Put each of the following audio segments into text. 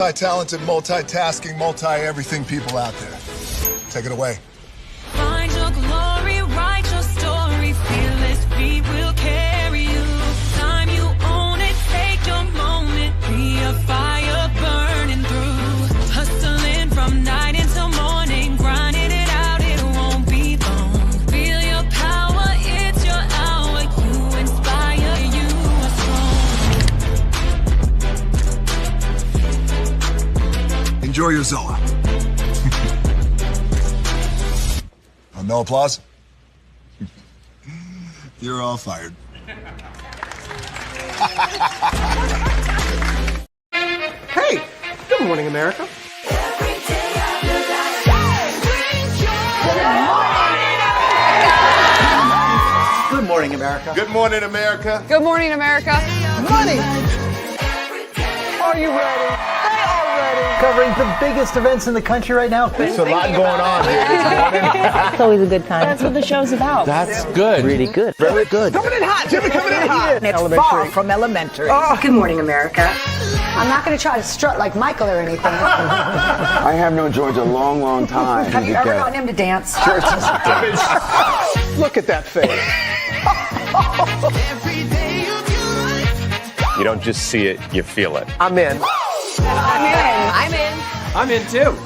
Multi-talented, multitasking, multi-everything people out there. Take it away. Find your glory, write your story, fearless feet will carry you. Time you own it, take your moment, be a fire burning through. Hustling from night until morning, grinding it out, it won't be long. Feel your power, it's your hour, you inspire, you are strong. Enjoy your Zoa. No applause? You're all fired. Hey, good morning, America. Good morning, America. Good morning, America. Good morning, America. Money. Are you ready? They are ready. Covering the biggest events in the country right now. There's a lot going on here this morning. It's always a good time. That's what the show's about. That's good. Really good. Very good. Coming in hot, Jimmy, coming in hot. And it's far from elementary. Oh, good morning, America. I'm not going to try to strut like Michael or anything. I have known George a long, long time. Have you ever gotten him to dance? Look at that face. You don't just see it, you feel it. I'm in. I'm in. I'm in too.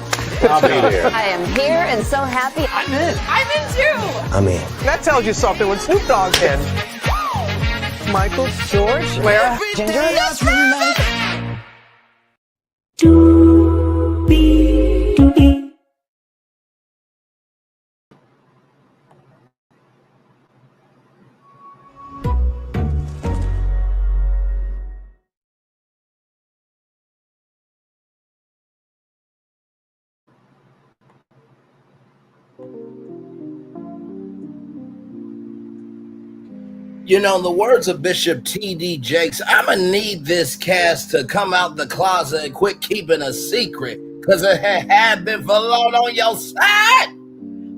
I'll be there. I am here and so happy. I'm in. I'm in too. I'm in. That tells you something when Snoop Dogg's in. Michael, George, Lara, Ginger. You know, in the words of Bishop T.D. Jakes, I'm going to need this cast to come out the closet and quit keeping a secret, because it had been for long on your side.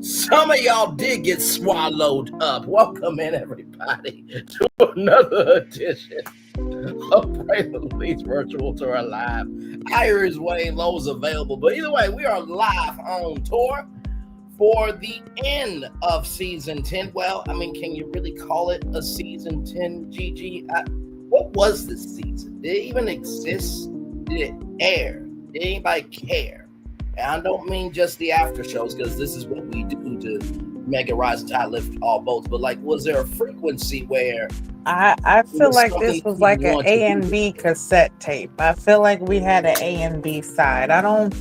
Some of y'all did get swallowed up. Welcome in, everybody, to another edition of Braylon Lee's Virtual Tour Live. Iris Wayne Lowe's available, but either way, we are live on tour for the end of season 10. Well, I mean, can you really call it a season 10, Gigi? What was this season? Did it even exist? Did it air? Did anybody care? And I don't mean just the after shows, because this is what we do to make it rise and tide lift all boats. But like, was there a frequency where I feel like this was like an A and B cassette tape. I feel like we had an A and B side. I don't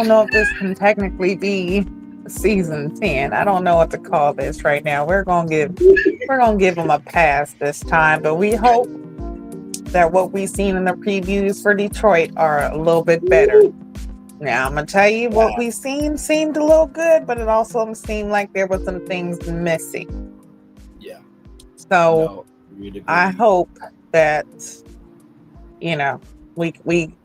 know if this can technically be season 10. I don't know what to call this right now. We're gonna give them a pass this time, but we hope that what we've seen in the previews for Detroit are a little bit better. Now I'm gonna tell you what we seen seemed a little good, but it also seemed like there were some things missing. Yeah. So I hope that, you know, we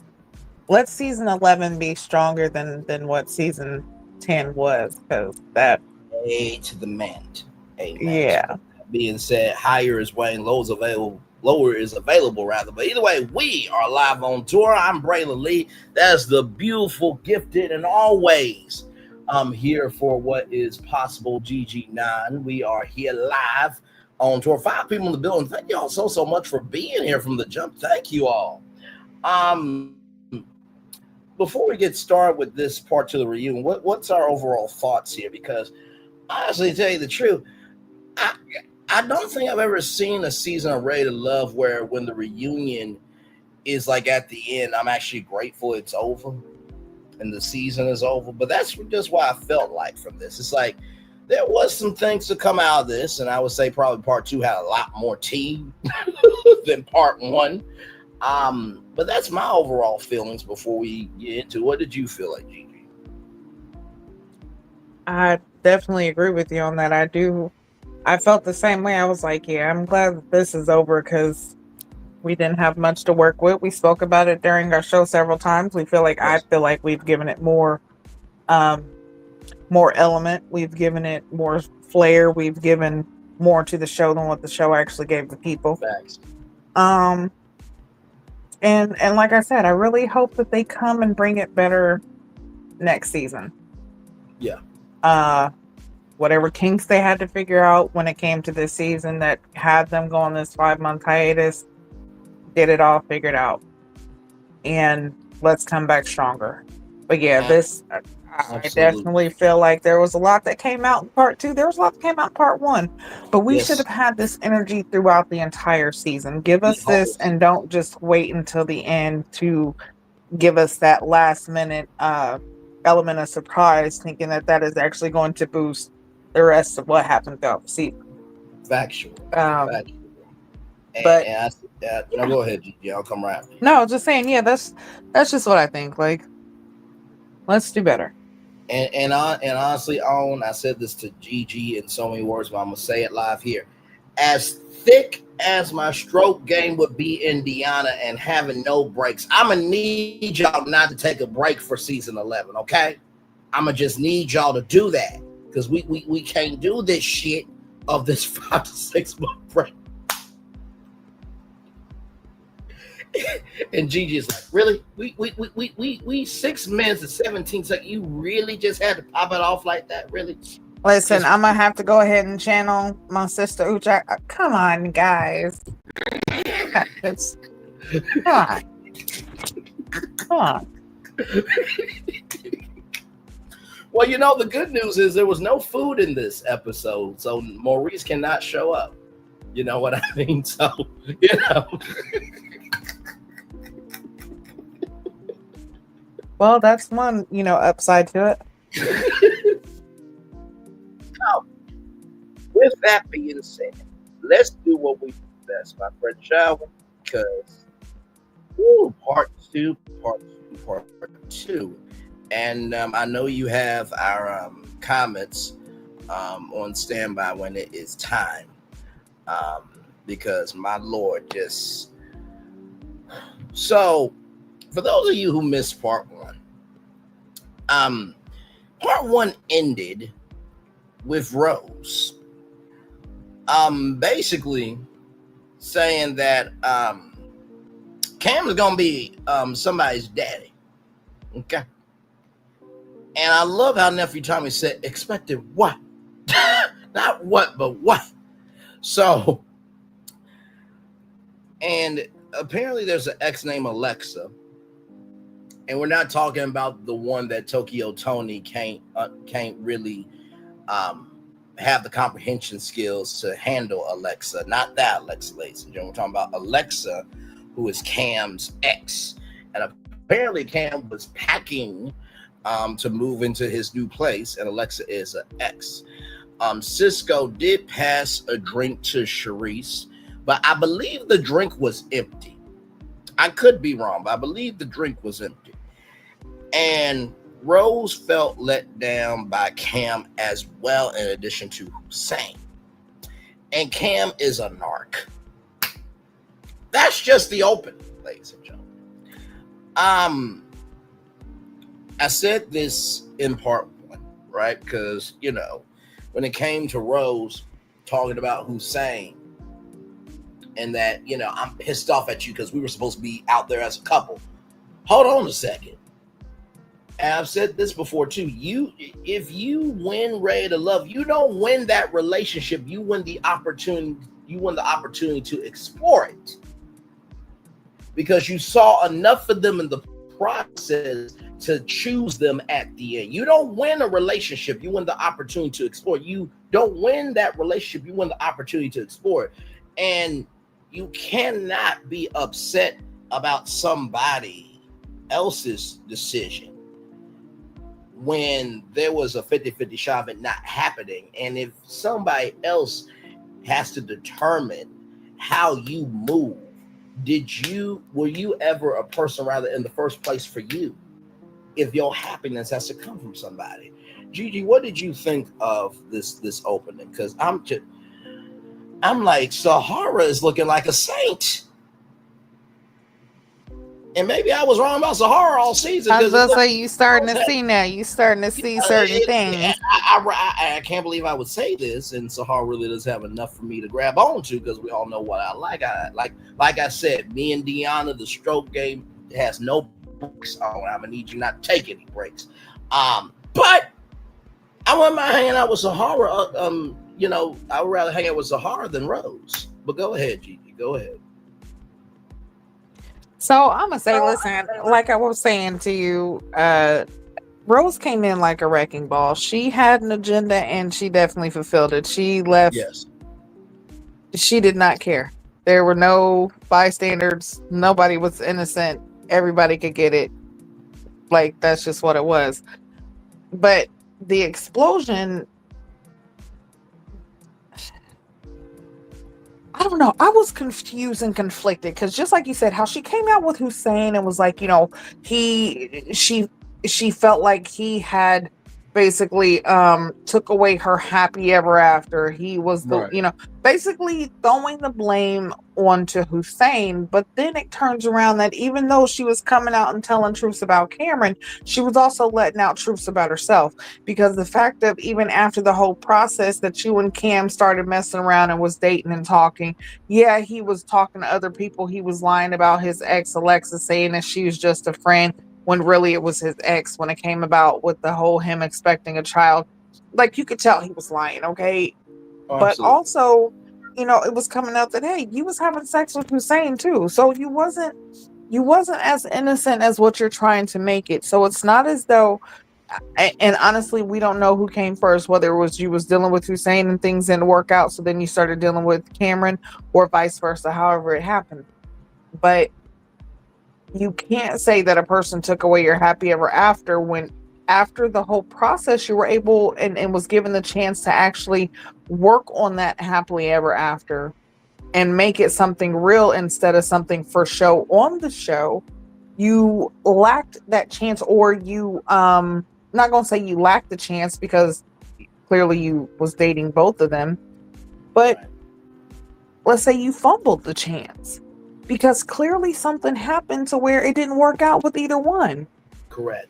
let season 11 be stronger than what season 10 was, because that A to the mint. Amen. Yeah. That being said, higher is Wayne, lower is available rather. But either way, we are live on tour. I'm Braylon Lee. That's the beautiful, gifted, and always here for what is possible GG9. We are here live on tour. 5 people in the building. Thank you all so much for being here from the jump. Thank you all. Before we get started with this part to the reunion, what's our overall thoughts here? Because honestly, to tell you the truth, I don't think I've ever seen a season of Ready to Love where when the reunion is like at the end, I'm actually grateful it's over and the season is over. But that's just what I felt like from this. It's like there was some things to come out of this, and I would say probably part 2 had a lot more tea than part 1. But that's my overall feelings before we get into what did you feel like, Gigi? I definitely agree with you on that. I felt the same way. I was like, yeah, I'm glad that this is over, because we didn't have much to work with. We spoke about it during our show several times. I feel like we've given it more element. We've given it more flair. We've given more to the show than what the show actually gave the people. Facts. And like I said, I really hope that they come and bring it better next season. Yeah. Whatever kinks they had to figure out when it came to this season that had them go on this 5-month hiatus, get it all figured out. And let's come back stronger. But yeah, I definitely feel like there was a lot that came out in part 2. There was a lot that came out in part 1. But we should have had this energy throughout the entire season. Give us this and don't just wait until the end to give us that last minute element of surprise, thinking that is actually going to boost the rest of what happened throughout the season. Factual. But no, go ahead, Gigi. I'll come right. No, just saying, yeah, that's just what I think. Like, let's do better. And honestly, I said this to Gigi in so many words, but I'm gonna say it live here. As thick as my stroke game would be in Deona and having no breaks, I'm gonna need y'all not to take a break for season 11. Okay, I'm gonna just need y'all to do that because we can't do this shit of this 5 to 6 month break. And Gigi is like, really? We 6 minutes and 17 seconds. You really just had to pop it off like that? Really? Listen, I'm gonna have to go ahead and channel my sister Ucha. Come on, guys. Come on. Well, you know, the good news is there was no food in this episode, so Maurice cannot show up. You know what I mean? So, you know. Well, that's one, upside to it. Now, with that being said, let's do what we do best, my friend, shall we? Because, part two. And I know you have our comments on standby when it is time. Because, my Lord, just... So, for those of you who missed part 1, part 1 ended with Rose basically saying that Cam is gonna be somebody's daddy. Okay. And I love how nephew Tommy said expected what? Not what, but what. So, and apparently there's an ex named Alexa. And we're not talking about the one that Tokyo Tony can't really have the comprehension skills to handle Alexa. Not that Alexa, ladies and gentlemen. We're talking about Alexa, who is Cam's ex. And apparently Cam was packing to move into his new place, and Alexa is an ex. Cisco did pass a drink to Charice, but I believe the drink was empty. I could be wrong, but I believe the drink was empty. And Rose felt let down by Cam as well, in addition to Hussein. And Cam is a narc. That's just the opening, ladies and gentlemen. I said this in part 1, right? Because, when it came to Rose talking about Hussein and that, I'm pissed off at you because we were supposed to be out there as a couple. Hold on a second. And I've said this before too. If you win Ready to Love, you don't win that relationship. You win the opportunity. You win the opportunity to explore it because you saw enough of them in the process to choose them at the end. You don't win a relationship. You win the opportunity to explore. You don't win that relationship. You win the opportunity to explore it. And you cannot be upset about somebody else's decision when there was a 50-50 shot of it not happening. And if somebody else has to determine how you move, were you ever a person rather in the first place for you if your happiness has to come from somebody? Gigi, what did you think of this opening? Because I'm like, Sahara is looking like a saint. And maybe I was wrong about Sahara all season. I was gonna say you starting to see now. You starting to see certain things. I can't believe I would say this, and Sahara really does have enough for me to grab onto because we all know what I like. Like I said, me and Deona, the stroke game has no breaks. Oh, I'm gonna need you not to take any breaks. But I wouldn't mind hanging out with Sahara. You know, I would rather hang out with Sahara than Rose. But go ahead, Gigi. Go ahead. So I'm gonna say, listen, like I was saying to you, Rose came in like a wrecking ball. She had an agenda and she definitely fulfilled it. She left. Yes. She did not care. There were no bystanders. Nobody was innocent. Everybody could get it. Like, that's just what it was. But the explosion, I don't know. I was confused and conflicted because just like you said, how she came out with Hussein and was like, you know, she felt like he had basically took away her happy ever after. He was the, Right. you know, basically throwing the blame onto Hussein. But then it turns around that even though she was coming out and telling truths about Cameron, she was also letting out truths about herself, because the fact of even after the whole process that you and Cam started messing around and was dating and talking, yeah, he was talking to other people. He was lying about his ex Alexa, saying that she was just a friend, when really it was his ex. When it came about with the whole him expecting a child, like, you could tell he was lying, okay? Oh, but absolutely. also, you know, it was coming out that, hey, you was having sex with Hussein too, so you wasn't as innocent as what you're trying to make it. So it's not as though, and honestly, we don't know who came first, whether it was you was dealing with Hussein and things didn't work out, so then you started dealing with Cameron, or vice versa, however it happened. But you can't say that a person took away your happy ever after, when after the whole process you were able and was given the chance to actually work on that happily ever after and make it something real instead of something for show on the show. You lacked that chance, or you not gonna say you lacked the chance, because clearly you was dating both of them, but let's say you fumbled the chance because clearly something happened to where it didn't work out with either one. Correct.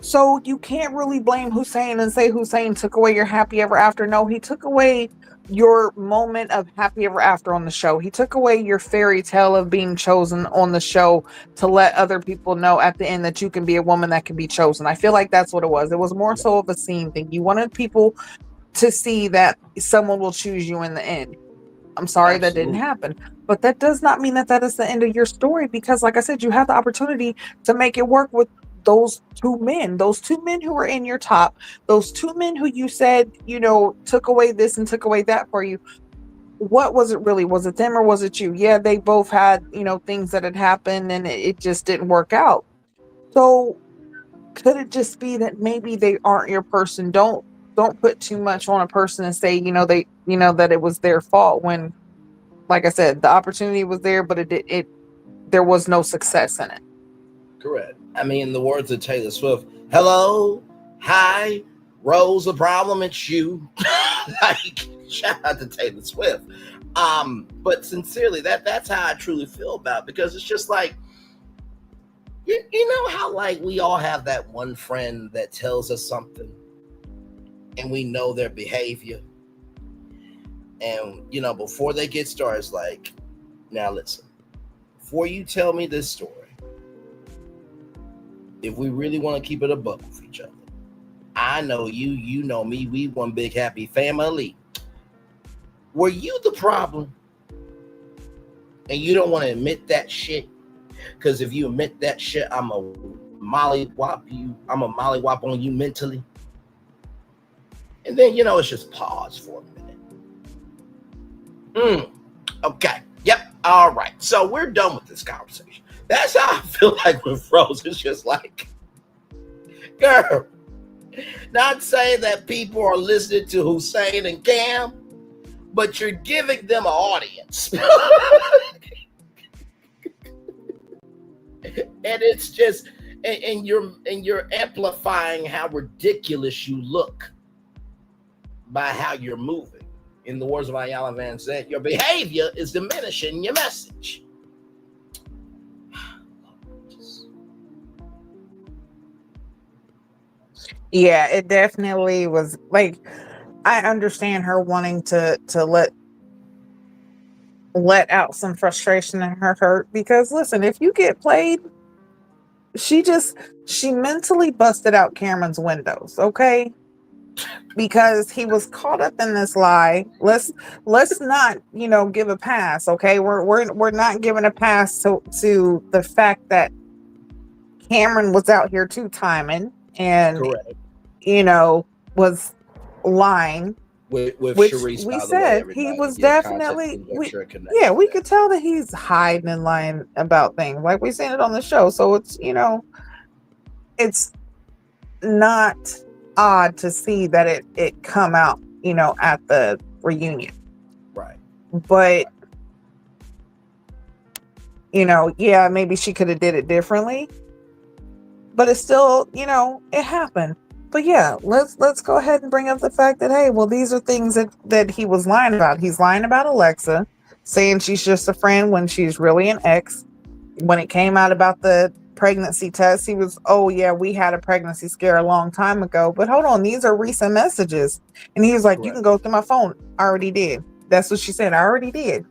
So you can't really blame Hussein and say Hussein took away your happy ever after. No, he took away your moment of happy ever after on the show. He took away your fairy tale of being chosen on the show to let other people know at the end that you can be a woman that can be chosen. I feel like that's what it was. It was more so of a scene thing. You wanted people to see that someone will choose you in the end. I'm sorry Absolutely. that didn't happen, but that does not mean that is the end of your story, because like I said, you have the opportunity to make it work with those two men who were in your top, those two men who you said, you know, took away this and took away that for you. What was it really? Was it them or was it you? Yeah, they both had, you know, things that had happened and it just didn't work out. So could it just be that maybe they aren't your person? Don't put too much on a person and say, you know, that it was their fault, when, like I said, the opportunity was there, but there was no success in it. Correct. I mean, in the words of Taylor Swift, hello, hi, Rose, the problem, it's you. Like, shout out to Taylor Swift. But sincerely, that's how I truly feel about it, because it's just like, you know how, like, we all have that one friend that tells us something and we know their behavior, and, you know, before they get started, it's like, now listen, before you tell me this story, if we really want to keep it a buck with each other, I know you, you know me, we one big happy family. Were you the problem? And you don't want to admit that shit? Because if you admit that shit, I'm a mollywop on you mentally. And then, you know, it's just pause for a minute. Okay. Yep. All right. So we're done with this conversation. That's how I feel like with Rose. It's just like, girl, not saying that people are listening to Hussein and Cam, but you're giving them an audience. And it's just, and you're amplifying how ridiculous you look by how you're moving. In the words of Ayanna Van Zandt, your behavior is diminishing your message. Yeah, it definitely was like, I understand her wanting to let out some frustration and her hurt, because listen, if you get played, she mentally busted out Cameron's windows, okay? Because he was caught up in this lie. Let's not, give a pass, okay? We're not giving a pass to the fact that Cameron was out here two-timing and Correct. Was lying. With Which Charice, we by the way, said everybody. he was Yeah, definitely context we could tell that he's hiding and lying about things, like we seen it on the show. So it's it's not odd to see that it come out at the reunion, right? But yeah, maybe she could have did it differently, but it's still it happened. But yeah, let's go ahead and bring up the fact that, hey, well, these are things that he was lying about. He's lying about Alexa, saying she's just a friend when she's really an ex. When it came out about the pregnancy test, he was, oh yeah, we had a pregnancy scare a long time ago. But hold on, these are recent messages. And he was like, you can go through my phone. I already did. That's what she said. I already did.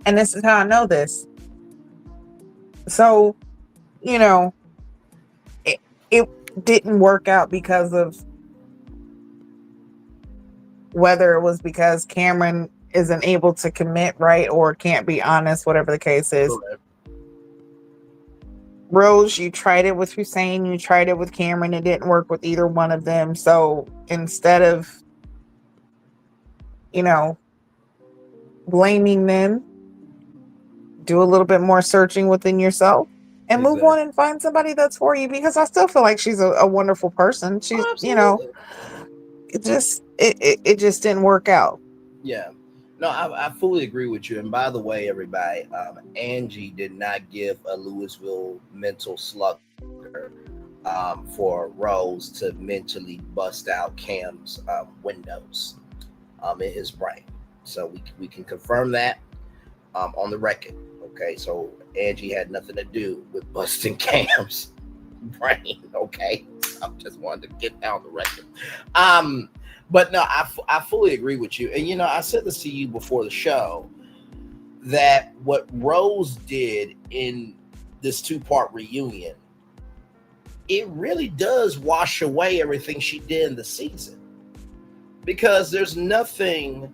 And this is how I know this. So, it didn't work out because of whether it was because Cameron isn't able to commit, right, or can't be honest, whatever the case is. Correct. Rose, you tried it with Hussein, you tried it with Cameron, it didn't work with either one of them. So instead of blaming them, do a little bit more searching within yourself and move on and find somebody that's for you, because I still feel like she's a wonderful person. She's, it just didn't work out. Yeah. No, I fully agree with you. And by the way, everybody, Angie did not give a Louisville mental slugger for Rose to mentally bust out Cam's windows in his brain. So we can confirm that on the record. Okay, so Angie had nothing to do with busting Cam's brain. Okay, I just wanted to get down the record. But no, I fully agree with you. And I said this to you before the show, that what Rose did in this 2-part reunion, it really does wash away everything she did in the season, because there's nothing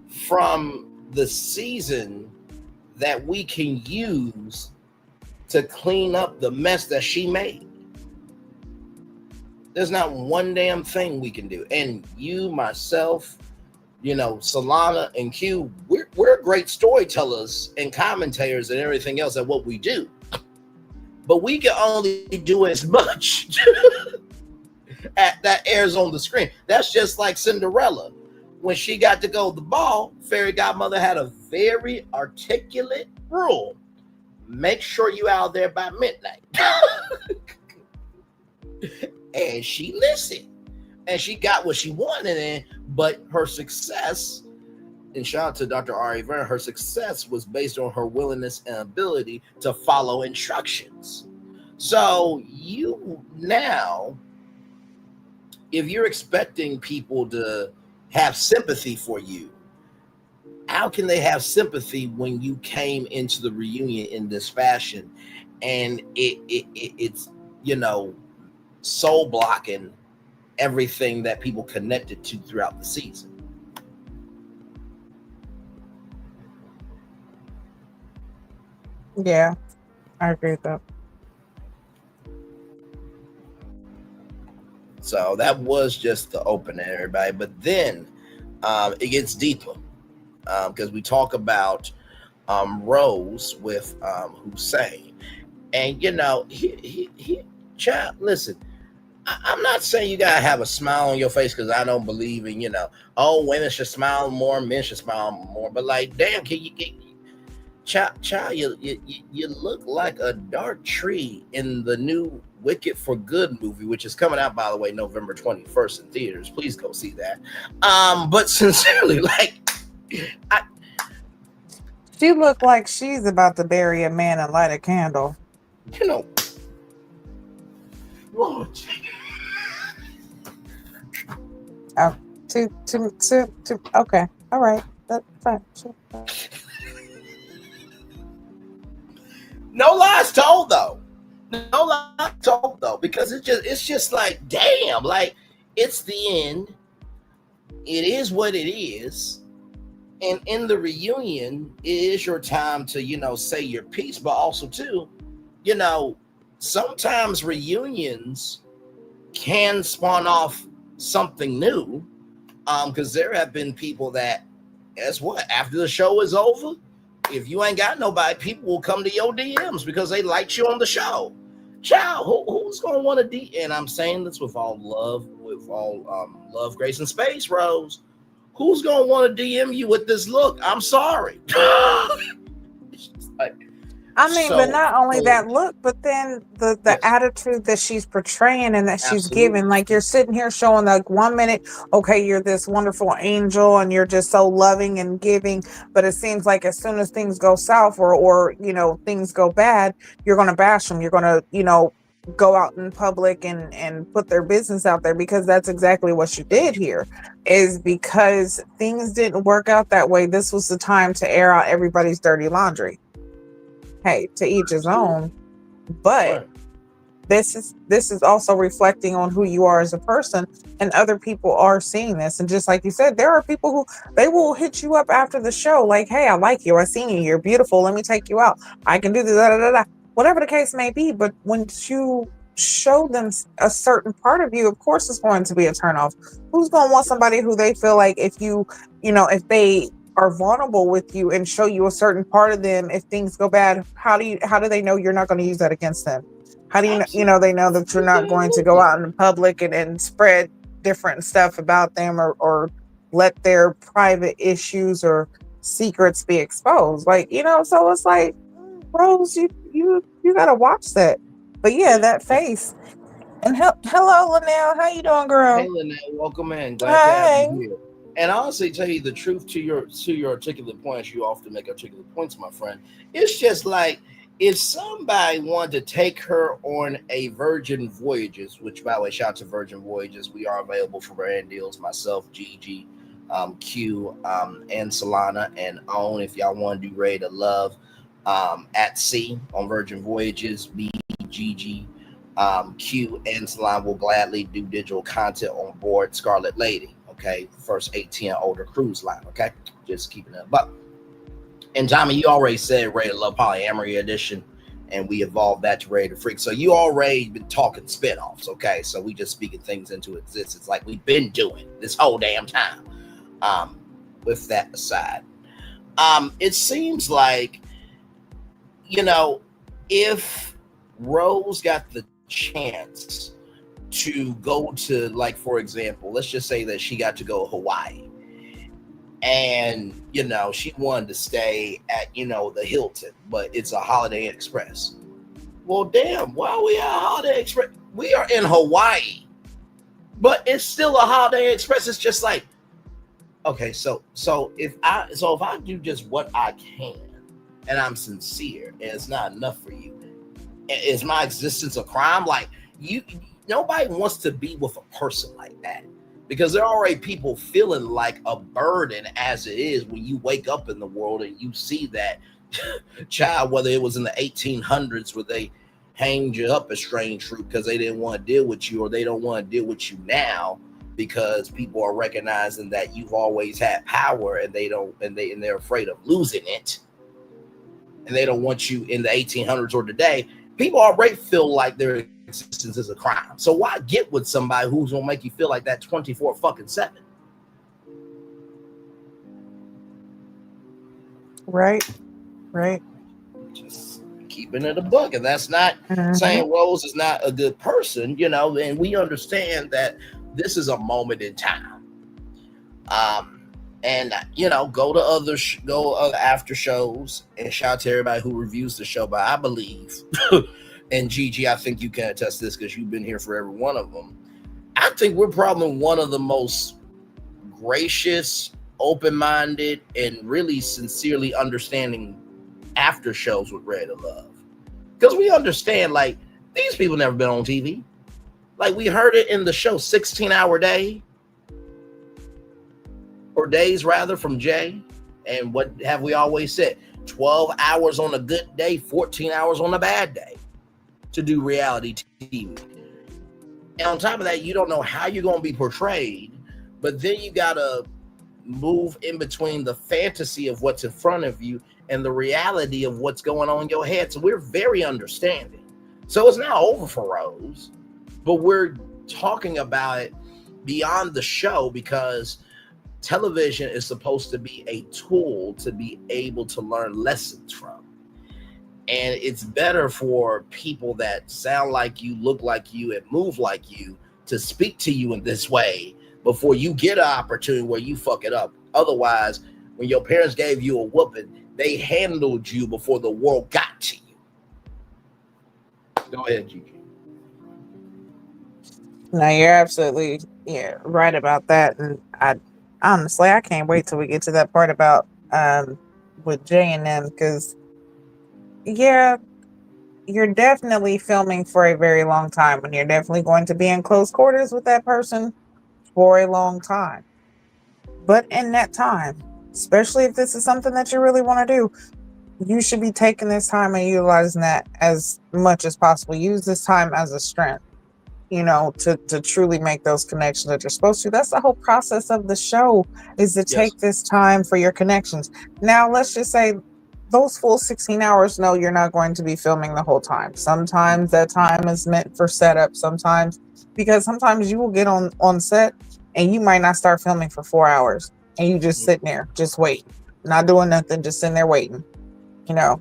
from the season that we can use to clean up the mess that she made. There's not one damn thing we can do. And you, myself, Solana and Q, we're great storytellers and commentators and everything else at what we do. But we can only do as much that airs on the screen. That's just like Cinderella. When she got to go to the ball, Fairy Godmother had a very articulate rule. Make sure you out there by midnight. And she listened. And she got what she wanted in, but her success, and shout out to Dr. Ari Verne, her success was based on her willingness and ability to follow instructions. So you now, if you're expecting people to have sympathy for you, how can they have sympathy when you came into the reunion in this fashion and it's soul blocking everything that people connected to throughout the season? Yeah, I agree with that. So that was just the opening, everybody. But then it gets deeper because we talk about Rose with Hussein. And, he child, listen, I'm not saying you got to have a smile on your face, because I don't believe in, women should smile more, men should smile more. But, like, damn, can you get... Child, you look like a dark tree in the new Wicked for Good movie, which is coming out, by the way, November 21st in theaters. Please go see that. But sincerely, she looked like she's about to bury a man and light a candle. Lord, Oh, okay. All right. That's fine. Sure. No lies told though. No lies told though, because it's just like, damn, like it's the end. It is what it is. And in the reunion, it is your time to, say your piece, but also too, sometimes reunions can spawn off something new. Because there have been people that, guess what? After the show is over, if you ain't got nobody, people will come to your DMs because they liked you on the show. Child, who's gonna want to and I'm saying this with all love, love, grace, and space, Rose. Who's gonna want to DM you with this look? I'm sorry. But not only that look, but then the attitude that she's portraying and that she's giving. Like, you're sitting here showing, like, 1 minute, okay, you're this wonderful angel and you're just so loving and giving, but it seems like as soon as things go south or things go bad, you're gonna bash them. You're gonna go out in public and put their business out there, because that's exactly what you did here. Is because things didn't work out that way. This was the time to air out everybody's dirty laundry. Hey, to each his own, but this is also reflecting on who you are as a person, and other people are seeing this. And just like you said, there are people who they will hit you up after the show, like, hey, I like you, I seen you, you're beautiful, let me take you out, I can do this, whatever the case may be. But when you show them a certain part of you, of course it's going to be a turnoff. Who's going to want somebody who they feel like if if they are vulnerable with you and show you a certain part of them, if things go bad, how do they know you're not going to use that against them? How do they know that you're not going to go out in public and spread different stuff about them or let their private issues or secrets be exposed? Like, so it's like, Rose, you gotta watch that. But yeah, that face. And hello, Linnell, how you doing, girl? Hey, Linnell, welcome in. Glad to have you here. And I honestly tell you the truth, to your articulate points, you often make articulate points, my friend. It's just like, if somebody wanted to take her on a Virgin Voyages, which, by the way, shout out to Virgin Voyages. We are available for brand deals. Myself, Gigi, Q, and Solana, and OWN. If y'all want to do Ready to Love at sea on Virgin Voyages, me, Gigi, Q, and Solana will gladly do digital content on board Scarlet Lady. Okay, first 18 and older cruise line. Okay, just keeping it up. And Tommy, you already said Ready to Love Polyamory Edition, and we evolved that to Ready to Freak. So you already been talking spinoffs. Okay, so we just speaking things into existence like we've been doing this whole damn time. With that aside, it seems like, if Rose got the chance to go to, like, for example, let's just say that she got to go to Hawaii, and she wanted to stay at the Hilton, but it's a Holiday Inn Express. Well, damn, why are we at Holiday Inn Express? We are in Hawaii, but it's still a Holiday Inn Express. It's just like, okay, so if I do just what I can and I'm sincere and it's not enough for you, is my existence a crime? Like, nobody wants to be with a person like that, because there are already people feeling like a burden as it is when you wake up in the world and you see that child, whether it was in the 1800s where they hanged you up as strange fruit because they didn't want to deal with you, or they don't want to deal with you now because people are recognizing that you've always had power and they're afraid of losing it, and they don't want you in the 1800s or today. People already feel like their existence is a crime. So why get with somebody who's gonna make you feel like that 24/7? Right. Just keeping it a book, and that's not saying Rose is not a good person, and we understand that this is a moment in time. And go to other after shows, and shout out to everybody who reviews the show. But I believe, and Gigi, I think you can attest to this because you've been here for every one of them. I think we're probably one of the most gracious, open-minded, and really sincerely understanding after shows with Ready to Love, because we understand, like, these people never been on TV. Like, we heard it in the show 16-Hour Day. or days rather from Jay. And what have we always said? 12 hours on a good day, 14 hours on a bad day to do reality TV. And on top of that, you don't know how you're going to be portrayed, but then you got to move in between the fantasy of what's in front of you and the reality of what's going on in your head. So we're very understanding. So it's not over for Rose, but we're talking about it beyond the show because television is supposed to be a tool to be able to learn lessons from. And it's better for people that sound like you, look like you, and move like you to speak to you in this way before you get an opportunity where you fuck it up. Otherwise, when your parents gave you a whooping, they handled you before the world got to you. Go ahead, Gigi. No, you're absolutely right about that. And I honestly, I can't wait till we get to that part about with Jay and them, because you're definitely filming for a very long time, and you're definitely going to be in close quarters with that person for a long time. But in that time, especially if this is something that you really want to do, you should be taking this time and utilizing that as much as possible. Use this time as a strength, to truly make those connections that you're supposed to. That's the whole process of the show, is to take this time for your connections. Now, let's just say those full 16 hours, no, you're not going to be filming the whole time. Sometimes that time is meant for setup. Sometimes you will get on set and you might not start filming for 4 hours and you just sitting there, just waiting, not doing nothing, just sitting there waiting. You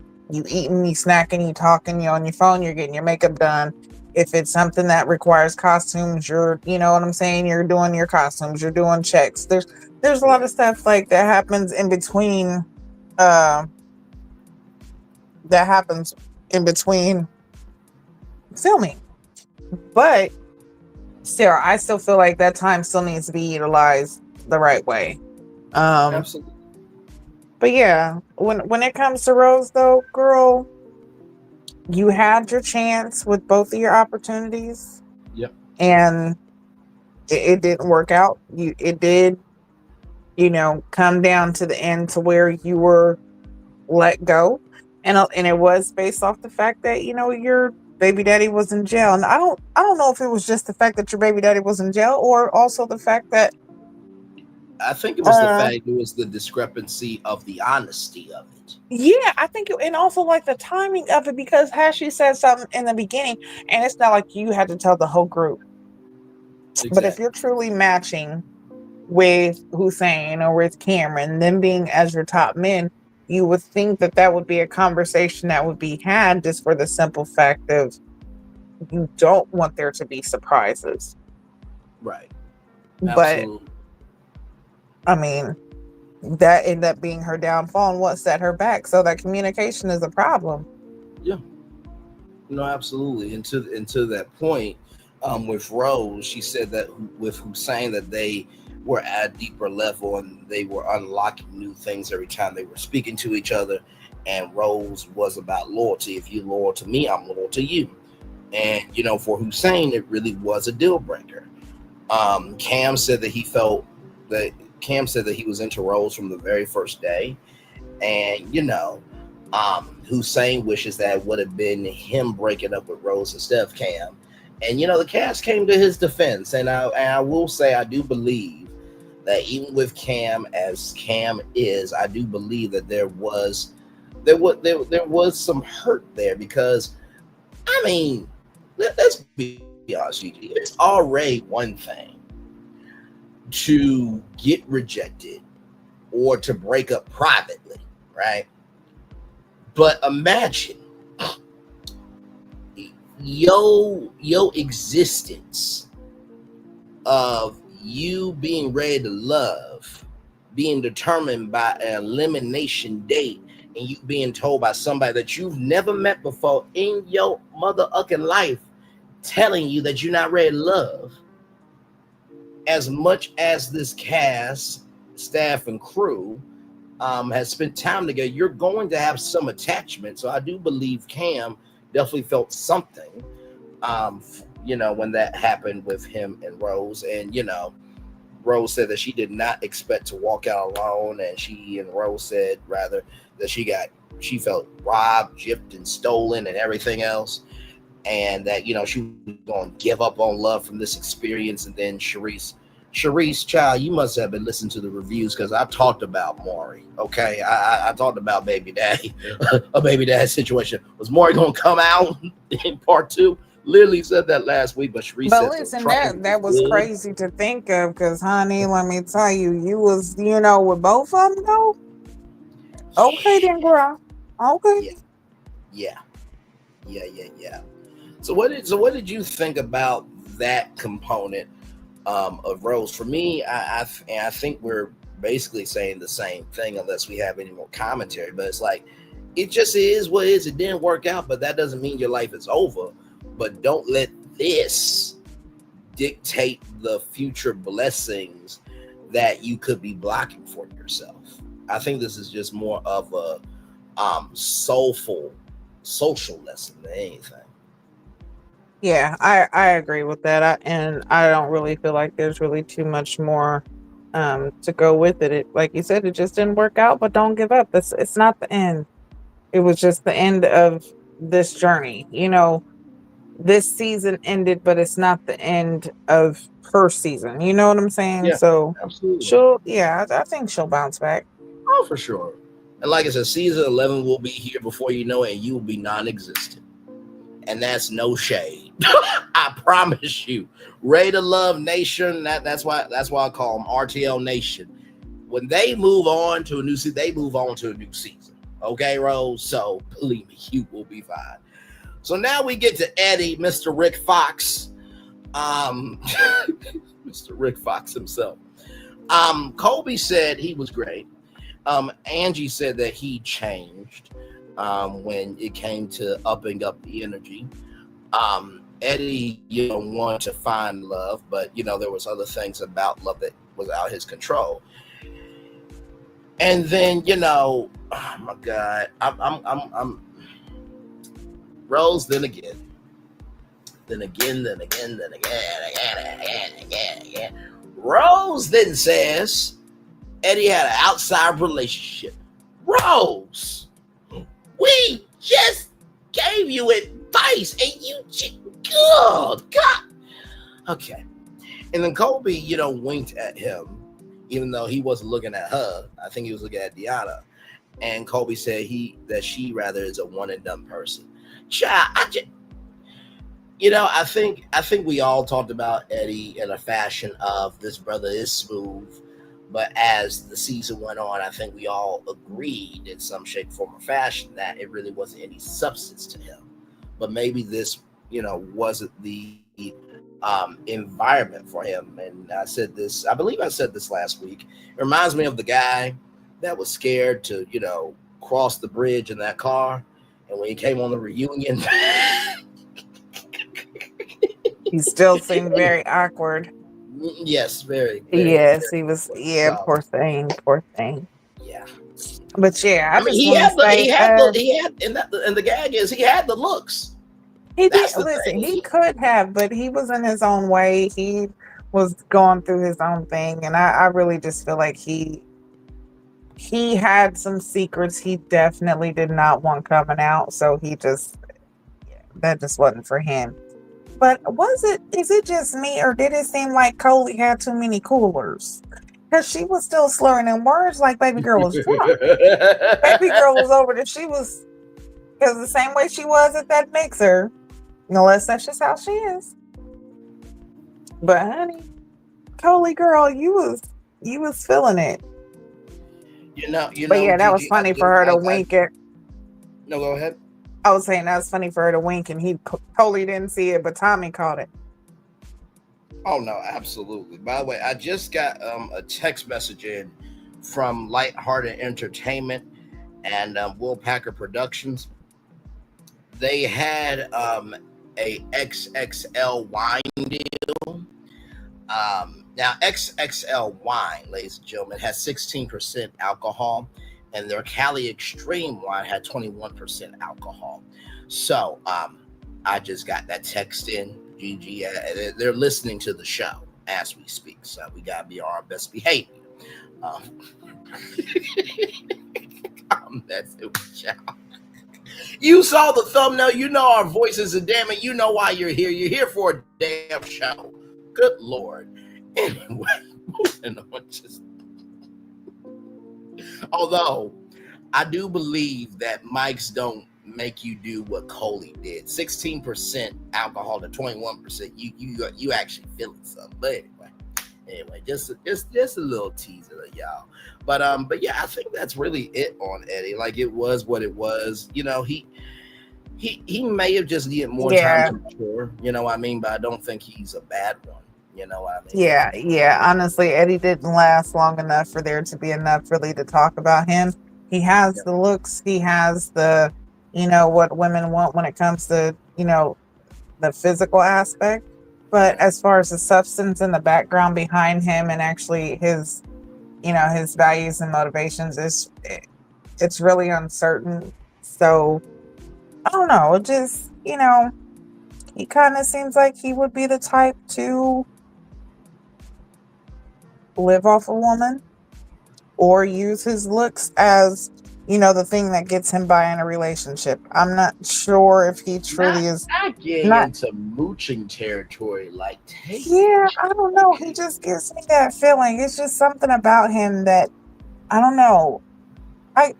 eating, you snacking, you talking, you on your phone, you're getting your makeup done. If it's something that requires costumes, you're doing your costumes, you're doing checks. There's a lot of stuff like that happens in between filming. But still, I still feel like that time still needs to be utilized the right way. Absolutely. But yeah, when it comes to Rose, though, girl, you had your chance with both of your opportunities. Yep. And it didn't work out. It did, come down to the end to where you were let go. And it was based off the fact that, your baby daddy was in jail. And I don't know if it was just the fact that your baby daddy was in jail or also the fact that I think it was the fact it was the discrepancy of the honesty of it. Yeah, I think and also like the timing of it, because she said something in the beginning and it's not like you had to tell the whole group. Exactly. But if you're truly matching with Hussein or with Cameron, them being as your top men, you would think that would be a conversation that would be had, just for the simple fact of you don't want there to be surprises. Right. Absolutely. But I mean, that ended up being her downfall and what set her back. So that communication is a problem. Yeah. No, absolutely. And to that point, with Rose, she said that with Hussein that they were at a deeper level and they were unlocking new things every time they were speaking to each other. And Rose was about loyalty. If you're loyal to me, I'm loyal to you. And, for Hussein, it really was a deal breaker. Cam said that he was into Rose from the very first day. And, Hussein wishes that it would have been him breaking up with Rose instead of Cam. And, the cast came to his defense. And I will say, I do believe that even with Cam as Cam is, I do believe that there was some hurt there, because, I mean, let's be honest, Gigi, it's already one thing to get rejected or to break up privately, right? But imagine your existence of you being ready to love being determined by an elimination date, and you being told by somebody that you've never met before in your mother-ucking life, telling you that you're not ready to love. As much as this cast, staff, and crew has spent time together, you're going to have some attachment. So I do believe Cam definitely felt something, when that happened with him and Rose. And, Rose said that she did not expect to walk out alone, and Rose said rather that she felt robbed, gypped, and stolen, and everything else, and that she was going to give up on love from this experience. And then Charice, child, you must have been listening to the reviews, because I talked about Maury. Okay, I talked about baby daddy, a baby dad situation. Was Maury going to come out in part 2? Literally said that last week, but Charice said, listen, that was crazy to think of, because honey, let me tell you, you was with both of them though. Okay then, girl. Okay. Yeah. So what did you think about that component of Rose? For me, I think we're basically saying the same thing, unless we have any more commentary. But it's like, it just is what it is. It didn't work out, but that doesn't mean your life is over. But don't let this dictate the future blessings that you could be blocking for yourself. I think this is just more of a soulful social lesson than anything. Yeah, I agree with that. And I don't really feel like there's really too much more to go with it. Like you said, it just didn't work out, but don't give up. It's not the end. It was just the end of this journey. This season ended, but it's not the end of her season. You know what I'm saying? Yeah, so absolutely. I think she'll bounce back. Oh, for sure. And like I said, season 11 will be here before you know it, and you will be non-existent. And that's no shade. I promise you. Ray to Love Nation, that's why I call them RTL Nation. When they move on to a new season, they move on to a new season. Okay, Rose? So believe me, you will be fine. So now we get to Eddie, Mr. Rick Fox. Mr. Rick Fox himself. Colby said he was great. Angie said that he changed when it came to upping up the energy. Eddie, wanted to find love, but there was other things about love that was out of his control. And then oh my God, I'm Rose. Then again. Rose then says Eddie had an outside relationship. Rose, we just gave you advice, and you just, God. Okay. And then Colby, winked at him, even though he wasn't looking at her. I think he was looking at Deona. And Colby said that she rather is a one and done person. Child, I think we all talked about Eddie in a fashion of this brother is smooth, but as the season went on, I think we all agreed in some shape, form, or fashion that it really wasn't any substance to him. But maybe this, wasn't the environment for him. And I believe I said this last week. It reminds me of the guy that was scared to, cross the bridge in that car. And when he came on the reunion, he still seemed very awkward. Yes, very. Yes, he was. Yeah, poor thing. Yeah. But yeah, I mean, he had the gag is he had the looks. He did. Listen, he could have, but he was in his own way. He was going through his own thing, and I really just feel like he had some secrets he definitely did not want coming out. So that just wasn't for him. But is it just me, or did it seem like Coley had too many coolers? Because she was still slurring in words like baby girl was drunk. Baby girl was over there. Because the same way she was at that mixer, no less that's just how she is. But honey, Coley girl, you was feeling it. But yeah, that was funny for her to wink at. No, go ahead. I was saying that was funny for her to wink, and he totally didn't see it, but Tommy caught it. Oh no, absolutely. By the way, I just got a text message in from Lighthearted Entertainment and Will Packer Productions. They had a XXL wine deal. Now, XXL wine, ladies and gentlemen, has 16% alcohol, and their Cali Extreme wine had 21% alcohol. So, I just got that text in. GG, they're listening to the show. as we speak. So we gotta be on our best behavior. I'm messing with y'all. You saw the thumbnail. You know our voices are damn it. You know why you're here. You're here for a damn show. Good Lord. Anyway, moving on. Although I do believe that mics don't make you do what Coley did. 16% alcohol to 21%. You actually feeling something. But anyway, just a little teaser, y'all. But yeah, I think that's really it on Eddie. Like, it was what it was. You know, he may have just needed more time to mature. You know what I mean? But I don't think he's a bad one. You know what I mean? Yeah. Honestly, Eddie didn't last long enough for there to be enough really to talk about him. He has the looks. He has the, you know, what women want when it comes to, you know, the physical aspect. But as far as the substance and the background behind him and actually his, you know, his values and motivations, it's really uncertain. So I don't know. It just, you know, he kind of seems like he would be the type to live off a woman or use his looks as, you know, the thing that gets him by in a relationship. I'm not sure if he truly is not getting into mooching territory like Tae. Yeah, I don't know. He just gives me that feeling. It's just something about him that I don't know.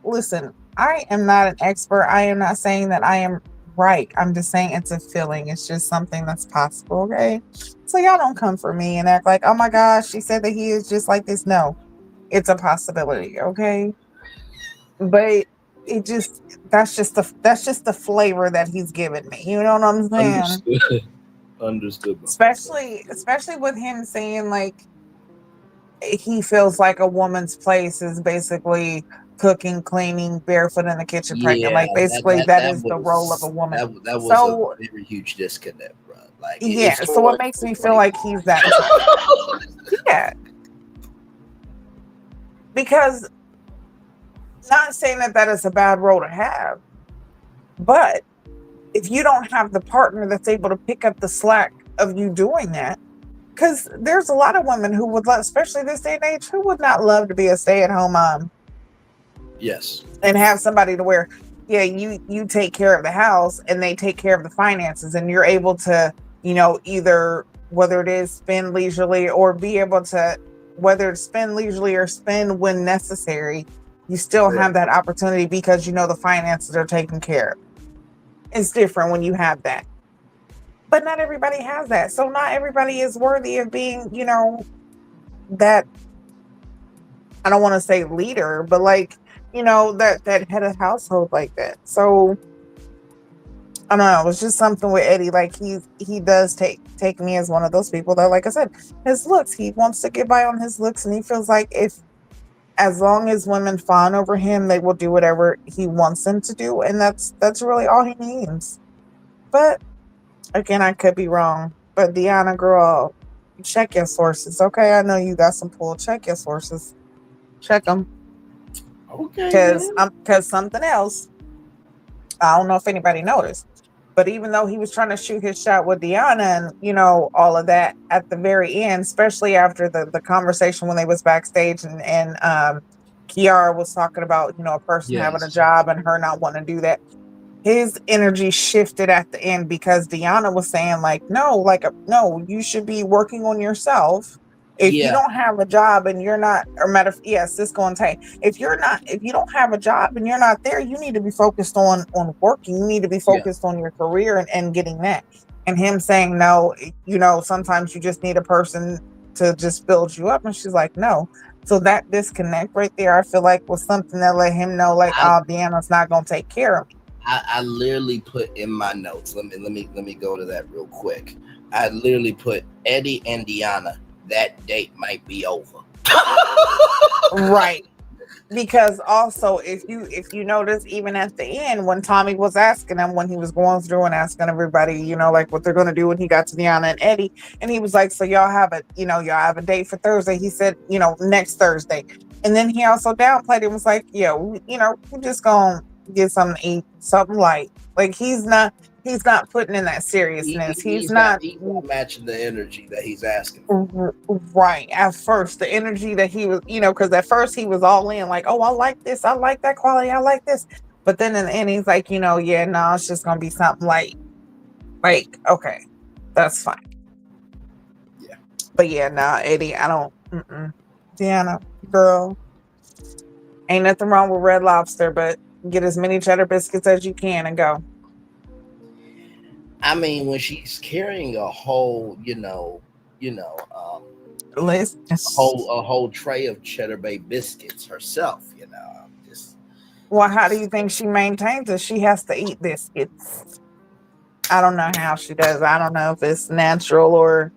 Listen, I am not an expert. I am not saying that I am right. I'm just saying it's a feeling. It's just something that's possible, okay? So y'all don't come for me and act like, oh my gosh, she said that he is just like this. No, it's a possibility, okay? But that's just the flavor that he's giving me. You know what I'm saying? Understood. Especially with him saying like he feels like a woman's place is basically cooking, cleaning, barefoot in the kitchen, pregnant. Like basically that is the role of a woman. That was a very huge disconnect, bro. Like so it makes me feel like he's that. Yeah, because not saying that is a bad role to have, but if you don't have the partner that's able to pick up the slack of you doing that, because there's a lot of women who would love, especially this day and age, who would not love to be a stay-at-home mom. Yes. And have somebody to where, yeah, you take care of the house and they take care of the finances, and you're able to, you know, either whether it is spend leisurely or be able to, whether it's spend leisurely or spend when necessary, you still have that opportunity because you know the finances are taken care of. It's different when you have that. But not everybody has that. So not everybody is worthy of being, you know, that, I don't want to say leader, but like, you know, that head of household like that. So I don't know. It's just something with Eddie. Like he does take me as one of those people that, like I said, his looks, he wants to get by on his looks, and he feels like as long as women fawn over him, they will do whatever he wants them to do. And that's really all he needs. But again, I could be wrong. But Deona, girl, check your sources. Okay, I know you got some pull. Check your sources. Check them. Okay. Because something else, I don't know if anybody noticed, but even though he was trying to shoot his shot with Deona and, you know, all of that at the very end, especially after the conversation when they was backstage and Kiara was talking about, you know, a person having a job and her not wanting to do that. His energy shifted at the end because Deona was saying like, no, you should be working on yourself. If you don't have a job and you're not, or Cisco and Tae, if you don't have a job and you're not there, you need to be focused on working. You need to be focused on your career and getting that. And him saying, no, you know, sometimes you just need a person to just build you up. And she's like, no. So that disconnect right there, I feel like was something that let him know, like, Deona's not going to take care of me. I literally put in my notes. Let me go to that real quick. I literally put Eddie and Deona, that date might be over. Right. Because also if you notice, even at the end when Tommy was asking him, when he was going through and asking everybody, you know, like what they're going to do when he got to Deona and Eddie, and he was like, so y'all have a date for Thursday. He said, you know, next Thursday. And then he also downplayed it and was like, we're just going to get something to eat, something light. Like he's not He's not putting in that seriousness. He's not matching the energy that he's asking for. Right. At first, the energy that he was, because at first he was all in, like, oh, I like this, I like that quality, I like this. But then in the end, he's like, yeah, no, it's just gonna be something like, okay, that's fine. Yeah. But yeah, nah, Eddie, I don't. Deanna, girl, ain't nothing wrong with Red Lobster, but get as many cheddar biscuits as you can and go. I mean, when she's carrying a whole, list, a whole tray of cheddar bay biscuits herself, just. Well, how do you think she maintains it? She has to eat biscuits. I don't know how she does. I don't know if it's natural or,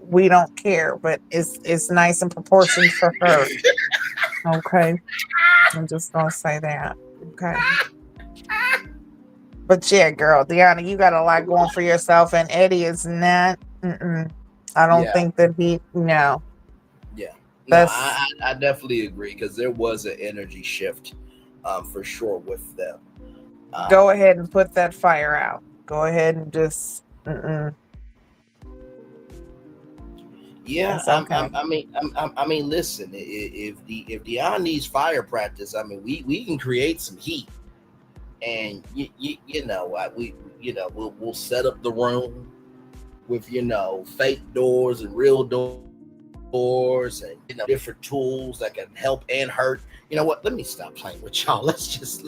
we don't care, but it's nice in proportion for her. Okay, I'm just gonna say that. Okay. But yeah, girl, Deanna, you got a lot going for yourself, and Eddie is not. I don't think that he. No. Yeah, no, I definitely agree because there was an energy shift, for sure with them. Go ahead and put that fire out. Go ahead and just. Yeah, okay. I mean, listen. If Deon needs fire practice, I mean, we can create some heat. And we'll set up the room with fake doors and real doors and different tools that can help and hurt. You know what? Let me stop playing with y'all. Let's just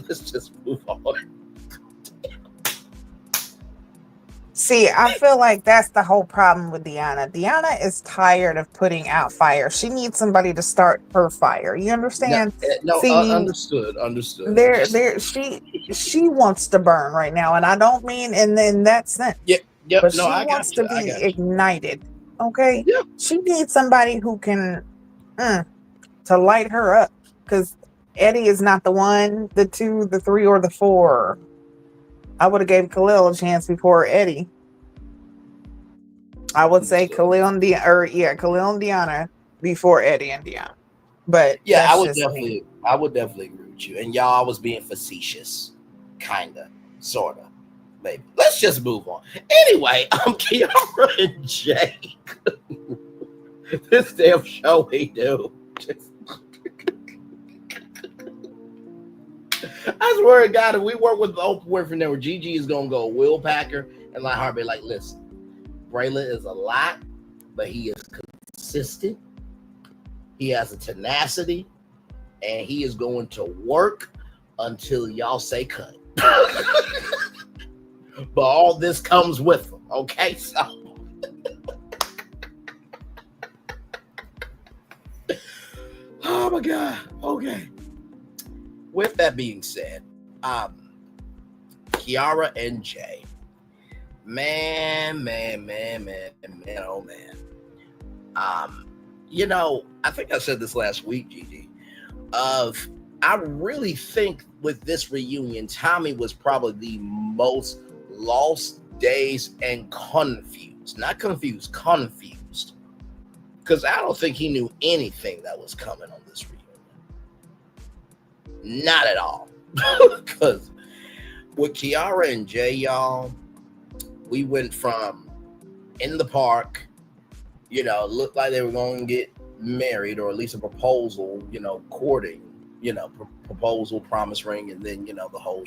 move on. See, I feel like that's the whole problem with Deanna. Deanna is tired of putting out fire. She needs somebody to start her fire. You understand? No, See, understood. She wants to burn right now, and I don't mean in that sense. Yep. But she wants to be ignited. Okay. Yep. She needs somebody who can to light her up, because Eddie is not the 1, the 2, the 3, or the 4. I would have gave Khalil a chance before Eddie. I would say Khalil and Deanna before Eddie and Deanna. But yeah, I would definitely agree with you. And y'all was being facetious, kinda, sorta, maybe. Let's just move on. Anyway, Kiara and Jake. This damn show we do. I swear to God, if we work with the Oprah Winfrey Network, Gigi is gonna go Will Packer and like Harvey. Like, listen, Braylon is a lot, but he is consistent. He has a tenacity, and he is going to work until y'all say cut. But all this comes with him, okay? So, oh my God, okay. With that being said, Kiara and Jay, man, oh man. I think I said this last week, Gigi. I really think with this reunion, Tommy was probably the most lost days and confused. Not confused, confused. Because I don't think he knew anything that was coming on this reunion. Not at all. Because with Kiara and Jay, y'all, we went from in the park, looked like they were going to get married, or at least a proposal, courting, proposal, promise ring, and then, the whole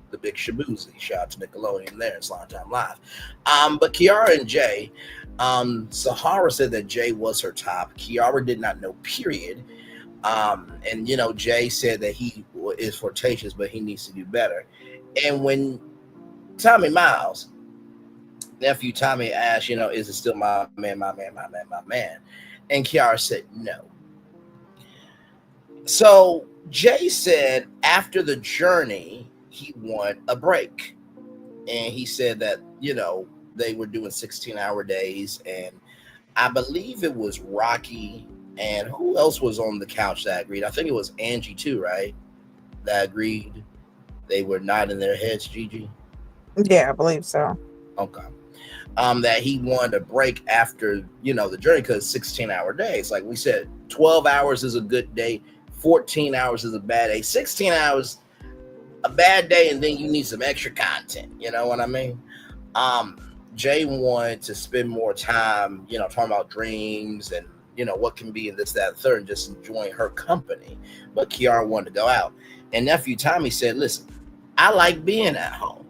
the big shaboozy. Shout out to Nickelodeon there in Slime Time Live. But Kiara and Jay, Sahara said that Jay was her top. Kiara did not know, period. And Jay said that he is flirtatious, but he needs to do better. And when Tommy Miles, nephew Tommy, asked, is it still my man? And Kiara said no. So Jay said after the journey, he wanted a break. And he said that, they were doing 16-hour days. And I believe it was Rocky. And who else was on the couch that agreed? I think it was Angie too, right? That agreed. They were nodding their heads, Gigi. Yeah, I believe so. Okay. That he wanted a break after, the journey, because 16-hour days. Like we said, 12 hours is a good day. 14 hours is a bad day. 16 hours a bad day, and then you need some extra content. You know what I mean? Jay wanted to spend more time, talking about dreams and what can be in this, that, and third, and just enjoying her company. But Kiara wanted to go out, and nephew Tommy said, "Listen, I like being at home."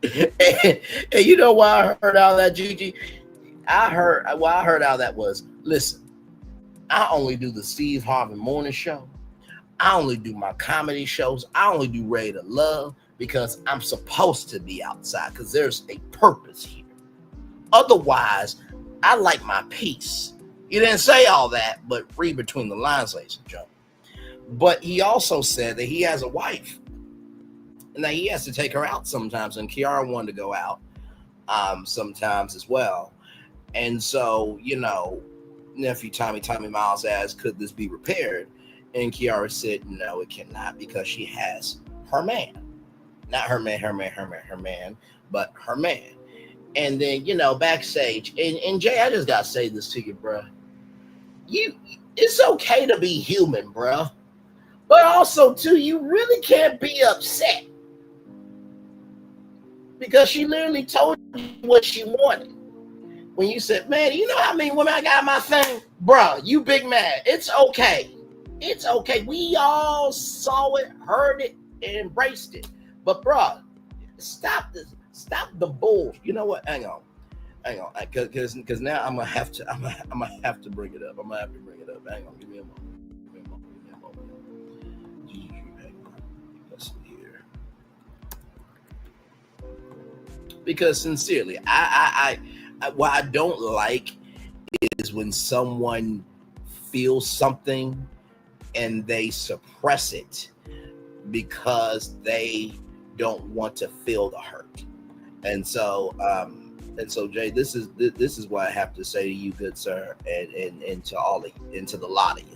and you know why I heard all that, Gigi? I heard all that was, listen, I only do the Steve Harvey morning show. I only do my comedy shows. I only do Ready to Love because I'm supposed to be outside because there's a purpose here. Otherwise, I like my peace. He didn't say all that, but read between the lines, ladies and gentlemen. But he also said that he has a wife and that he has to take her out sometimes. And Kiara wanted to go out sometimes as well. And so, nephew Tommy Miles asked, could this be repaired? And Kiara said, no, it cannot, because she has her man. Not her man, but her man. And then, backstage, and Jay, I just got to say this to you, bro. It's okay to be human, bro. But also, too, you really can't be upset. Because she literally told you what she wanted. When you said, man, you know how many women I got in my thing? Bro, you big mad. It's okay. It's okay. We all saw it, heard it, and embraced it. But bro, stop this. Stop the bull. You know what? Hang on. Because now I'm gonna have to bring it up. Hang on. Give me a moment. Let's see here. Because sincerely, I what I don't like is when someone feels something and they suppress it because they don't want to feel the hurt. And so Jay, this is what I have to say to you, good sir, and to all of you, and to the lot of you.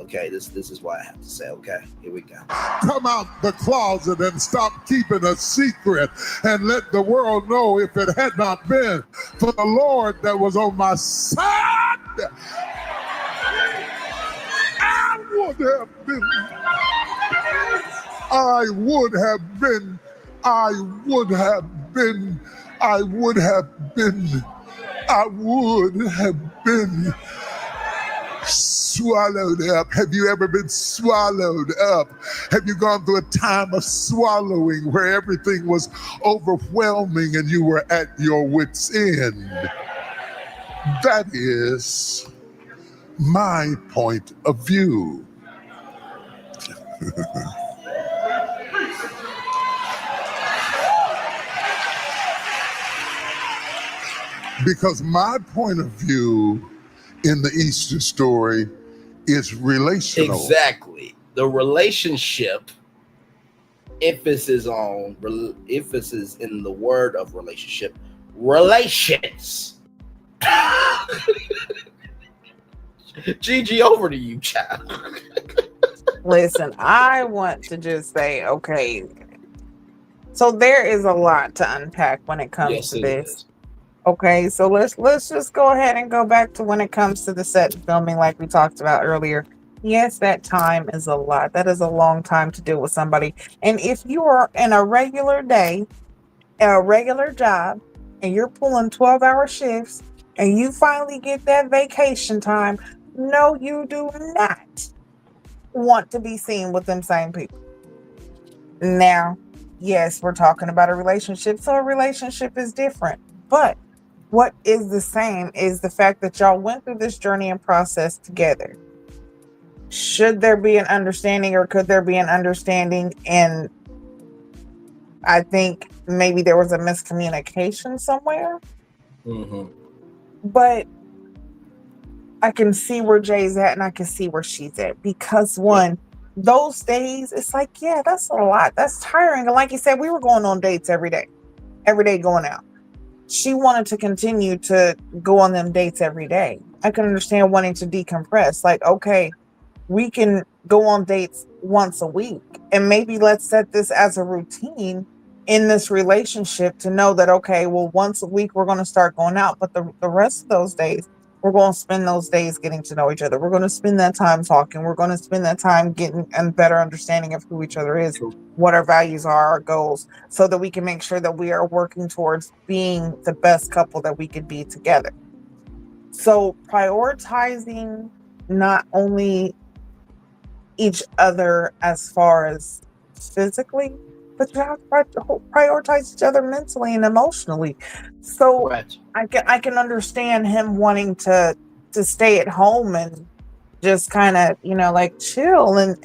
Okay, this is what I have to say. Okay, here we go. Come out the closet and stop keeping a secret and let the world know, if it had not been for the Lord that was on my side, I would have been. Swallowed up. Have you ever been swallowed up? Have you gone through a time of swallowing where everything was overwhelming and you were at your wit's end? That is my point of view. Because my point of view in the Easter story is relational. Exactly. The relationship, emphasis in the word of relationship, relations. Gigi, over to you, child. Listen, I want to just say, okay, so there is a lot to unpack when it comes to this. Is. Okay, so let's just go ahead and go back to when it comes to the set filming, like we talked about earlier. Yes, that time is a lot. That is a long time to deal with somebody. And if you are in a regular day, a regular job, and you're pulling 12-hour shifts, and you finally get that vacation time, no, you do not want to be seen with them same people. Now, yes, we're talking about a relationship, so a relationship is different. But what is the same is the fact that y'all went through this journey and process together. Should there be an understanding, or could there be an understanding? And I think maybe there was a miscommunication somewhere. Mm-hmm. But I can see where Jay's at, and I can see where she's at. Because one, those days, it's like, yeah, that's a lot. That's tiring. And like you said, we were going on dates every day going out. She wanted to continue to go on them dates every day. I can understand wanting to decompress. Like, okay, we can go on dates once a week, and maybe let's set this as a routine in this relationship to know that, okay, well, once a week we're going to start going out, but the rest of those days we're going to spend those days getting to know each other. We're going to spend that time talking. We're going to spend that time getting a better understanding of who each other is, what our values are, our goals, so that we can make sure that we are working towards being the best couple that we could be together. So prioritizing not only each other as far as physically, but you have to prioritize each other mentally and emotionally. So I can understand him wanting to stay at home and just kind of, like chill and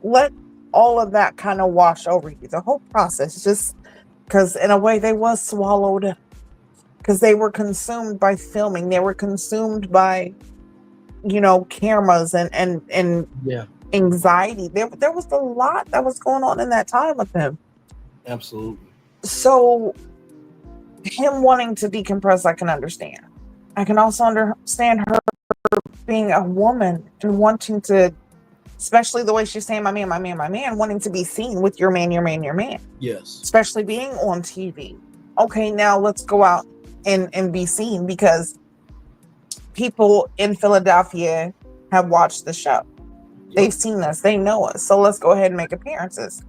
let all of that kind of wash over you. The whole process, just because in a way they was swallowed, because they were consumed by filming. They were consumed by, cameras and anxiety. There was a lot that was going on in that time with him. Absolutely. So him wanting to decompress, I can understand. I can also understand her being a woman and wanting to, especially the way she's saying, my man, wanting to be seen with your man. Yes. Especially being on TV. Okay, now let's go out and be seen, because people in Philadelphia have watched the show. They've seen us. They know us. So let's go ahead and make appearances.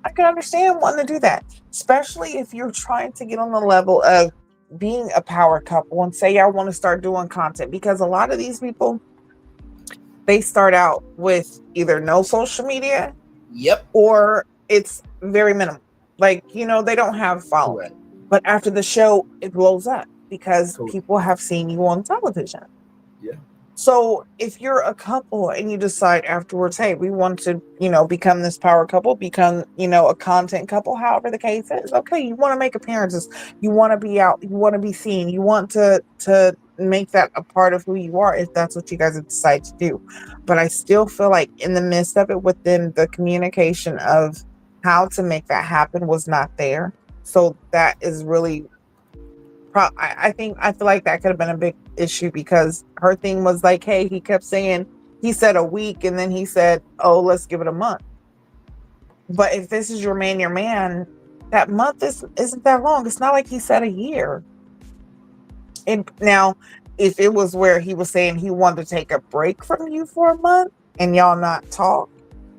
I can understand wanting to do that, especially if you're trying to get on the level of being a power couple and say, I want to start doing content, because a lot of these people, they start out with either no social media. Yep. Or it's very minimal. Like, they don't have following. Correct. But after the show, it blows up because people have seen you on television. Yeah. So if you're a couple and you decide afterwards, hey, we want to, become this power couple, become, a content couple, however the case is, okay, you want to make appearances, you want to be out, you want to be seen, you want to make that a part of who you are, if that's what you guys have decided to do. But I still feel like in the midst of it, within the communication of how to make that happen was not there. So that is really, I feel like that could have been a big issue, because her thing was like, hey, he kept saying, he said a week, and then he said, oh, let's give it a month. But if this is your man, that month isn't that long. It's not like he said a year. And now, if it was where he was saying he wanted to take a break from you for a month and y'all not talk,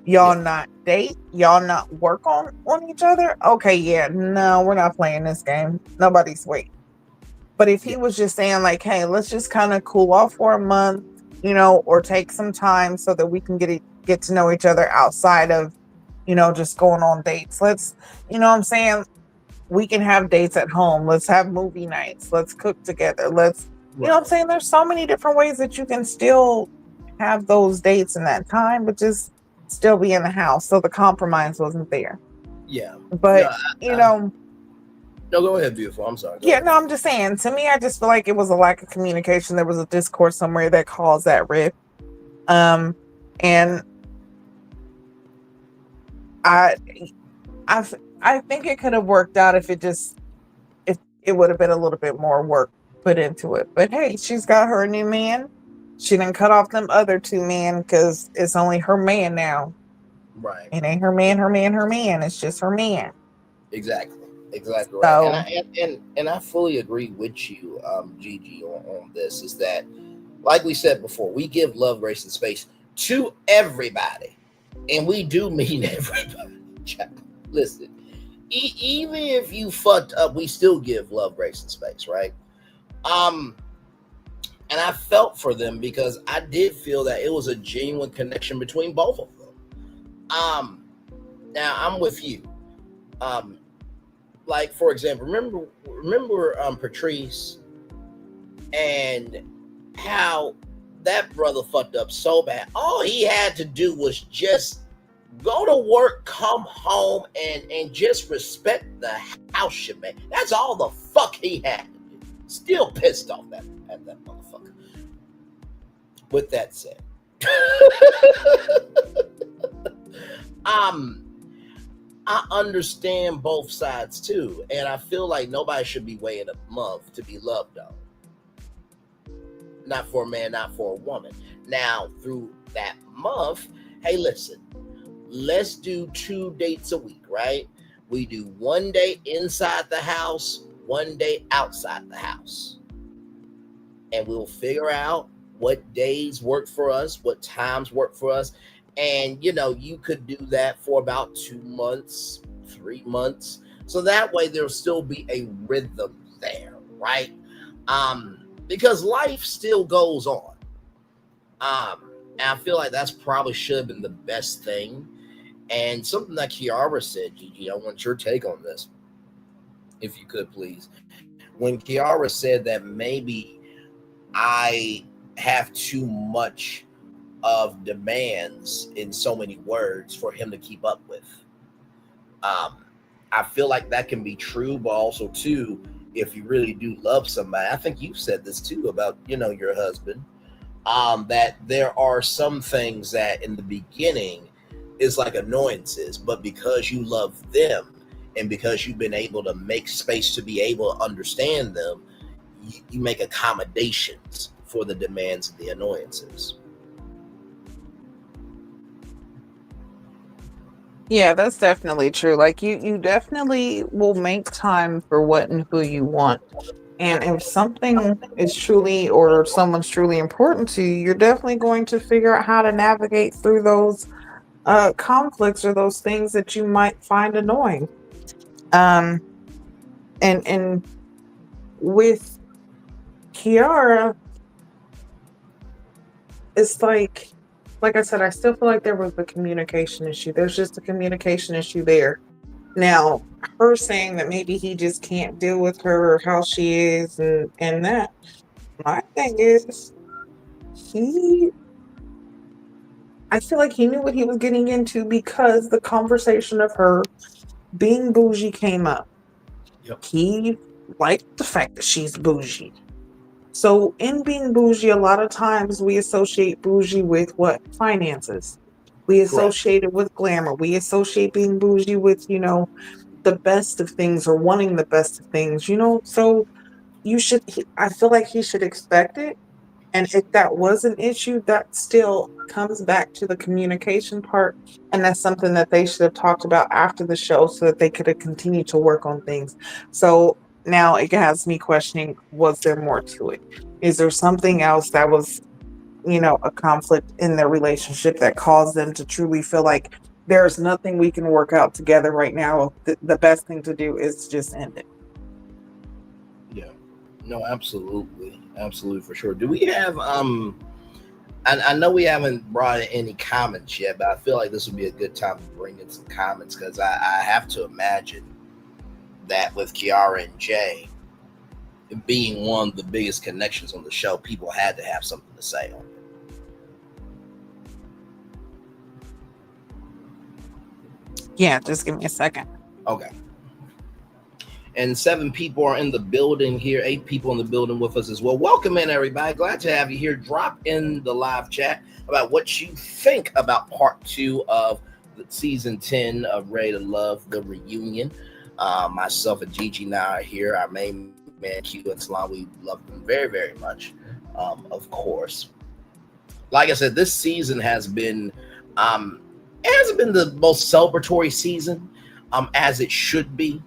y'all not date, y'all not work on each other, okay, yeah, no, we're not playing this game. Nobody's waiting. But if he was just saying like, hey, let's just kind of cool off for a month, or take some time so that we can get to know each other outside of, just going on dates. Let's, what I'm saying, we can have dates at home. Let's have movie nights. Let's cook together. Let's, what I'm saying? There's so many different ways that you can still have those dates in that time, but just still be in the house. So the compromise wasn't there. Yeah. But, No, go ahead, beautiful. I'm sorry. No, I'm just saying, to me, I just feel like it was a lack of communication. There was a discourse somewhere that caused that rift. And I think it could have worked out if it would have been a little bit more work put into it. But hey, she's got her new man. She didn't cut off them other two men, because it's only her man now. Right. It ain't her man. It's just her man. Exactly right. So, and I fully agree with you, Gigi, on this. Is that, like we said before, we give love, grace, and space to everybody, and we do mean everybody. Listen, even if you fucked up, we still give love, grace, and space, right? And I felt for them, because I did feel that it was a genuine connection between both of them. Now I'm with you. Like, for example, remember Patrice, and how that brother fucked up so bad. All he had to do was just go to work, come home, and just respect the house, man. That's all the fuck he had to do. Still pissed off at that motherfucker. With that said, I understand both sides too, and I feel like nobody should be weighing a month to be loved on. Not for a man, not for a woman. Now, through that month, hey, listen, let's do 2 dates a week, right? We do 1 day inside the house, 1 day outside the house. and we'll figure out what days work for us, what times work for us. And, you could do that for about 2 months, 3 months. So that way there'll still be a rhythm there, right? Because life still goes on. And I feel like that's probably should have been the best thing. And something that Kiara said, Gigi, I want your take on this, if you could, please. When Kiara said that maybe I have too much of demands in so many words for him to keep up with. I feel like that can be true, but also too, if you really do love somebody, I think you've said this too about, your husband, that there are some things that in the beginning is like annoyances, but because you love them and because you've been able to make space to be able to understand them, you make accommodations for the demands and the annoyances. Yeah, that's definitely true. Like you definitely will make time for what and who you want. And if something is truly or someone's truly important to you, you're definitely going to figure out how to navigate through those conflicts or those things that you might find annoying. And with Kiara, it's like I said, I still feel like there was a communication issue. There's just a communication issue there. Now, her saying that maybe he just can't deal with her or how she is and that. My thing is, I feel like he knew what he was getting into because the conversation of her being bougie came up. Yep. He liked the fact that she's bougie. So in being bougie, a lot of times we associate bougie with what? Finances. We associate it with glamour. We associate being bougie with, the best of things or wanting the best of things, So I feel like he should expect it. And if that was an issue, that still comes back to the communication part. And that's something that they should have talked about after the show so that they could have continued to work on things. So now it has me questioning, was there more to it? Is there something else that was, a conflict in their relationship that caused them to truly feel like there's nothing we can work out together right now? The best thing to do is to just end it. Yeah. No, absolutely. Absolutely, for sure. Do we have, I know we haven't brought in any comments yet, but I feel like this would be a good time to bring in some comments because I have to imagine that with Kiara and Jay being one of the biggest connections on the show, people had to have something to say on it. Yeah, just give me a second. Okay. And 7 people are in the building here, 8 people in the building with us as well. Welcome in, everybody. Glad to have you here. Drop in the live chat about what you think about part 2 of the season 10 of Ready to Love, the reunion. Myself and Gigi and I are here. Our main man, Q and Salon, we love them very, very much, of course. Like I said, this season has been, it hasn't been the most celebratory season, as it should be.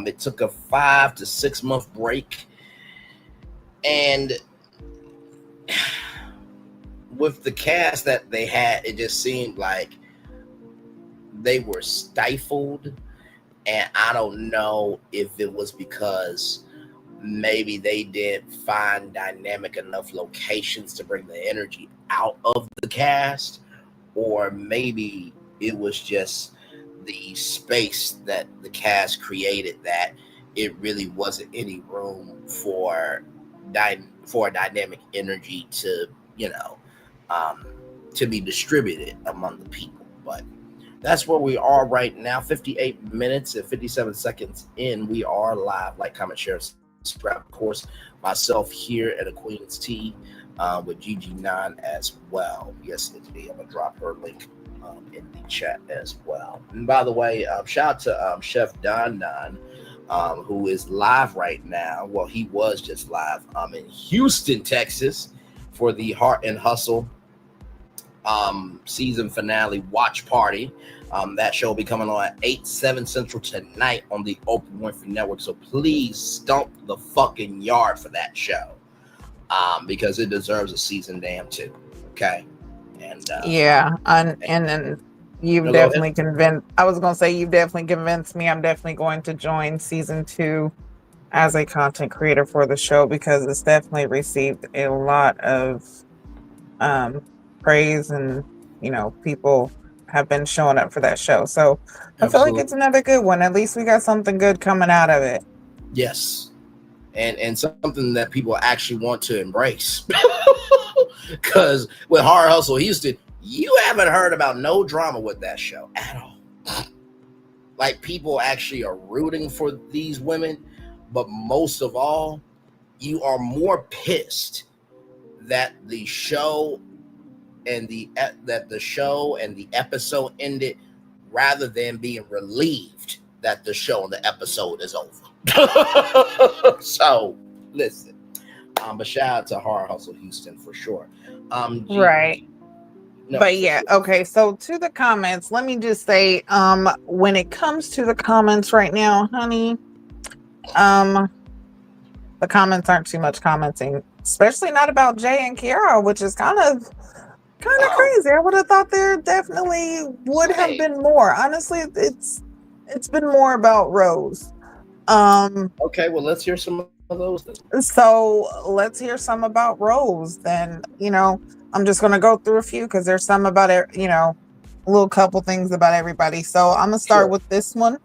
It took a 5 to 6 month break. And with the cast that they had, it just seemed like they were stifled. And I don't know if it was because maybe they didn't find dynamic enough locations to bring the energy out of the cast, or maybe it was just the space that the cast created that it really wasn't any room for dynamic energy to, to be distributed among the people. But that's where we are right now. 58 minutes and 57 seconds in. We are live. Like, comment, share, subscribe. Of course, myself here at a Queen's Tea with GG9 as well. Yes, indeed. I'm going to drop her link in the chat as well. And by the way, shout out to Chef Don, who is live right now. Well, he was just live in Houston, Texas for the Heart and Hustle season finale watch party. That show will be coming on at 8/7 Central tonight on the Oprah Winfrey Network. So please stomp the fucking yard for that show. because it deserves a season damn too. Okay. And yeah, and then you've No, go definitely ahead. convinced. I was gonna say you've definitely convinced me. I'm definitely going to join season 2 as a content creator for the show because it's definitely received a lot of praise, and people have been showing up for that show. So I feel like it's Absolutely. another good one. At least we got something good coming out of it. Yes. And something that people actually want to embrace. Because with Horror Hustle Houston, you haven't heard about no drama with that show at all. Like, people actually are rooting for these women, but most of all, you are more pissed that the show and the episode ended rather than being relieved that the show and the episode is over. So listen, but shout out to Horror Hustle Houston for sure. Right. No, But yeah, sure. okay, so to the comments, let me just say, when it comes to the comments right now, honey, the comments aren't too much commenting, especially not about Jay and Kiara, which is kind of crazy. I would have thought there definitely would have been more. Honestly, it's been more about Rose. Okay, well, let's hear some of those then. So let's hear some about Rose then. I'm just going to go through a few because there's some about it, a little couple things about everybody. So I'm going to start with this one.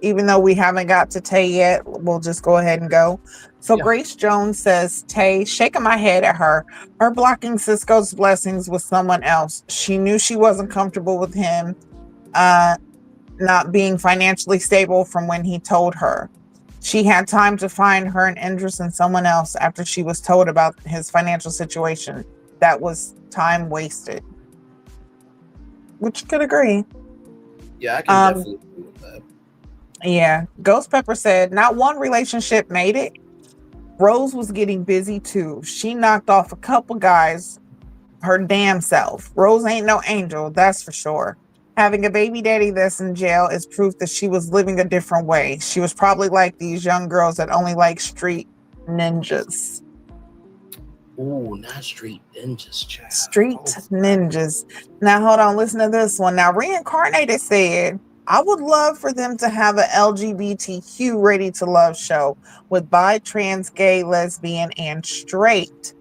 Even though we haven't got to Tae yet, we'll just go ahead and go. So yeah. Grace Jones says, Tae, shaking my head at her blocking Cisco's blessings with someone else. She knew she wasn't comfortable with him not being financially stable from when he told her. She had time to find her an interest in someone else after she was told about his financial situation. That was time wasted. Which could agree. Yeah, I can definitely agree with that. Yeah. Ghost Pepper said, not one relationship made it. Rose was getting busy too. She knocked off a couple guys her damn self. Rose ain't no angel, that's for sure. Having a baby daddy that's in jail is proof that she was living a different way. She was probably like these young girls that only like street ninjas. Ooh, not street ninjas, child. Street ninjas. Now, hold on. Listen to this one. Now, Reincarnated said, I would love for them to have an LGBTQ ready to love show with bi, trans, gay, lesbian, and straight.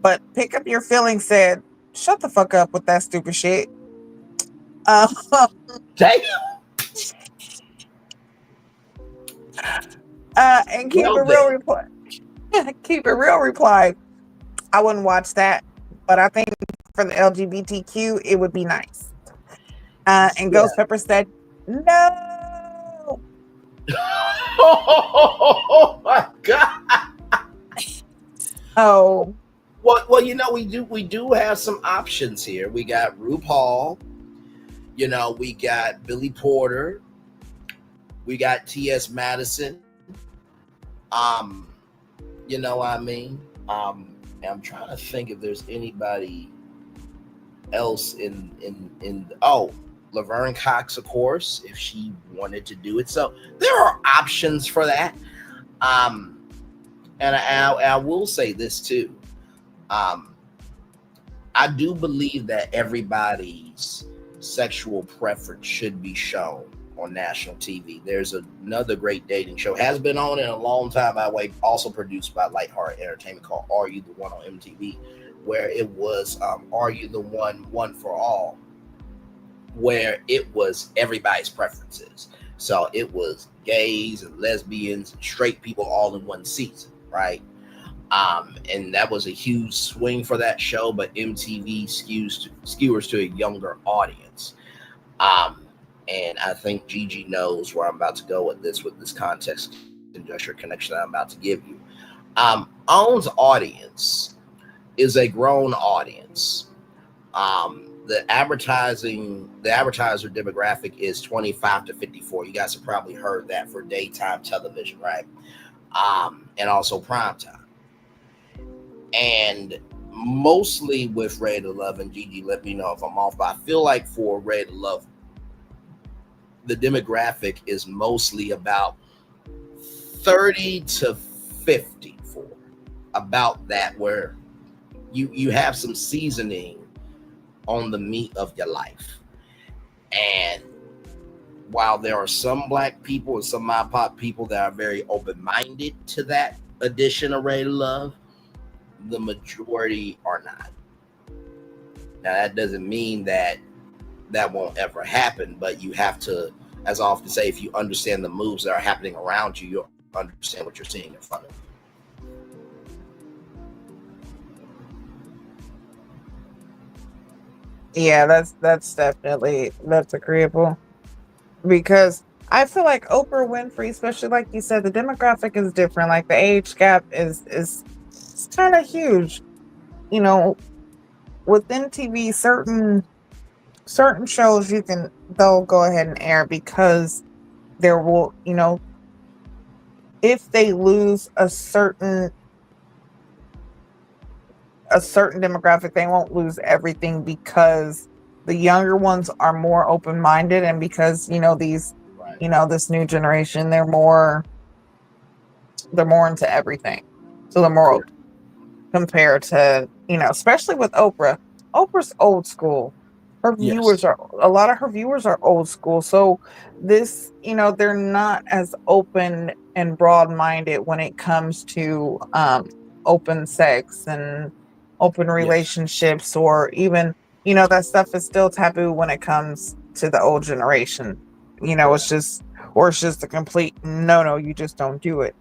But Pick Up Your Feelings said, shut the fuck up with that stupid shit. Damn. And Keep It Real reply. Keep It Real replied, I wouldn't watch that, but I think for the LGBTQ, it would be nice. And Ghost Pepper said, no. Oh my God. Oh. Well, we do have some options here. We got RuPaul. We got Billy Porter. We got T.S. Madison. You know what I mean? I'm trying to think if there's anybody else in Laverne Cox, of course, if she wanted to do it. So there are options for that. And I will say this too. I do believe that everybody's sexual preference should be shown on national TV. There's another great dating show, has been on in a long time, by the way, also produced by Lighthearted Entertainment, called Are You the One on MTV, where it was Are You the One for All, where it was everybody's preferences. So it was gays and lesbians and straight people all in one season, right? And that was a huge swing for that show, but MTV skewers to a younger audience. And I think Gigi knows where I'm about to go with this context industrial connection that I'm about to give you. OWN's audience is a grown audience. The advertiser demographic is 25 to 54. You guys have probably heard that for daytime television, right? And also primetime. And mostly with Ready to Love, and Gigi, let me know if I'm off, but I feel like for Ready to Love, the demographic is mostly about 30 to 54. about that where you have some seasoning on the meat of your life. And while there are some black people and some ModPop people that are very open-minded to that addition of Ready to Love, the majority are not. Now, that doesn't mean that won't ever happen, but you have to, as I often say, if you understand the moves that are happening around you, you'll understand what you're seeing in front of you. Yeah, that's definitely that's agreeable, because I feel like Oprah Winfrey, especially like you said, the demographic is different. Like the age gap is kind of huge. You know, within TV, certain shows they'll go ahead and air because there will, if they lose a certain demographic, they won't lose everything, because the younger ones are more open-minded, and because these this new generation, they're more into everything, so they're more open compared to especially with Oprah's old school. Her viewers are, a lot of her viewers are old school, so this they're not as open and broad-minded when it comes to open sex and open relationships, or even that stuff is still taboo when it comes to the old generation. It's just a complete no, you just don't do it.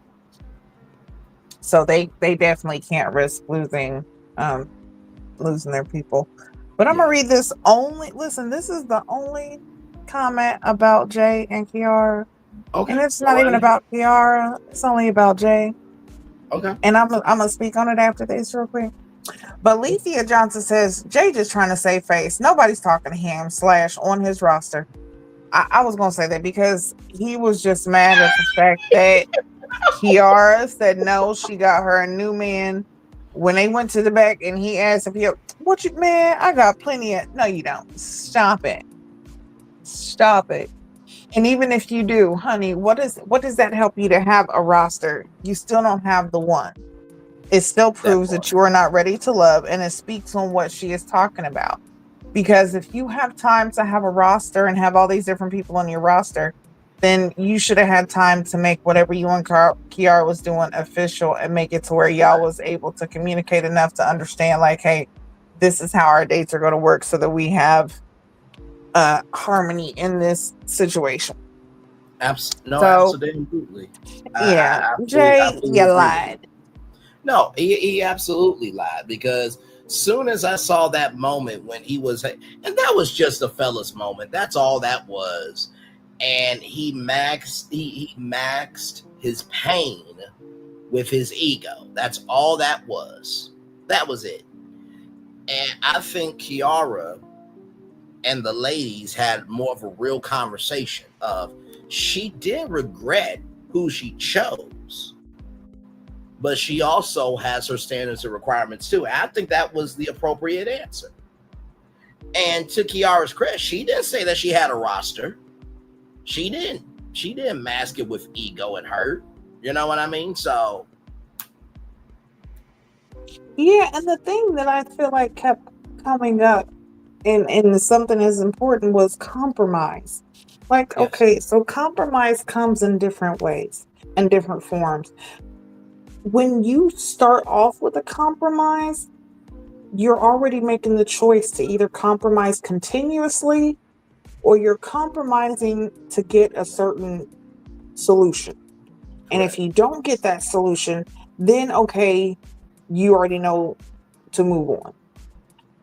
So they definitely can't risk losing their people. But I'm gonna read this this is the only comment about Jay and Kiara. Okay. And it's not even about Kiara, it's only about Jay. Okay. And I'm gonna speak on it after this real quick. But Lethea Johnson says, Jay just trying to save face. Nobody's talking to him / on his roster. I was going to say that because he was just mad at the fact that Kiara said no, she got her a new man. When they went to the back and he asked if man, I got plenty of, no, you don't. Stop it. And even if you do, honey, what does that help you to have a roster? You still don't have the one. It still proves that you are not ready to love, and it speaks on what she is talking about. Because if you have time to have a roster and have all these different people on your roster, then you should have had time to make whatever you and Kiara was doing official, and make it to where y'all was able to communicate enough to understand, like, hey, this is how our dates are going to work, so that we have harmony in this situation. Absolutely. Yeah, Jay, you lied. No, he absolutely lied, because soon as I saw that moment when he was, and that was just a fella's moment. That's all that was. And he maxed his pain with his ego. That's all that was. That was it. And I think Kiara and the ladies had more of a real conversation of, she did regret who she chose, but she also has her standards and requirements too. And I think that was the appropriate answer. And to Kiara's credit, she didn't say that she had a roster. She didn't mask it with ego and hurt. You know what I mean? So yeah, and the thing that I feel like kept coming up and something as important was compromise. Like, yes. Okay, so compromise comes in different ways and different forms. When you start off with a compromise, you're already making the choice to either compromise continuously, or you're compromising to get a certain solution. Correct. And if you don't get that solution, then okay, you already know to move on.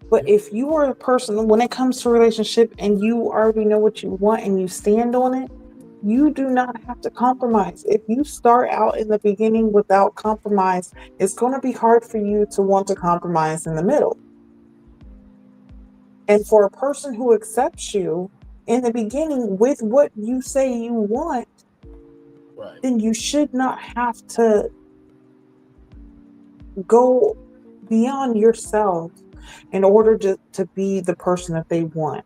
But if you are a person, when it comes to a relationship and you already know what you want and you stand on it, you do not have to compromise. If you start out in the beginning without compromise, it's going to be hard for you to want to compromise in the middle. And for a person who accepts you in the beginning with what you say you want, right, then you should not have to go beyond yourself in order to be the person that they want.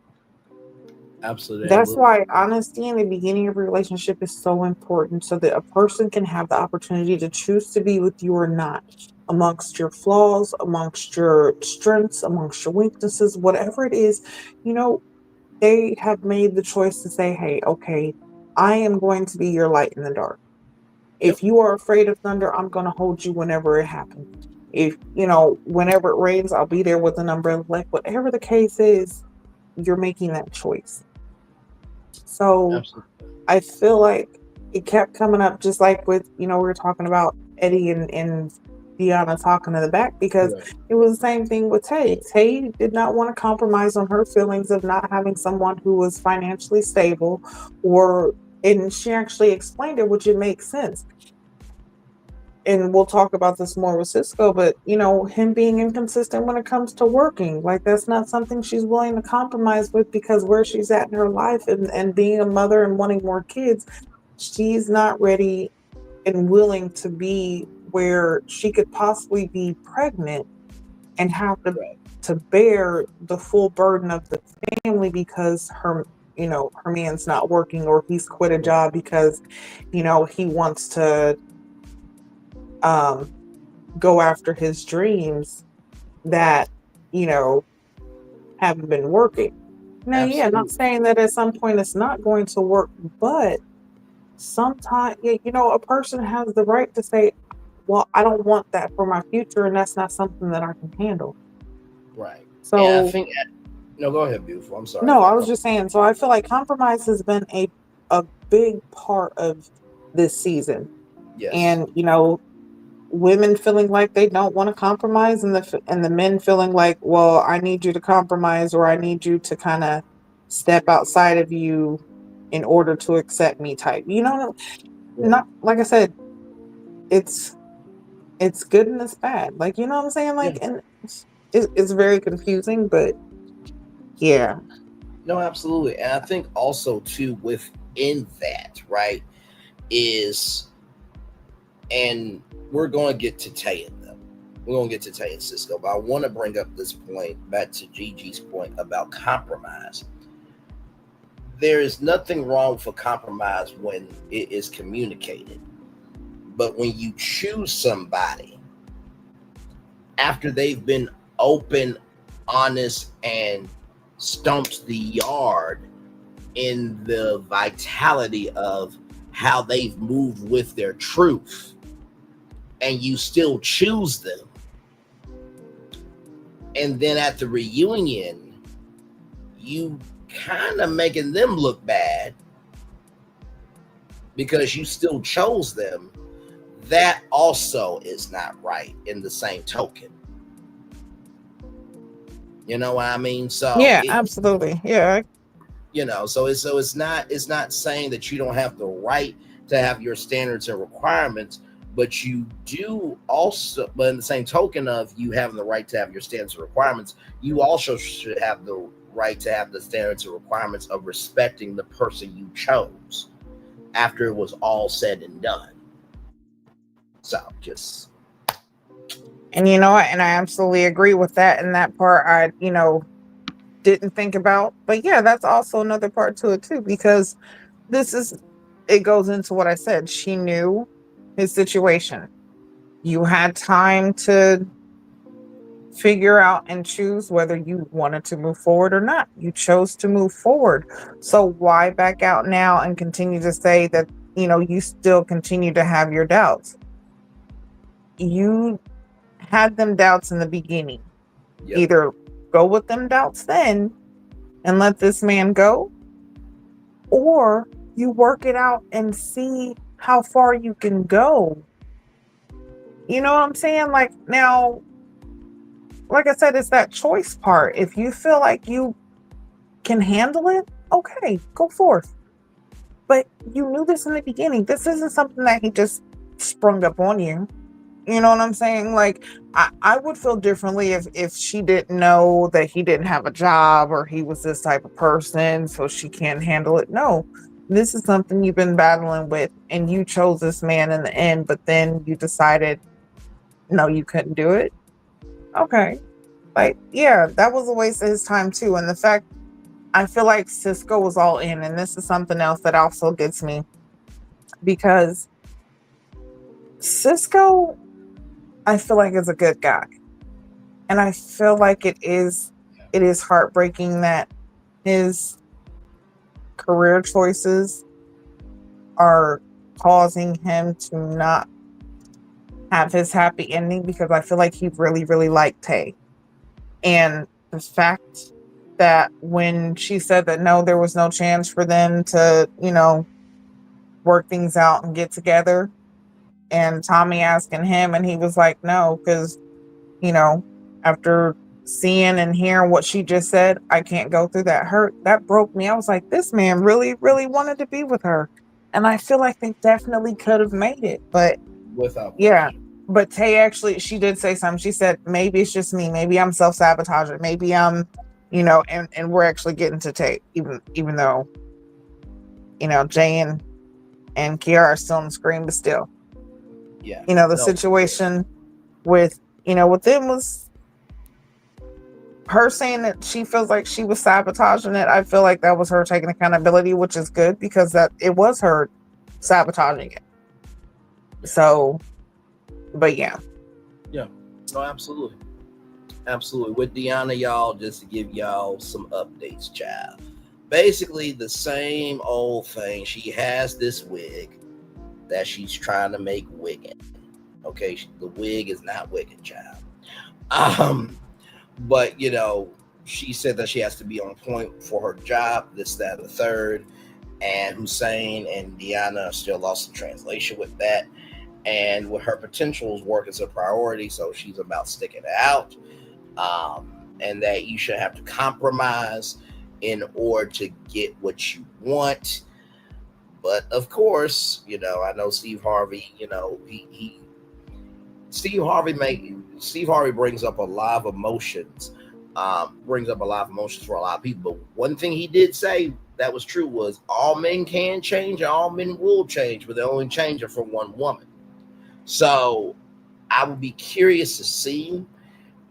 Absolutely. That's why honesty in the beginning of a relationship is so important, so that a person can have the opportunity to choose to be with you or not. amongst your flaws, amongst your strengths, amongst your weaknesses, whatever it is, you know, they have made the choice to say, hey, okay, I am going to be your light in the dark. If you are afraid of thunder, I'm going to hold you whenever it happens. If, whenever it rains, I'll be there with an umbrella. Like, whatever the case is, you're making that choice. So I feel like it kept coming up, just like with, we were talking about Eddie and Deona talking in the back, because it was the same thing with Tae. Tae did not want to compromise on her feelings of not having someone who was financially stable, and she actually explained it, which it makes sense. And we'll talk about this more with Cisco, but him being inconsistent when it comes to working, like that's not something she's willing to compromise with, because where she's at in her life and being a mother and wanting more kids, she's not ready and willing to be where she could possibly be pregnant and have to bear the full burden of the family because her man's not working, or he's quit a job because he wants to go after his dreams that haven't been working. Now, not saying that at some point it's not going to work, but sometimes a person has the right to say, well, I don't want that for my future, and that's not something that I can handle. Right. So and I think no, go ahead, beautiful. I'm sorry. No, I was just saying, so I feel like compromise has been a big part of this season. Yes. And women feeling like they don't want to compromise, and the men feeling like, well, I need you to compromise, or I need you to kind of step outside of you in order to accept me type. Not like I said, it's good and it's bad. Like, you know what I'm saying? Like, and it's very confusing, but yeah. No, absolutely. And I think also too within that, right, is, and we're going to get to Tae and them. We're going to get to Tae and Cisco, but I want to bring up this point back to Gigi's point about compromise. There is nothing wrong for compromise when it is communicated. But when you choose somebody after they've been open, honest, and stomps the yard in the vitality of how they've moved with their truth, and you still choose them, and then at the reunion you kind of making them look bad because you still chose them, that also is not right in the same token. You know what I mean? So absolutely. Yeah. So it's not saying that you don't have the right to have your standards and requirements, but you do also, but in the same token of you having the right to have your standards and requirements, you also should have the right to have the standards and requirements of respecting the person you chose after it was all said and done. So just, and and I absolutely agree with that. And that part I didn't think about, but yeah, that's also another part to it too, because it goes into what I said. She knew his situation. You had time to figure out and choose whether you wanted to move forward or not. You chose to move forward. So why back out now and continue to say that, you still continue to have your doubts? You had them doubts in the beginning. Yep. Either go with them doubts then and let this man go, or you work it out and see how far you can go. You know what I'm saying? Like, now, like I said, it's that choice part. If you feel like you can handle it, okay, go forth. But you knew this in the beginning. This isn't something that he just sprung up on you. You know what I'm saying? Like, I would feel differently if she didn't know that he didn't have a job, or he was this type of person, so she can't handle it. No, this is something you've been battling with, and you chose this man in the end, but then you decided, no, you couldn't do it. Okay. Like, yeah, that was a waste of his time too. And the fact, I feel like Cisco was all in, and this is something else that also gets me, because Cisco, I feel like is a good guy. And I feel like it is heartbreaking that his career choices are causing him to not have his happy ending, because I feel like he really, really liked Tae. And the fact that when she said that no, there was no chance for them to, work things out and get together, and Tommy asking him, and he was like, no, because, after seeing and hearing what she just said, I can't go through that hurt. That broke me. I was like, this man really, really wanted to be with her. And I feel like they definitely could have made it. But yeah. But Tae actually, she did say something. She said, maybe it's just me. Maybe I'm self-sabotaging. Maybe I'm, and we're actually getting to Tae, even though, Jay and Kiara are still on the screen, but still. Yeah. The situation with them was her saying that she feels like she was sabotaging it. I feel like that was her taking accountability, which is good, because that it was her sabotaging it. So, but yeah. Yeah. No, absolutely. Absolutely. With Deona, y'all, just to give y'all some updates, child. Basically, the same old thing. She has this wig that she's trying to make wigging. Okay, the wig is not wigging, child. But she said that she has to be on point for her job, this, that, the third. And Hussein and Deona are still lost in translation with that. And with her potentials, work is a priority, so she's about sticking it out. And that you should have to compromise in order to get what you want. But of course, I know Steve Harvey, Steve Harvey brings up a lot of emotions, for a lot of people. But one thing he did say that was true was all men can change and all men will change, but they only change it for one woman. So I would be curious to see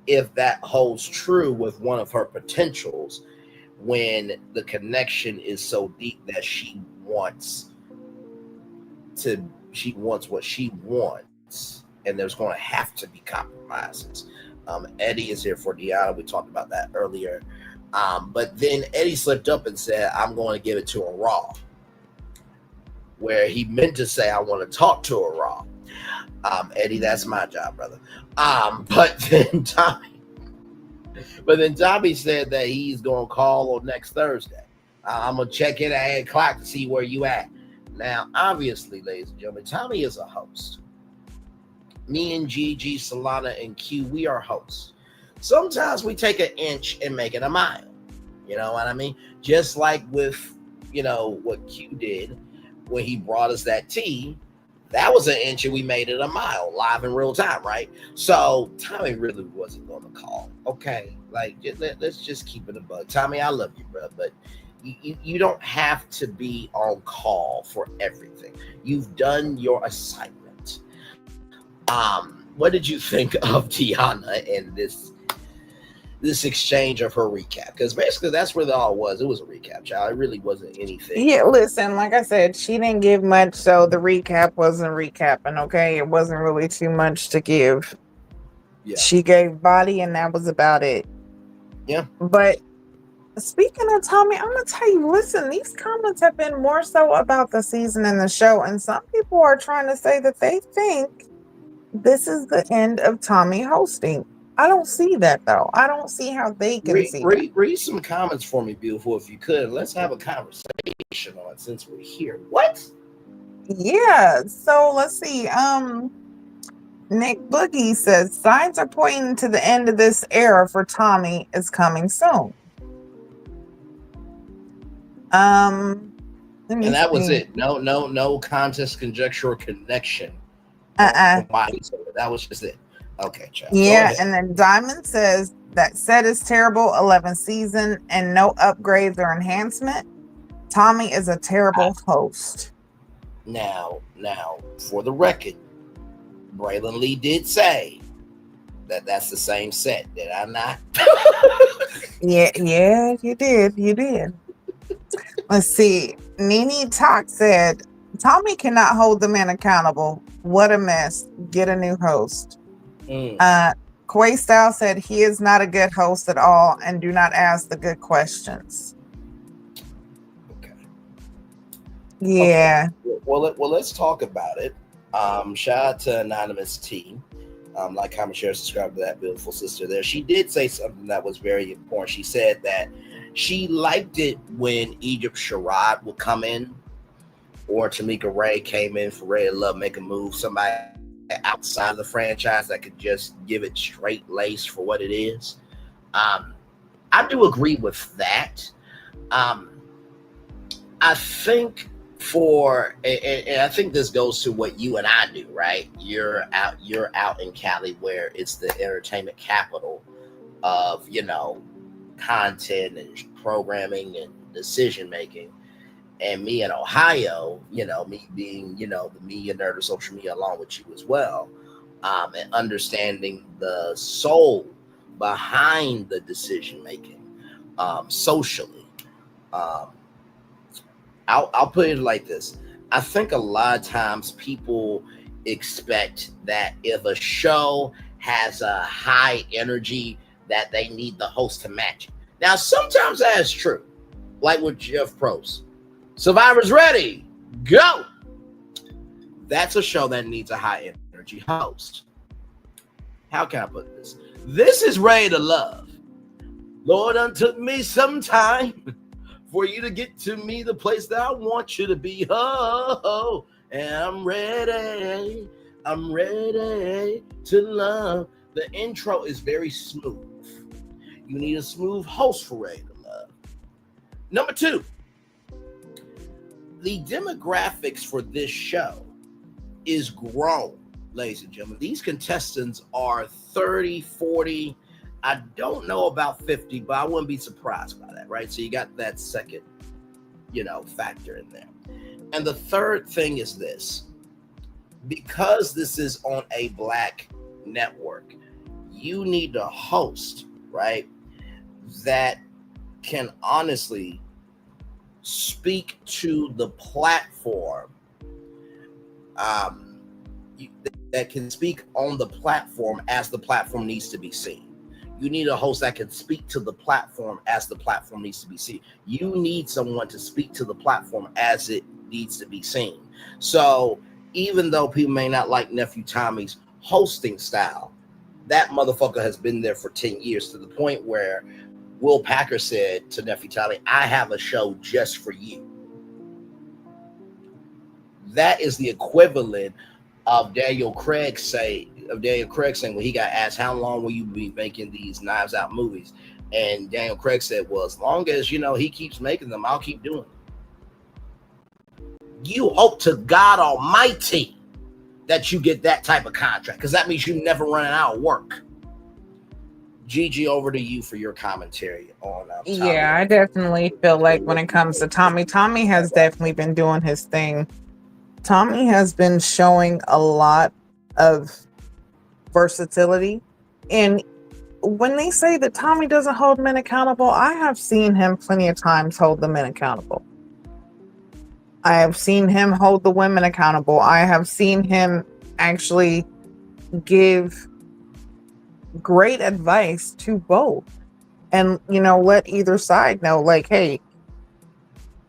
if that holds true with one of her potentials, when the connection is so deep that she wants what she wants, and there's going to have to be compromises. Eddie is here for Deona. We talked about that earlier. But then Eddie slipped up and said, I'm going to give it to her raw, where he meant to say, I want to talk to her raw. Eddie, that's my job, brother. But then Tommy said that he's going to call on next Thursday. I'm going to check in at 8 o'clock to see where you at. Now, obviously, ladies and gentlemen, Tommy is a host. Me and Gigi, Solana, and Q, we are hosts. Sometimes we take an inch and make it a mile. You know what I mean? Just like with, what Q did when he brought us that tea. That was an inch and we made it a mile live in real time, right? So Tommy really wasn't going to call. Okay, let's just keep it a bug. Tommy, I love you, bro, but you don't have to be on call for everything. You've done your assignment. What did you think of Deona and this exchange of her recap? Because basically that's where it all was. It was a recap, child. It really wasn't anything. Yeah, listen, like I said, she didn't give much, so the recap wasn't recapping, okay? It wasn't really too much to give. Yeah. She gave body, and that was about it. Yeah. But speaking of Tommy, I'm going to tell you, listen, these comments have been more so about the season and the show, and some people are trying to say that they think this is the end of Tommy hosting. I don't see that, though. I don't see how they can see that. Read some comments for me, beautiful, if you could. Let's have a conversation on it since we're here. What? Yeah, so let's see. Nick Boogie says, signs are pointing to the end of this era for Tommy is coming soon. And that was it. No contest, conjecture, or connection. That was just it. Okay, child. Yeah, and then Diamond says that set is terrible, 11th season, and no upgrades or enhancement. Tommy is a terrible host. Now, for the record, Braylon Lee did say that's the same set. Did I not? Yeah, you did. Let's see. Nene Talk said, Tommy cannot hold the man accountable. What a mess. Get a new host. Quay Style said he is not a good host at all and do not ask the good questions. Okay. Yeah. Okay. Well, let's talk about it. Shout out to Anonymous T. Like, comment, share, subscribe to that beautiful sister there. She did say something that was very important. She said that she liked it when Egypt Sherrod would come in, or Tamika Ray came in for Ray to Love, make a move, somebody outside of the franchise that could just give it straight lace for what it is. I do agree with that. I think and I think this goes to what you and I do, right? You're out in Cali, where it's the entertainment capital of, content and programming and decision making. And me in Ohio, me being, the media nerd of social media along with you as well, and understanding the soul behind the decision making socially. I'll put it like this. I think a lot of times people expect that if a show has a high energy, that they need the host to match it. Now, sometimes that is true, like with Jeff Probst. Survivor's Ready, go! That's a show that needs a high energy host. How can I put this? This is Ready to Love. Lord, it took me some time for you to get to me the place that I want you to be. Oh, and I'm ready to love. The intro is very smooth. You need a smooth host for Ready to Love. Number 2, the demographics for this show is grown, ladies and gentlemen. These contestants are 30, 40. I don't know about 50, but I wouldn't be surprised by that, right? So you got that second, factor in there. And the third thing is this. Because this is on a Black network, you need a host, right, that can honestly speak to the platform, that can speak on the platform as the platform needs to be seen. You need a host that can speak to the platform as the platform needs to be seen. You need someone to speak to the platform as it needs to be seen. So even though people may not like Nephew Tommy's hosting style, that motherfucker has been there for 10 years, to the point where Will Packer said to Nephew Tommy, I have a show just for you. That is the equivalent of Daniel Craig saying when he got asked, how long will you be making these Knives Out movies? And Daniel Craig said, well, as long as, he keeps making them, I'll keep doing them. You hope to God Almighty that you get that type of contract, because that means you never running out of work. Gigi, over to you for your commentary on Tommy. Yeah, I definitely feel like when it comes to Tommy has definitely been doing his thing. Tommy has been showing a lot of versatility. And when they say that Tommy doesn't hold men accountable, I have seen him plenty of times hold the men accountable. I have seen him hold the women accountable. I have seen him actually give great advice to both, and let either side know, like, hey,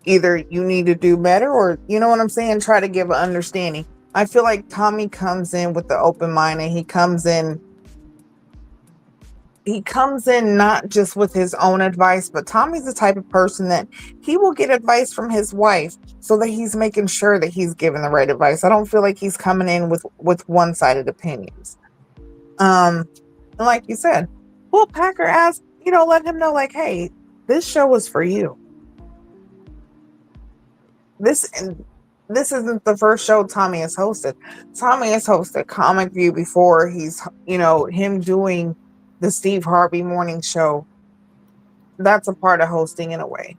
either you need to do better, or what I'm saying, try to give an understanding. I feel like Tommy comes in with the open mind, and he comes in not just with his own advice, but Tommy's the type of person that he will get advice from his wife so that he's making sure that he's giving the right advice. I don't feel like he's coming in with one-sided opinions. And like you said, Will Packer asked, let him know, like, hey, this show is for you. This isn't the first show Tommy has hosted. Tommy has hosted Comic View before. He's, him doing the Steve Harvey morning show. That's a part of hosting in a way.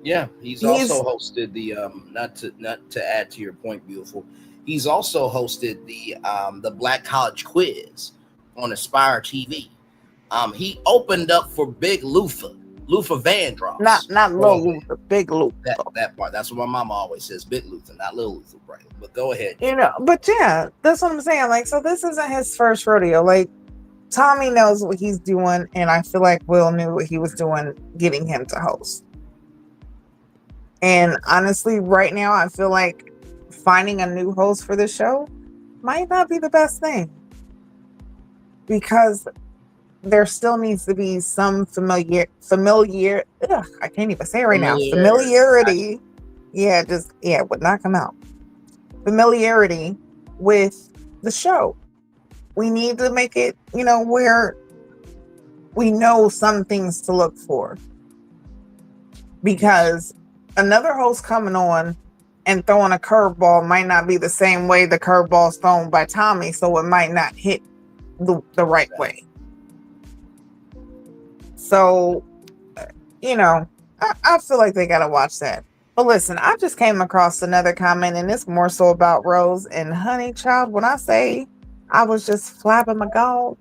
Yeah, he's also hosted the not to add to your point, beautiful. He's also hosted the Black College Quiz on Aspire TV. He opened up for Big Luther Luther Vandross. Not Lil Luther, Big Luther. That part. That's what my mama always says. Big Luther, not Lil Luther, right? But go ahead. You know, but yeah, that's what I'm saying. Like, so this isn't his first rodeo. Like, Tommy knows what he's doing, and I feel like Will knew what he was doing, getting him to host. And honestly, right now, I feel like finding a new host for the show might not be the best thing, because there still needs to be some familiarity. I can't even say it right now. Familiarity. It would not come out. Familiarity with the show. We need to make it, where we know some things to look for. Because another host coming on and throwing a curveball might not be the same way the curveball's thrown by Tommy, so it might not hit the right way. So, I feel like they got to watch that. But listen, I just came across another comment, and it's more so about Rose. And honey, child, when I say I was just flapping my gog.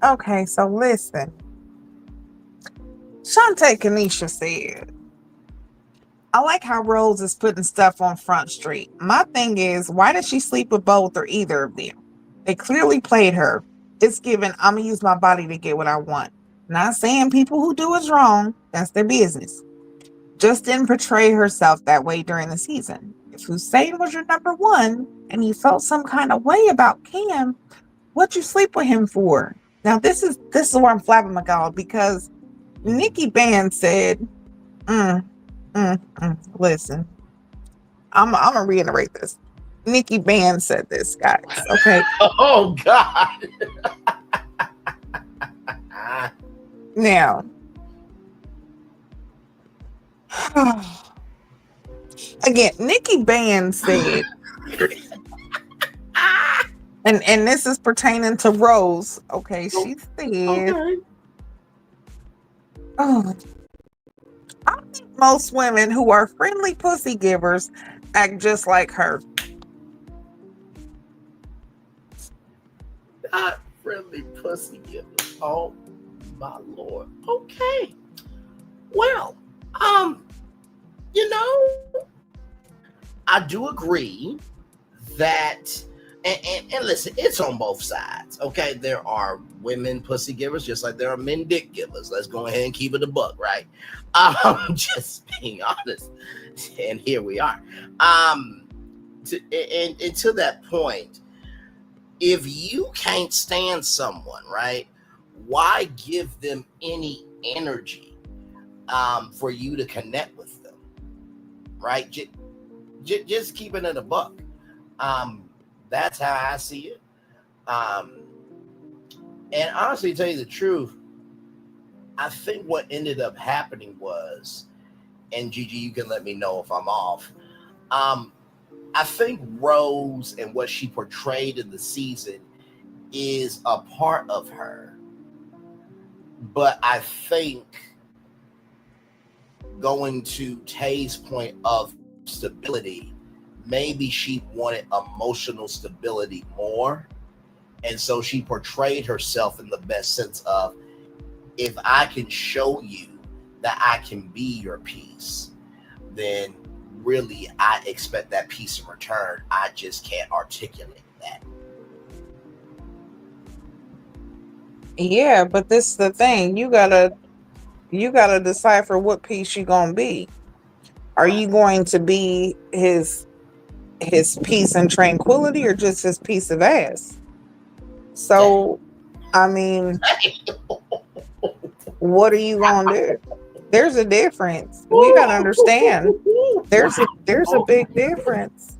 Okay, so listen. Shantae Kanisha said, I like how Rose is putting stuff on Front Street. My thing is, why did she sleep with both or either of them? They clearly played her. It's given, I'm going to use my body to get what I want. Not saying people who do is wrong. That's their business. Just didn't portray herself that way during the season. If Hussein was your number one and you felt some kind of way about Cam, what'd you sleep with him for? Now, this is where I'm flapping my gall, because Nikki Band said, listen, I'm gonna reiterate this. Nikki Band said this, guys. Okay. Oh God. Now, again, Nikki Band said, and this is pertaining to Rose. Okay, she said, I think most women who are friendly pussy givers act just like her. Not friendly pussy givers. Oh my Lord. Okay. Well, I do agree that, and listen, it's on both sides. Okay, there are women pussy givers just like there are men dick givers. Let's go ahead and keep it a buck, right? Just being honest, and here we are. To that point, if you can't stand someone, right, why give them any energy for you to connect with them, right? Just keeping it a buck. That's how I see it. And honestly, to tell you the truth, I think what ended up happening was, and Gigi, you can let me know if I'm off. I think Rose and what she portrayed in the season is a part of her. But I think going to Tay's point of stability, maybe she wanted emotional stability more. And so she portrayed herself in the best sense of, if I can show you that I can be your piece, then really I expect that piece in return. I just can't articulate that. Yeah, but this is the thing. You gotta decipher what piece you're gonna be. Are you going to be his peace and tranquility, or just his piece of ass? So, I mean, what are you gonna do? There's a difference. We gotta understand. There's a big difference.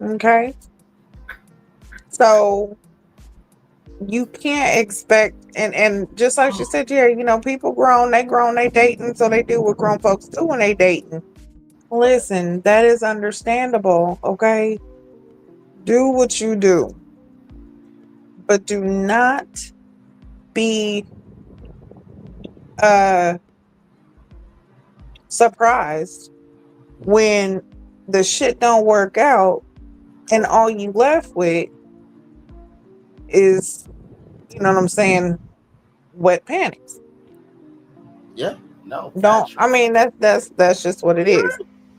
Okay. So you can't expect, and just like she said, yeah, people they dating, so they do what grown folks do when they dating. Listen, that is understandable, okay? Do what you do. But do not be surprised when the shit don't work out and all you left with is, you know what I'm saying, wet panties. Yeah, no, Don't factual. I mean that's just what it is.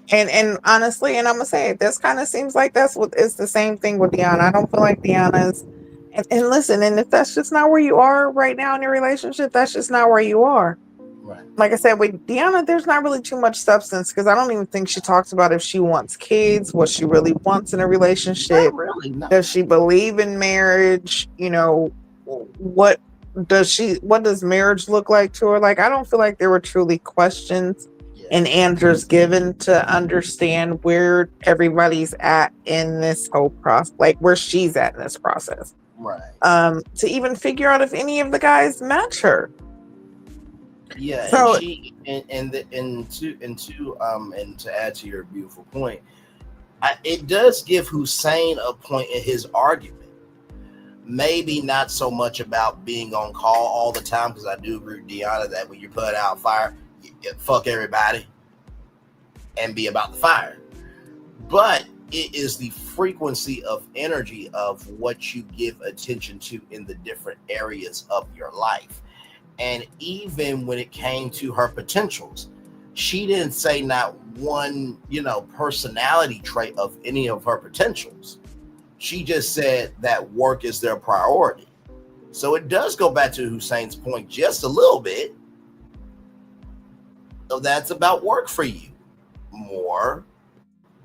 And honestly, and I'm gonna say it, this kind of seems like that's what it's the same thing with Deona. I don't feel like Deona's and listen, and if that's just not where you are right now in your relationship, that's just not where you are. Right. Like I said, with Deona, there's not really too much substance because I don't even think she talks about if she wants kids, what she really wants in a relationship. Not really, no. Does she believe in marriage? You know, what does marriage look like to her? Like, I don't feel like there were truly questions and answers given to understand where everybody's at in this whole process, like where she's at in this process. Right. To even figure out if any of the guys match her. Yeah, So, and she and to add to your beautiful point, it does give Hussein a point in his argument. Maybe not so much about being on call all the time, because I do agree with Deona that when you put out fire, you fuck everybody and be about the fire. But it is the frequency of energy of what you give attention to in the different areas of your life. And even when it came to her potentials, she didn't say not one, personality trait of any of her potentials. She just said that work is their priority. So it does go back to Hussein's point just a little bit. So that's about work for you more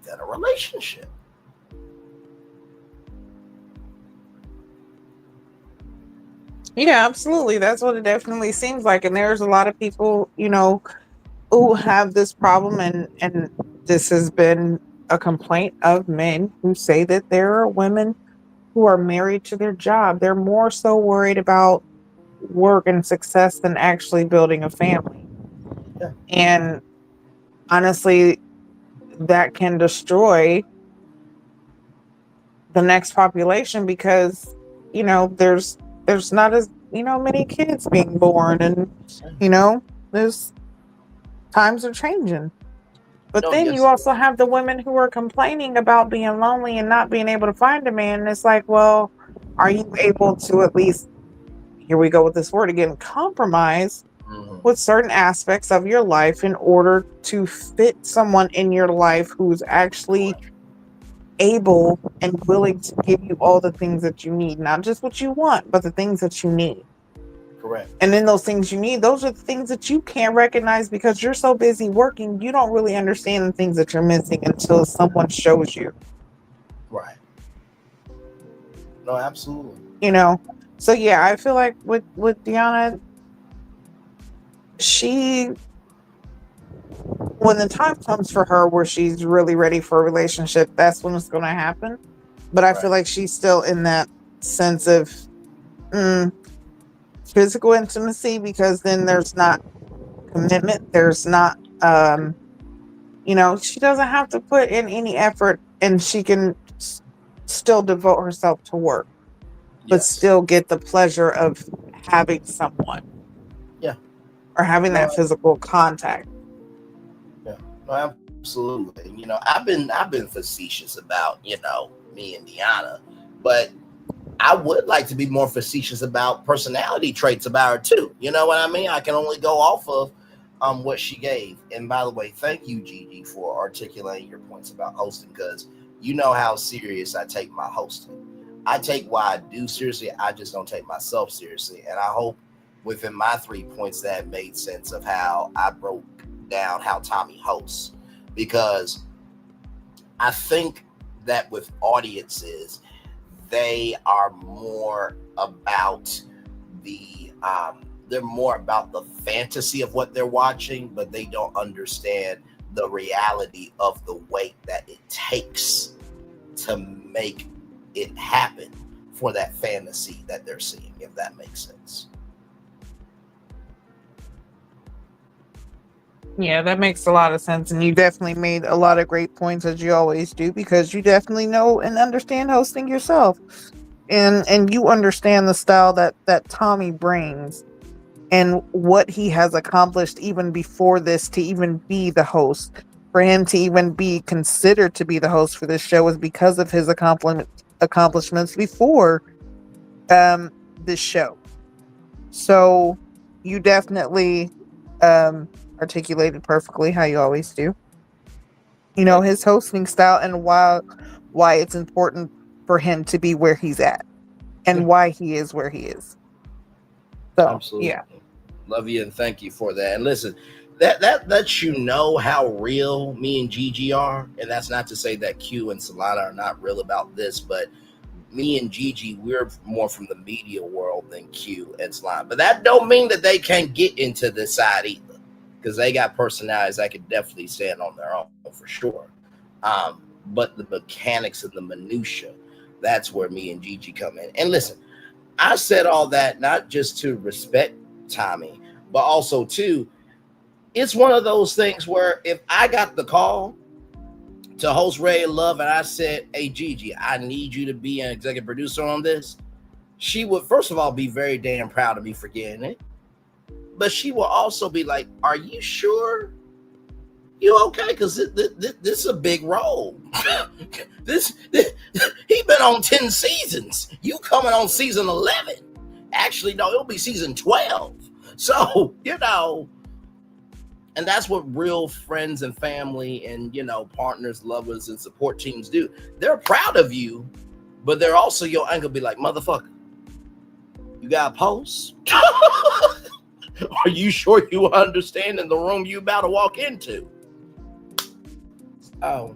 than a relationship. yeah, absolutely. That's what it definitely seems like. And there's a lot of people, who have this problem, and this has been a complaint of men who say that there are women who are married to their job. They're more so worried about work and success than actually building a family. Yeah. And honestly, that can destroy the next population because, there's not as, many kids being born, and, there's times are changing. But then you also have the women who are complaining about being lonely and not being able to find a man. And it's like, well, are you able to at least, here we go with this word again, compromise with certain aspects of your life in order to fit someone in your life who's actually able and willing to give you all the things that you need, not just what you want, but the things that you need. Correct. And then those things you need, those are the things that you can't recognize because you're so busy working. You don't really understand the things that you're missing until someone shows you. Right. No, absolutely. So yeah, I feel like with Deona, when the time comes for her where she's really ready for a relationship, that's when it's going to happen. But I feel like she's still in that sense of physical intimacy, because then there's not commitment. There's not, she doesn't have to put in any effort, and she can still devote herself to work, but still get the pleasure of having someone. Yeah. Or having that physical contact. Yeah. No, absolutely. I've been facetious about, me and Deona, but I would like to be more facetious about personality traits about her too. You know what I mean? I can only go off of what she gave. And by the way, thank you, Gigi, for articulating your points about hosting, because you know how serious I take my hosting. I take what I do seriously. I just don't take myself seriously. And I hope within my 3 points that made sense of how I broke down how Tommy hosts, because I think that with audiences, they are more about they're more about the fantasy of what they're watching, but they don't understand the reality of the weight that it takes to make it happen for that fantasy that they're seeing, if that makes sense. Yeah, that makes a lot of sense. And you definitely made a lot of great points, as you always do, because you definitely know and understand hosting yourself. And you understand the style that Tommy brings and what he has accomplished even before this to even be the host. For him to even be considered to be the host for this show is because of his accomplishments before this show. So you definitely articulated perfectly how you always do. You know, his hosting style and why it's important for him to be where he's at and why he is where he is. So, Absolutely. yeah. Love you and thank you for that. And listen, that lets you know how real me and Gigi are. And that's not to say that Q and Solana are not real about this, but me and Gigi, we're more from the media world than Q and Solana. But that don't mean that they can't get into this side either, because they got personalities that could definitely stand on their own for sure. But the mechanics and the minutia, that's where me and Gigi come in. And listen, I said all that not just to respect Tommy, but also too, it's one of those things where if I got the call to host Ray Love and I said, hey Gigi, I need you to be an executive producer on this, she would first of all be very damn proud of me for getting it, but she will also be like, are you sure you okay? Because this is a big role. this he been on 10 seasons. You coming on season 11. Actually, no, it'll be season 12. So, you know, and that's what real friends and family and, you know, partners, lovers, and support teams do. They're proud of you, but they're also your uncle be like, motherfucker, you got a post? Are you sure you understand in the room you about to walk into? Oh.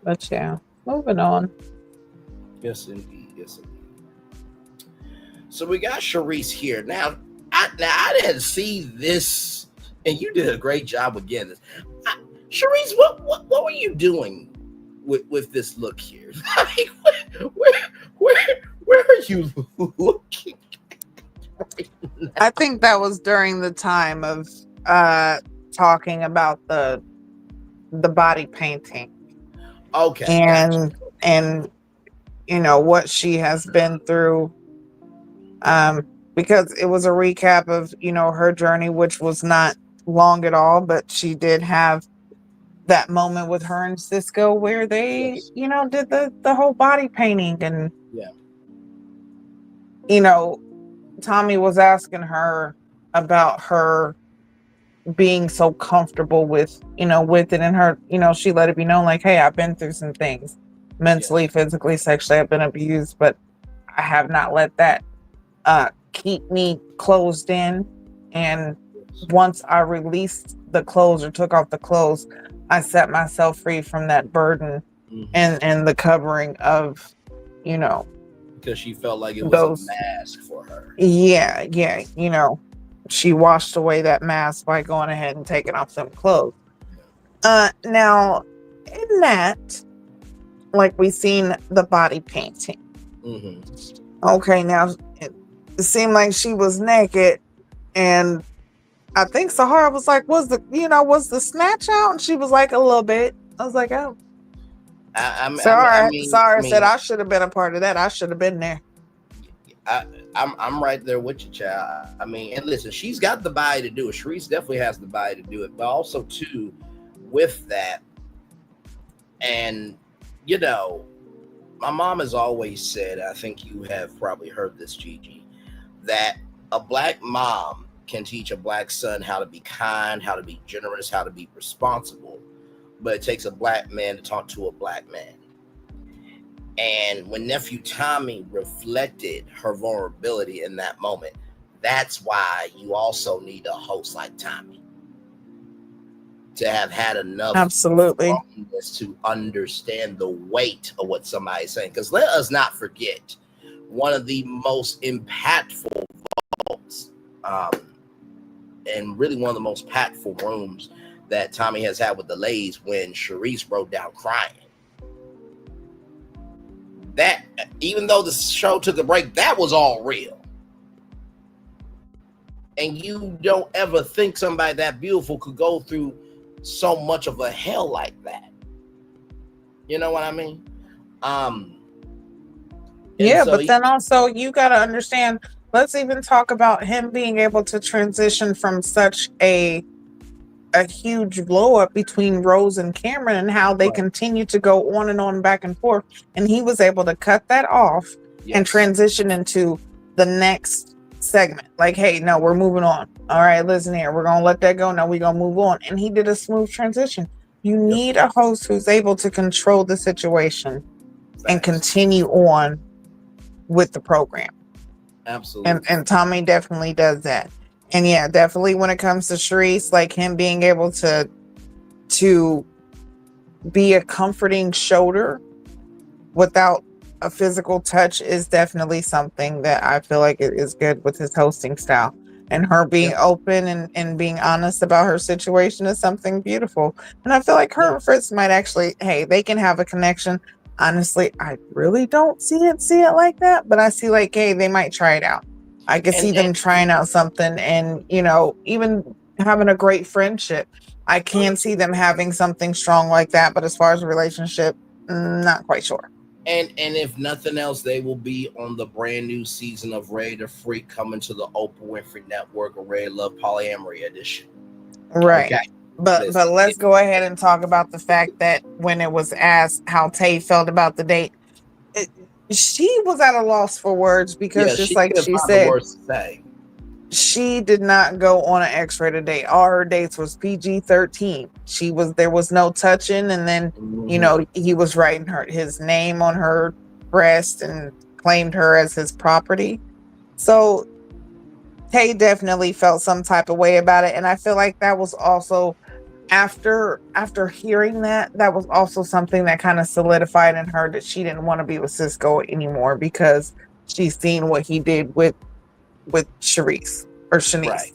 But yeah, moving on. Yes, indeed. Yes, indeed. So we got Charice here. Now I didn't see this, and you did a great job with getting this. Charice, what were you doing with this look here? Like, where are you looking? I think that was during the time of talking about the body painting. Okay. And you know what she has been through, because it was a recap of, you know, her journey, which was not long at all, but she did have that moment with her and Cisco where they, you know, did the whole body painting. And you know, Tommy was asking her about her being so comfortable with, you know, with it, and her, you know, she let it be known like, hey, I've been through some things mentally, physically, sexually. I've been abused, but I have not let that keep me closed in. And once I released the clothes or took off the clothes, I set myself free from that burden and the covering of, you know, because she felt like it was a mask for her. Yeah, you know, she washed away that mask by going ahead and taking off some clothes. Now, in that, like, we seen the body painting. Okay, now it seemed like she was naked, and I think Sahara was like, was the snatch out? And she was like, a little bit. I was like, oh. Sorry, said I should have been a part of that. I should have been there. I'm right there with you, child. I mean, and listen, she's got the body to do it. Charice definitely has the body to do it, but also too, with that, and you know, my mom has always said, I think you have probably heard this, Gigi, that a black mom can teach a black son how to be kind, how to be generous, how to be responsible. But it takes a black man to talk to a black man. And when nephew Tommy reflected her vulnerability in that moment, that's why you also need a host like Tommy to have had enough strongness to understand the weight of what somebody's saying. Because let us not forget, one of the most impactful votes, and really one of the most impactful rooms that Tommy has had with the ladies, when Charice broke down crying. That, even though the show took a break, that was all real. And you don't ever think somebody that beautiful could go through so much of a hell like that. You know what I mean? Yeah, so but then also you got to understand, let's even talk about him being able to transition from such a a huge blow up between Rose and Cameron and how they continue to go on and on back and forth. And he was able to cut that off and transition into the next segment. Like, hey, no, we're moving on. All right, listen here. We're going to let that go. Now we're going to move on. And he did a smooth transition. You need a host who's able to control the situation and continue on with the program. Absolutely. And Tommy definitely does that. And yeah, definitely when it comes to Charice, like him being able to be a comforting shoulder without a physical touch is definitely something that I feel like it is good with his hosting style. And her being open and being honest about her situation is something beautiful. And I feel like her and Fitz might actually, hey, they can have a connection. Honestly, I really don't see it like that, but I see like, hey, they might try it out. I can see them trying out something and, you know, even having a great friendship. I can see them having something strong like that, but as far as a relationship, not quite sure. And if nothing else, they will be on the brand new season of Ready to Freak coming to the Oprah Winfrey Network, or Ready to Love Polyamory edition. Right. Okay. But let's go ahead and talk about the fact that when it was asked how Tae felt about the date, she was at a loss for words because just like she said, she did not go on an X-rated date. All her dates was PG-13. There was no touching, and then you know, he was writing his name on her breast and claimed her as his property. So Tae definitely felt some type of way about it, and I feel like that was also after hearing that was also something that kind of solidified in her that she didn't want to be with Cisco anymore because she's seen what he did with Charice or Shanice.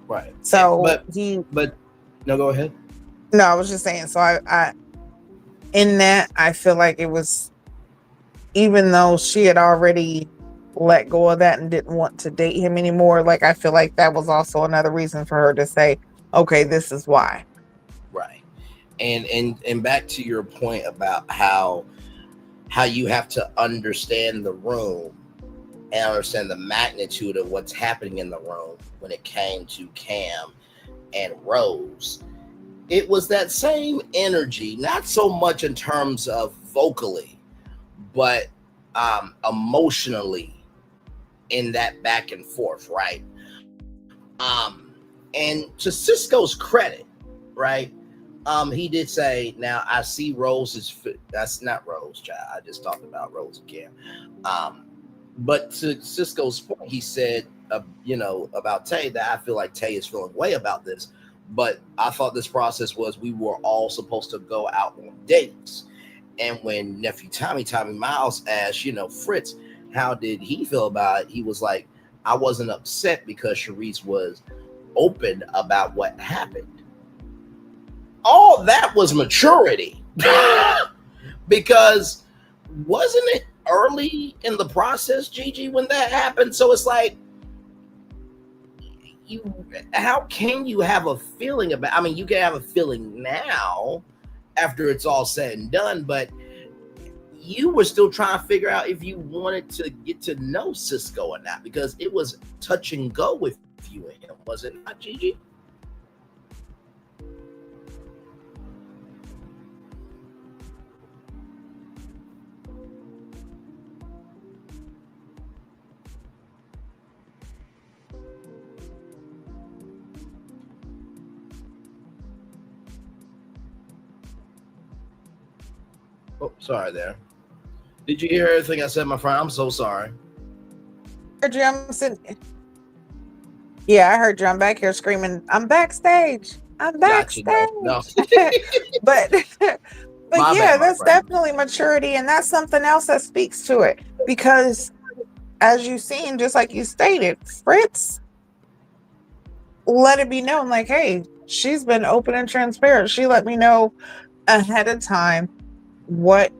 Right. So but no, go ahead. No, I was just saying. So I in that, I feel like it was, even though she had already let go of that and didn't want to date him anymore, like I feel like that was also another reason for her to say, okay, this is why. Right. And back to your point about how you have to understand the room and understand the magnitude of what's happening in the room when it came to Cam and Rose. It was that same energy, not so much in terms of vocally, but emotionally in that back and forth, right? And to Cisco's credit, right? He did say, now I see that's not Rose, child. I just talked about Rose again. But to Cisco's point, he said, you know, about Tae, that I feel like Tae is feeling way about this. But I thought this process was we were all supposed to go out on dates. And when nephew Tommy Miles asked, you know, Fitz, how did he feel about it? He was like, I wasn't upset because Charice was open about what happened. All that was maturity. Because wasn't it early in the process, Gigi, when that happened? So it's like, how can you have a feeling about, I mean, you can have a feeling now after it's all said and done, but you were still trying to figure out if you wanted to get to know Cisco or not, because it was touch and go with you and him, was it not, Gigi? Oh, sorry there. Did you hear everything I said, my friend? I'm so sorry. Yeah, I heard you. I'm back here screaming, I'm backstage. I'm backstage. No. but yeah, that's definitely maturity. And that's something else that speaks to it. Because as you've seen, just like you stated, Fitz let it be known, like, hey, she's been open and transparent. She let me know ahead of time what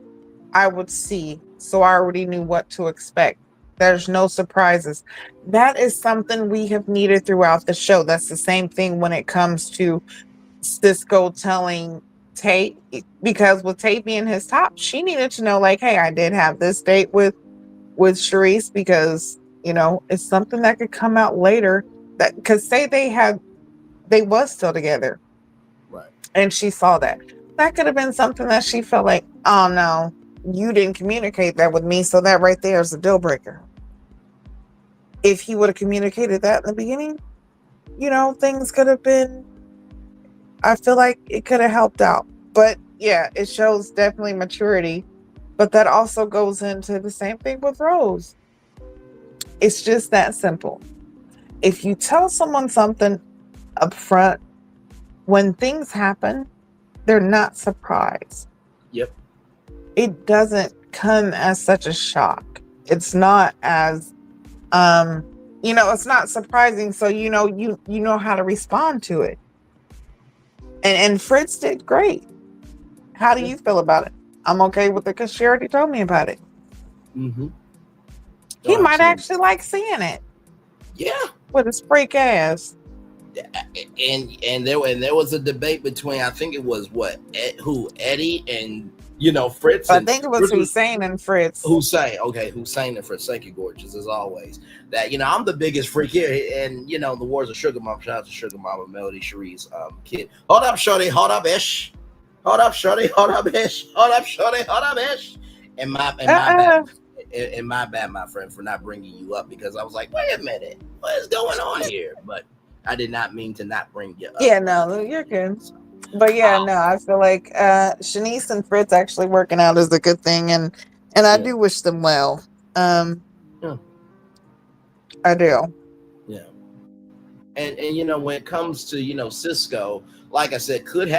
I would see, so I already knew what to expect. There's no surprises. That is something we have needed throughout the show. That's the same thing when it comes to Cisco telling Tae, because with Tae being his top, she needed to know, like, hey, I did have this date with Charice, because, you know, it's something that could come out later, that because say they was still together, And she saw that. That could have been something that she felt like, oh no, you didn't communicate that with me. So that right there is a deal breaker. If he would have communicated that in the beginning, things could have been, I feel like it could have helped out. But yeah, it shows definitely maturity. But that also goes into the same thing with Rose. It's just that simple. If you tell someone something up front, when things happen, they're not surprised. Yep. It doesn't come as such a shock. It's not as, it's not surprising. So, you know how to respond to it. And Fitz did great. How do you feel about it? I'm okay with it because she already told me about it. Mm-hmm. He might actually like seeing it. Yeah. With his freak ass. And there was a debate between, I think it was Eddie and Fitz. I think it was Hussein and Fitz. Hussein and Fitz. Thank you, gorgeous, as always. That I'm the biggest freak here, and the wars of Sugar Mom. Shout out to Sugar Mama, Melody, Charice, kid. Hold up, shorty. Hold up, ish. Hold up, shorty. Hold up, ish. Hold up, shorty. Hold up, ish. And my bad, my friend, for not bringing you up, because I was like, wait a minute, what is going on here? But I did not mean to not bring you up. Yeah, no, you're good. But yeah, no, I feel like Shanice and Fitz actually working out is a good thing, and I do wish them well. I do. Yeah. And when it comes to Cisco, like I said, could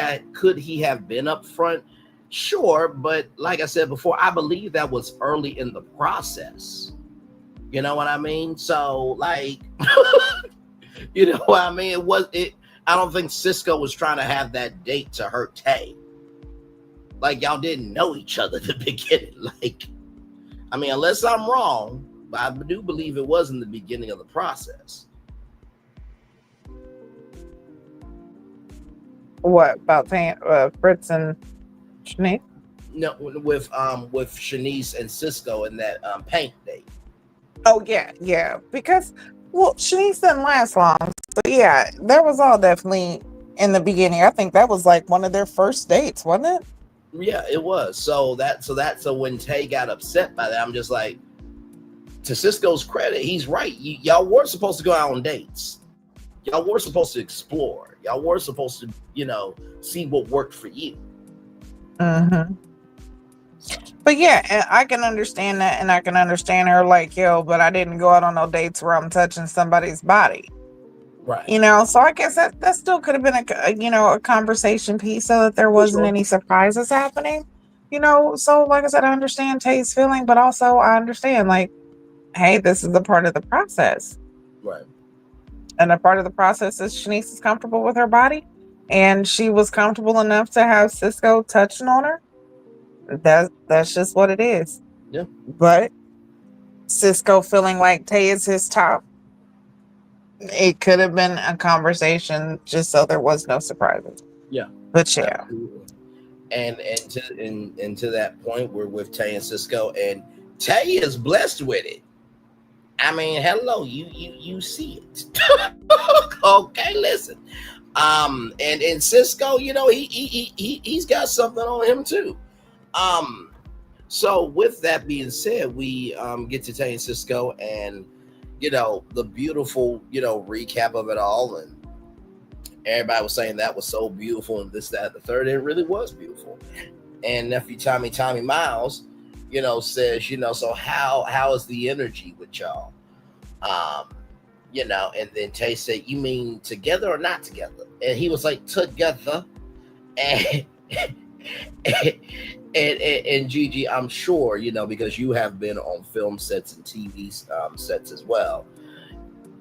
he have been up front? Sure, but like I said before, I believe that was early in the process. You know what I mean? So like, you know what I mean? I don't think Cisco was trying to have that date to hurt Tae. Like, y'all didn't know each other at the beginning. Like, I mean, unless I'm wrong, but I do believe it was in the beginning of the process. What about Fitz and Shanice? No, with Shanice and Cisco in that paint date. Oh yeah. Because Shanice didn't last long. So yeah, that was all definitely in the beginning. I think that was like one of their first dates, wasn't it? Yeah, it was. So when Tae got upset by that, I'm just like, to Cisco's credit, he's right. Y'all weren't supposed to go out on dates. Y'all were supposed to explore. Y'all were supposed to, see what worked for you. Mm-hmm. But yeah, I can understand that, and I can understand her like, but I didn't go out on no dates where I'm touching somebody's body. Right. So I guess that still could have been a conversation piece so that there wasn't any surprises happening. So like I said, I understand Tae's feeling, but also I understand, like, hey, this is a part of the process. Right. And a part of the process is Shanice is comfortable with her body, and she was comfortable enough to have Cisco touching on her. That's just what it is. Yeah. But Cisco feeling like Tae is his top, it could have been a conversation just so there was no surprises. Yeah. But yeah. And to that point, we're with Tae and Cisco, and Tae is blessed with it. I mean, hello, you see it. Okay, listen. And Cisco, he's got something on him too. So with that being said, we get to Tae and Cisco, and the beautiful recap of it all, and everybody was saying that was so beautiful, and this, that, and the third. It really was beautiful. And nephew Tommy Miles, says, so how is the energy with y'all? And then Tae said, you mean together or not together? And he was like, together. And Gigi, I'm sure, because you have been on film sets and TV sets as well.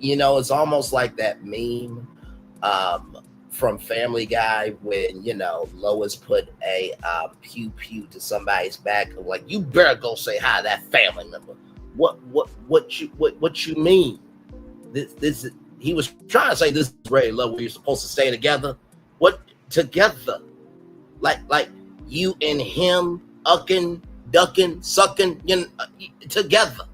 It's almost like that meme from Family Guy when, Lois put a pew pew to somebody's back, like, you better go say hi to that family member. What you mean? This he was trying to say, this is Ray Love, where you're supposed to stay together. What together? Like you and him ucking, ducking, sucking, together.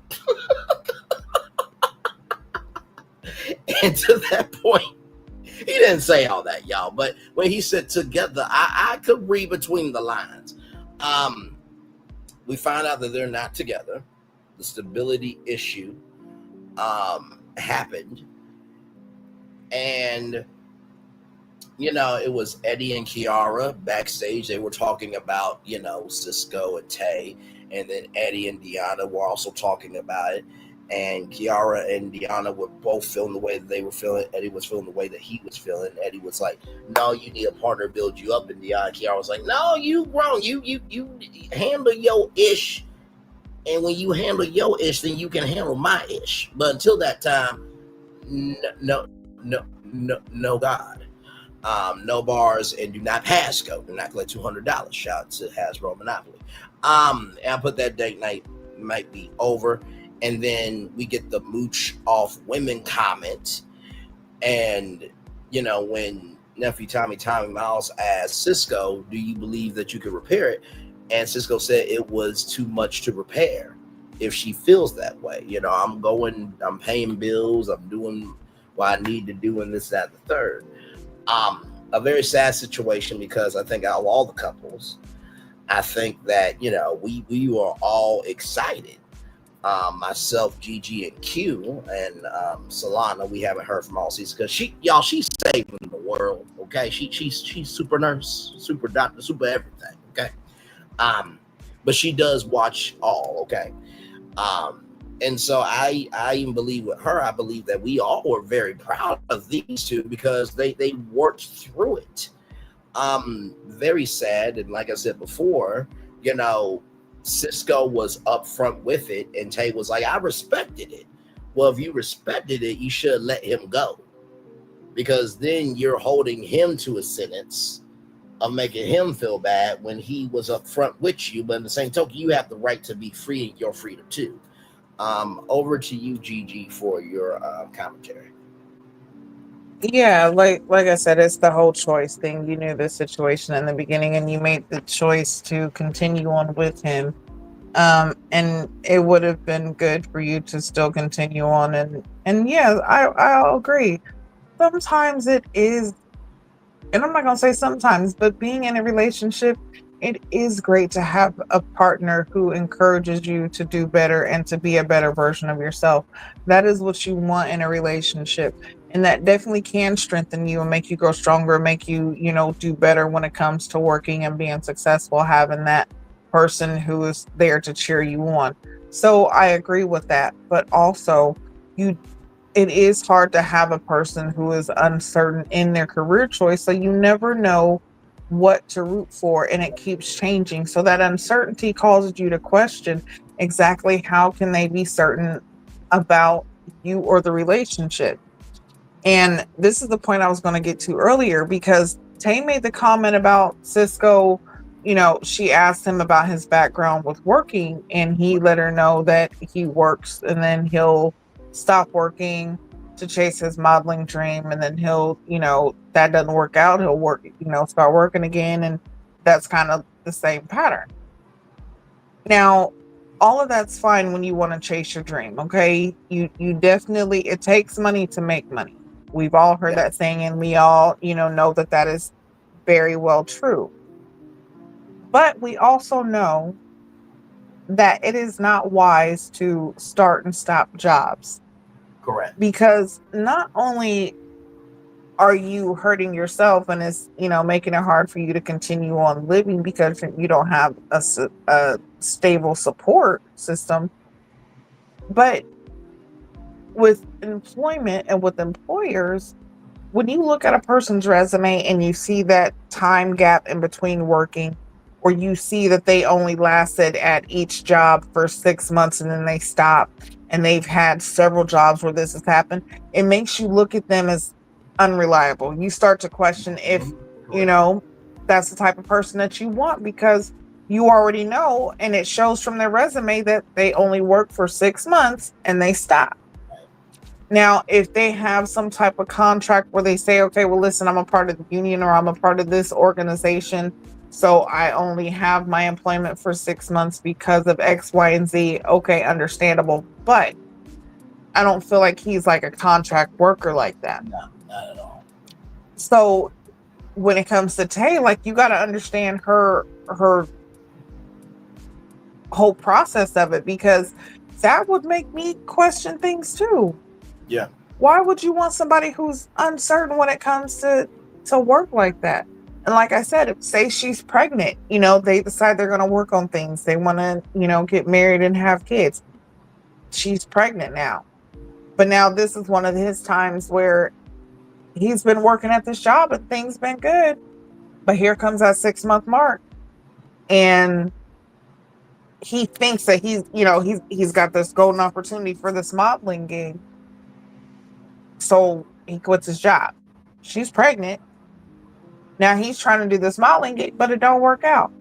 And to that point, He didn't say all that, y'all. But when he said together, I could read between the lines. We find out that they're not together. The stability issue happened. And, it was Eddie and Kiara backstage. They were talking about, Cisco and Tae. And then Eddie and Deona were also talking about it. And Kiara and Deona were both feeling the way that they were feeling. Eddie was feeling the way that he was feeling. Eddie was like, no, you need a partner to build you up. And Kiara was like, no, you grown. You handle your ish. And when you handle your ish, then you can handle my ish. But until that time, no God. No bars, and do not pass go. Do not collect $200. Shout out to Hasbro Monopoly. And I put that date night might be over. And then we get the mooch off women comment. And, when nephew Tommy Miles asked Cisco, do you believe that you could repair it? And Cisco said it was too much to repair if she feels that way. I'm paying bills. I'm doing what I need to do, and this, that, and the third. A very sad situation, because I think out of all the couples, I think that, we were all excited. Myself, Gigi, and Q, and Solana, we haven't heard from all season because she's saving the world. Okay, she's super nurse, super doctor, super everything. Okay, but she does watch all. Okay, and so I even believe with her. I believe that we all were very proud of these two because they worked through it. Very sad, and like I said before, Cisco was upfront with it, and Tae was like, I respected it. Well, if you respected it, you should let him go, because then you're holding him to a sentence of making him feel bad when he was upfront with you. But in the same token, you have the right to be free in your freedom too. Over to you, Gigi, for your commentary. Yeah, like I said, it's the whole choice thing. You knew the situation in the beginning, and you made the choice to continue on with him. And it would have been good for you to still continue on. And yeah, I'll agree. Sometimes it is, and I'm not gonna say sometimes, but being in a relationship, it is great to have a partner who encourages you to do better and to be a better version of yourself. That is what you want in a relationship. And that definitely can strengthen you and make you grow stronger, make you, do better when it comes to working and being successful, having that person who is there to cheer you on. So I agree with that. But also, it is hard to have a person who is uncertain in their career choice. So you never know what to root for, and it keeps changing. So that uncertainty causes you to question exactly how can they be certain about you or the relationship. And this is the point I was going to get to earlier, because Tae made the comment about Cisco. She asked him about his background with working, and he let her know that he works and then he'll stop working to chase his modeling dream. And then he'll, that doesn't work out. He'll work, start working again. And that's kind of the same pattern. Now, all of that's fine when you want to chase your dream. Okay. You definitely, it takes money to make money. We've all heard that saying, and we all, know that is very well true. But we also know that it is not wise to start and stop jobs. Correct. Because not only are you hurting yourself, and it's, making it hard for you to continue on living because you don't have a stable support system, but with employment and with employers, when you look at a person's resume and you see that time gap in between working, or you see that they only lasted at each job for 6 months and then they stopped, and they've had several jobs where this has happened, it makes you look at them as unreliable. You start to question if, that's the type of person that you want, because you already know, and it shows from their resume, that they only worked for 6 months and they stopped. Now, if they have some type of contract where they say, okay, well, listen, I'm a part of the union, or I'm a part of this organization, so I only have my employment for 6 months because of X, Y, and Z. Okay, understandable. But I don't feel like he's like a contract worker like that. No, not at all. So when it comes to Tae, like, you got to understand her whole process of it, because that would make me question things too. Yeah. Why would you want somebody who's uncertain when it comes to work like that? And like I said, say she's pregnant, they decide they're going to work on things. They want to, get married and have kids. She's pregnant now. But now this is one of his times where he's been working at this job and things been good. But here comes that 6-month mark. And he thinks that he's got this golden opportunity for this modeling gig. So he quits his job. She's pregnant. Now he's trying to do this modeling gig, but it don't work out.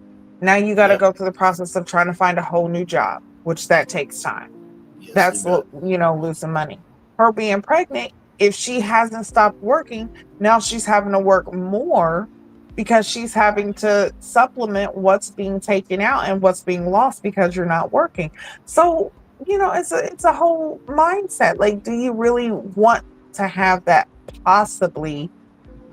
Now you got to go through the process of trying to find a whole new job, which that takes time. Yes, that's losing money. Her being pregnant, if she hasn't stopped working, now she's having to work more because she's having to supplement what's being taken out and what's being lost because you're not working. So, it's a whole mindset. Like, do you really want to have that possibly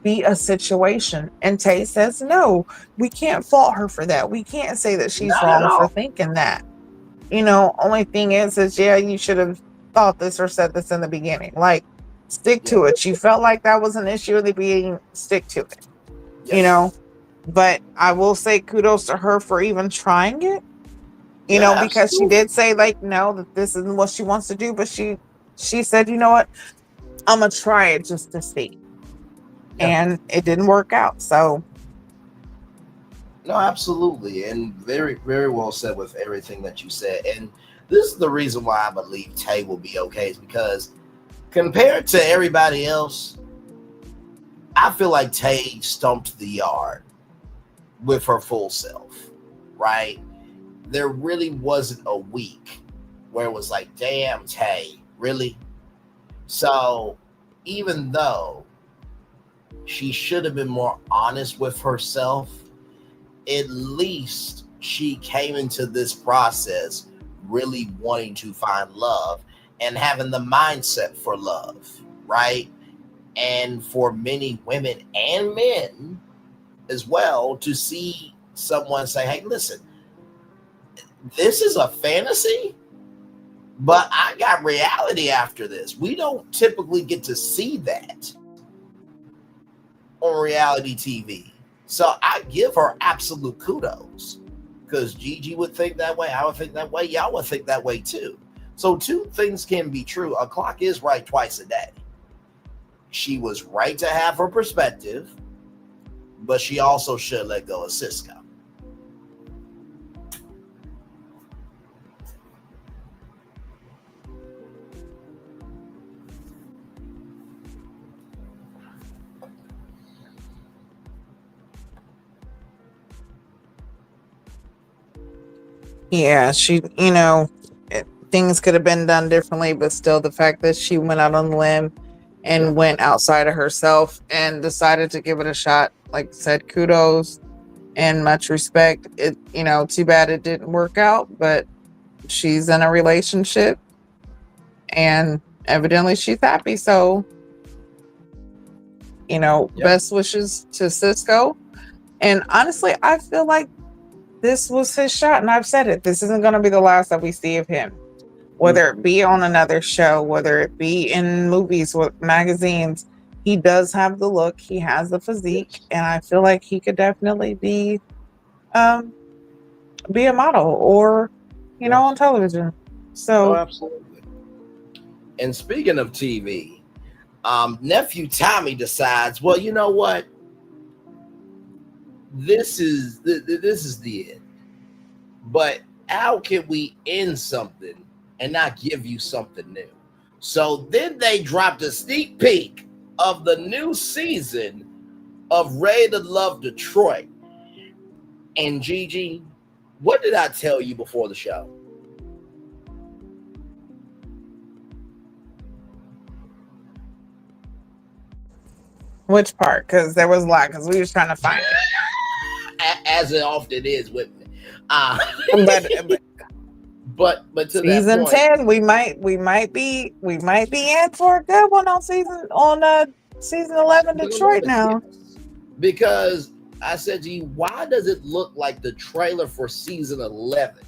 be a situation? And Tae says, no, we can't fault her for that. We can't say that she's wrong for thinking that. Only thing is you should have thought this or said this in the beginning. Like, stick to it. You felt like that was an issue in the beginning, stick to it. But I will say kudos to her for even trying it. Because she did say, like, no, that this isn't what she wants to do, but she said, you know what, I'm gonna try it just to see. And it didn't work out. So no, absolutely. And very, very well said with everything that you said. And this is the reason why I believe Tae will be okay, is because compared to everybody else, I feel like Tae stumped the yard with her full self, right? There really wasn't a week where it was like, damn, Tae, really? So even though she should have been more honest with herself, at least she came into this process really wanting to find love and having the mindset for love, right? And for many women and men as well, to see someone say, hey, listen, this is a fantasy, but I got reality after this. We don't typically get to see that on reality TV. So I give her absolute kudos, because Gigi would think that way. I would think that way. Y'all would think that way too. So two things can be true. A clock is right twice a day. She was right to have her perspective, but she also should let go of Cisco. Yeah, things could have been done differently, but still the fact that she went out on a limb and went outside of herself and decided to give it a shot, like I said, kudos and much respect. It, too bad it didn't work out, but she's in a relationship and evidently she's happy. So, best wishes to Cisco. And honestly, I feel like this was his shot, and I've said it. This isn't going to be the last that we see of him, whether it be on another show, whether it be in movies or magazines. He does have the look. He has the physique, and I feel like he could definitely be a model or, on television. So, absolutely. And speaking of TV, nephew Tommy decides, well, you know what? This is the end. But how can we end something and not give you something new? So then they dropped a sneak peek of the new season of Ready to Love Detroit. And Gigi, what did I tell you before the show? Which part? Because there was a lot, because we was trying to find it. As it often is with me. But to season that point, 10, we might be in for a good one on Season 11 Detroit now. Because I said to you, why does it look like the trailer for season 11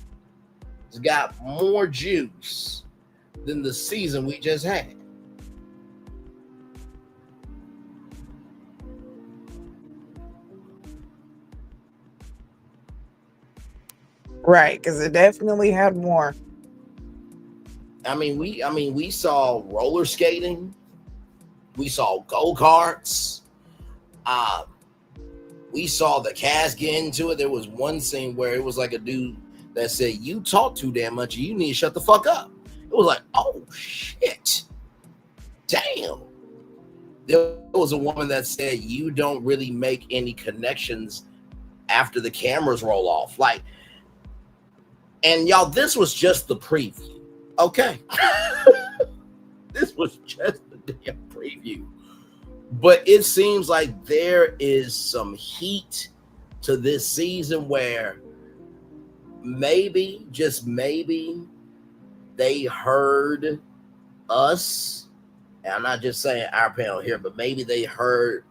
has got more juice than the season we just had? Right, because it definitely had more. I mean, we saw roller skating, we saw go-karts, we saw the cast get into it. There was one scene where it was like a dude that said, "You talk too damn much, you need to shut the fuck up." It was like, oh shit, damn. There was a woman that said, "You don't really make any connections after the cameras roll off." Like, and y'all, this was just the preview. Okay. This was just the damn preview. But it seems like there is some heat to this season where maybe, just maybe, they heard us. And I'm not just saying our panel here, but maybe they heard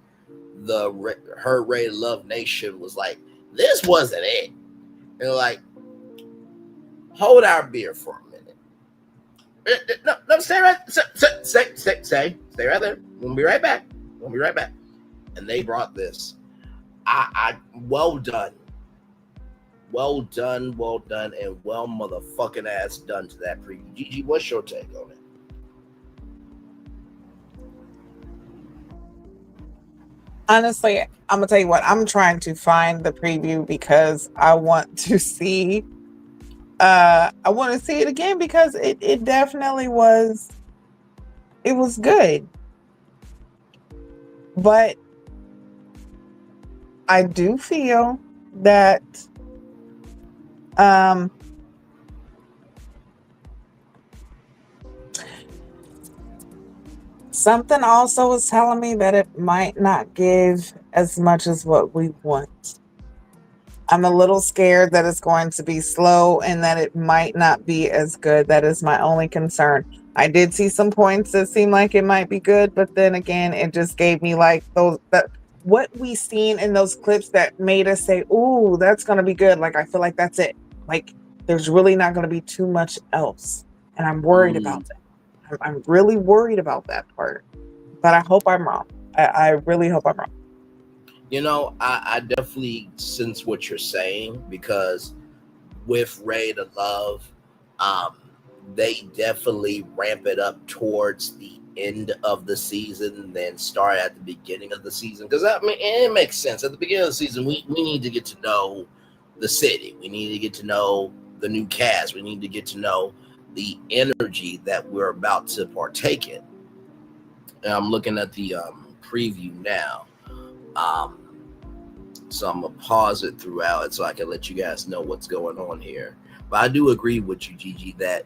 Her Rated Love Nation was like, this wasn't it. And they're like, hold our beer for a minute. No, stay right there. We'll be right back. And they brought this. Well done, and well motherfucking ass done to that preview. Gigi, what's your take on it? Honestly, I'm gonna tell you what, I'm trying to find the preview because I want to see it again because it definitely was, it was good. But I do feel that something also is telling me that it might not give as much as what we want. I'm a little scared that it's going to be slow and that it might not be as good. That is my only concern. I did see some points that seemed like it might be good, but then again, it just gave me like what we seen in those clips that made us say, "Ooh, that's going to be good." Like, I feel like that's it. Like, there's really not going to be too much else. And I'm worried about that. I'm really worried about that part, but I hope I'm wrong. I really hope I'm wrong. You know, I definitely sense what you're saying because with Rated Love, they definitely ramp it up towards the end of the season than start at the beginning of the season. Because I mean, it makes sense. At the beginning of the season, we need to get to know the city. We need to get to know the new cast. We need to get to know the energy that we're about to partake in. And I'm looking at the preview now. So I'm going to pause it throughout it so I can let you guys know what's going on here. But I do agree with you, Gigi, that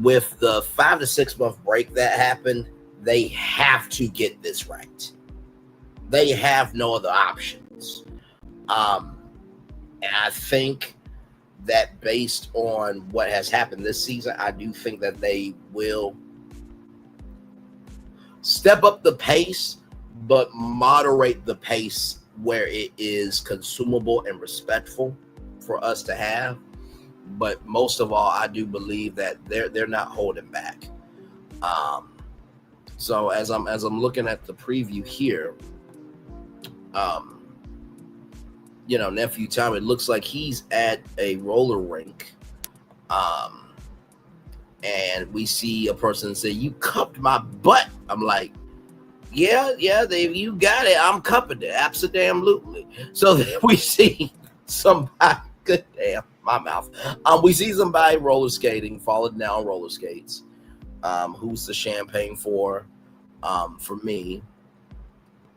with the 5 to 6 month break that happened, they have to get this right. They have no other options. And I think that based on what has happened this season, I do think that they will step up the pace, but moderate the pace where it is consumable and respectful for us to have. But most of all, I do believe that they're not holding back. So as I'm looking at the preview here, you know, nephew Tom, it looks like he's at a roller rink. And we see a person say, "You cupped my butt." I'm like, yeah, you got it. I'm cupping it. Absolutely. So then we see somebody, good damn, my mouth. We see somebody roller skating, falling down roller skates. Who's the champagne for me?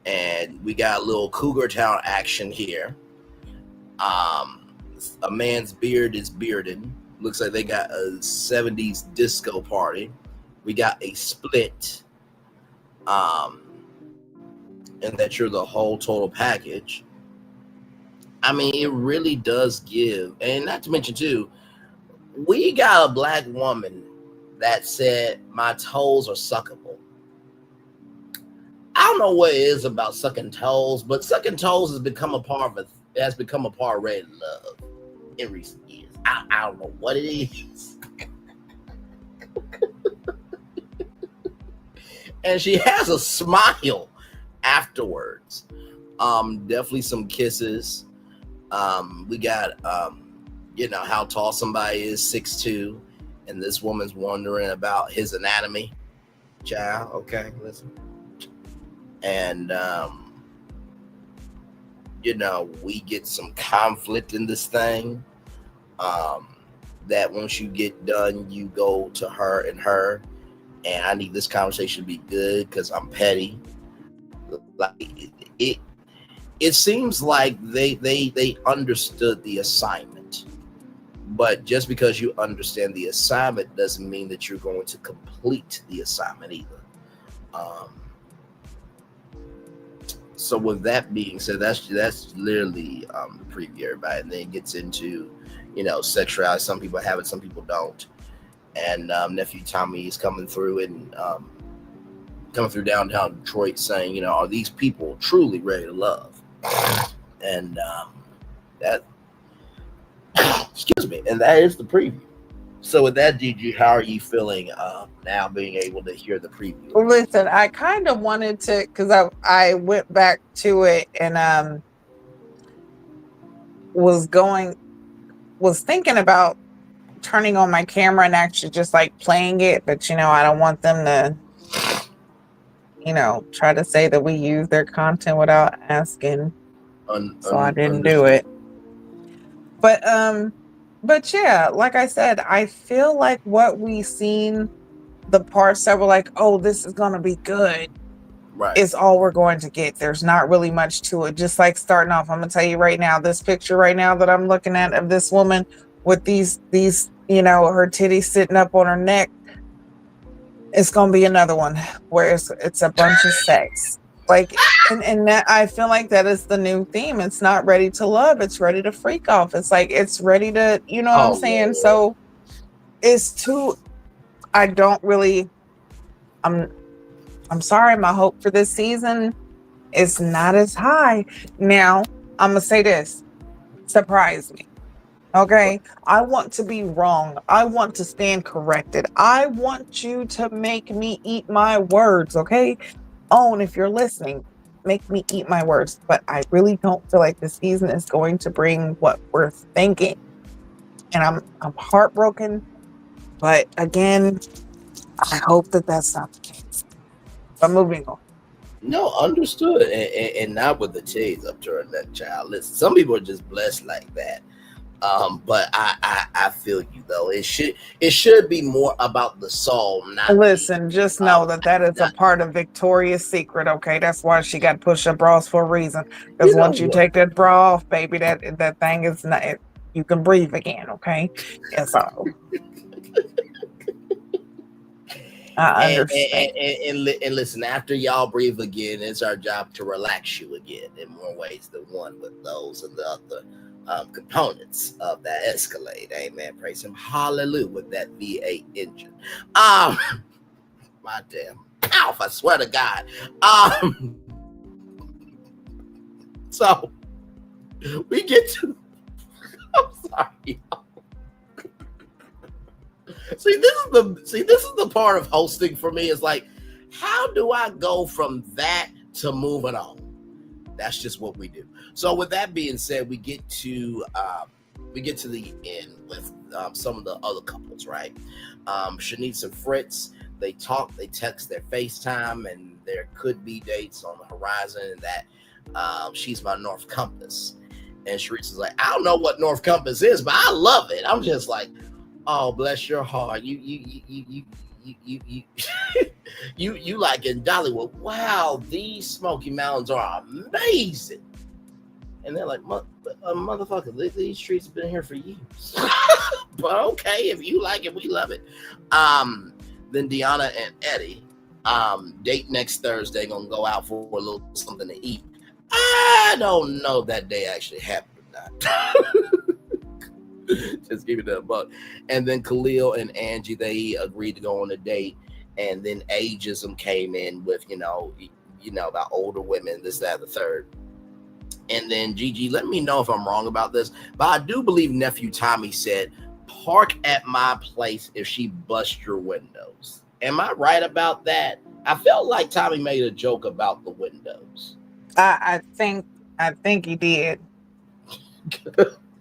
And we got a little Cougar Town action here. A man's beard is bearded. Looks like they got a 70s disco party. We got a split. And that you're the whole total package. I mean, it really does give. And not to mention, too, we got a black woman that said, "My toes are suckable." I don't know what it is about sucking toes, but sucking toes has become a part of Red Love in recent years. I don't know what it is. And she has a smile afterwards. Definitely some kisses. We got how tall somebody is, 6'2", and this woman's wondering about his anatomy. Child, okay, listen. And we get some conflict in this thing. That once you get done, you go to her, and I need this conversation to be good because I'm petty. Like it seems like they understood the assignment, but just because you understand the assignment doesn't mean that you're going to complete the assignment either. So with that being said, that's literally the preview, everybody, and then it gets into sexuality. Some people have it, some people don't. And nephew Tommy is coming through downtown Detroit saying, are these people truly ready to love? And that excuse me, and that is the preview. So with that, Gigi, how are you feeling now being able to hear the preview? Listen, I kind of wanted to, because I went back to it and was thinking about turning on my camera and actually just like playing it, but I don't want them to try to say that we use their content without asking. So I didn't do it. But yeah, like I said, I feel like what we seen, the parts that were like, oh, this is gonna be good, right, is all we're going to get. There's not really much to it. Just like starting off, I'm gonna tell you right now, this picture right now that I'm looking at of this woman with these her titties sitting up on her neck, it's gonna be another one where it's a bunch of sex. Like, and that, I feel like that is the new theme. It's not ready to love, it's ready to freak off. It's like it's ready to, what I'm saying? Lord. So it's too, I don't really, I'm sorry, my hope for this season is not as high. Now, I'm gonna say this, surprise me. Okay, I want to be wrong. I want to stand corrected. I want you to make me eat my words, okay? Own, if you're listening, make me eat my words. But I really don't feel like this season is going to bring what we're thinking. And I'm heartbroken. But again, I hope that that's not the case. But moving on. No, understood. And not with the titties up to that child. Listen, some people are just blessed like that. But I feel you though. It should be more about the soul. Not listen. Just know that is a part of Victoria's Secret. Okay, that's why she got push-up bras for a reason. Because once you take that bra off, baby, that thing is not. You can breathe again. Okay, that's all. I understand. And listen, after y'all breathe again, it's our job to relax you again in more ways than one with those and the other components of that Escalade. Amen. Praise him. Hallelujah with that V8 engine. My damn mouth, I swear to God. So we get to I'm sorry. See, this is the part of hosting for me. Is like, how do I go from that to moving on? That's just what we do. So with that being said, we get to the end with some of the other couples, right? Shanice and Fitz, they talk, they text, their FaceTime, and there could be dates on the horizon. And that she's my North Compass, and Sharice is like, I don't know what North Compass is, but I love it. I'm just like, oh, bless your heart. You like in Dollywood. Wow, these Smoky Mountains are amazing. And they're like, motherfucker, these streets have been here for years. But okay, if you like it, we love it. Then Deona and Eddie date next Thursday, gonna go out for a little something to eat. I don't know if that day actually happened or not. Just give it a buck. And then Khalil and Angie, they agreed to go on a date. And then ageism came in with, about older women, this, that, the third. And then Gigi, let me know if I'm wrong about this, but I do believe nephew Tommy said, "Park at my place if she busts your windows." Am I right about that? I felt like Tommy made a joke about the windows. I think he did.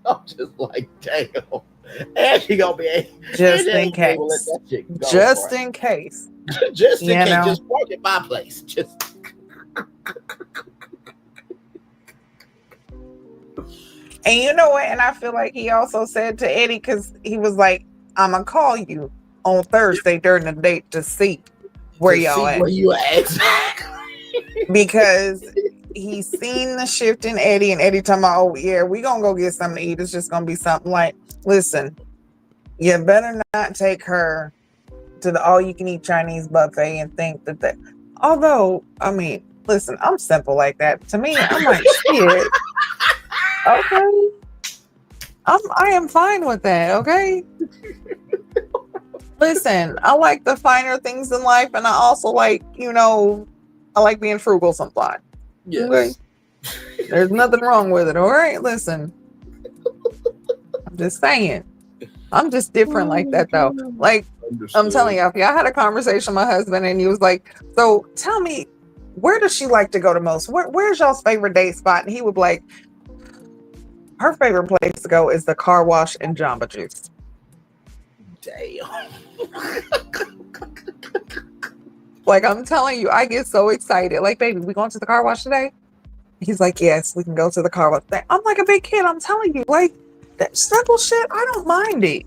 I'm just like, damn. And she gonna be just in case. Just in case. Just in case. Just park at my place. Just. And you know what? And I feel like he also said to Eddie, because he was like, "I'm gonna call you on Thursday during the date to see where y'all at." Where you at? Exactly. Because he's seen the shift in Eddie, and Eddie talking about, "Oh yeah, we gonna go get something to eat. It's just gonna be something like, listen, you better not take her to the all-you-can-eat Chinese buffet and think that." Although, I mean, listen, I'm simple like that. To me, I'm like, shit. Okay, I am fine with that. Okay. Listen, I like the finer things in life, and I also like, I like being frugal sometimes. Yes. Okay? There's nothing wrong with it. All right, listen. I'm just saying. I'm just different like that, though. Like, understood. I'm telling you, I had a conversation with my husband, and he was like, "So tell me, where does she like to go the most? Where's y'all's favorite date spot?" And he would be like, her favorite place to go is the car wash and Jamba Juice. Damn. Like, I'm telling you, I get so excited. Like, baby, we going to the car wash today? He's like, yes, we can go to the car wash today. I'm like a big kid. I'm telling you, like, that simple shit, I don't mind it.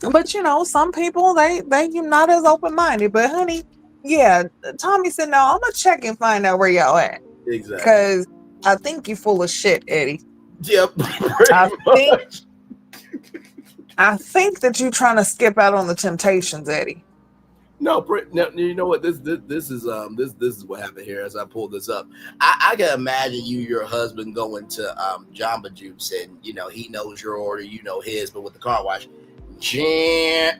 But, some people, they not as open-minded. But, honey, yeah, Tommy said, no, I'm going to check and find out where y'all at. Exactly. Because I think you're full of shit, Eddie. Yep. I think that you're trying to skip out on the temptations, Eddie. No, you know what? This is what happened here. As I pulled this up, I can imagine your husband going to Jamba Juice, and he knows your order, you know his, but with the car wash, hey,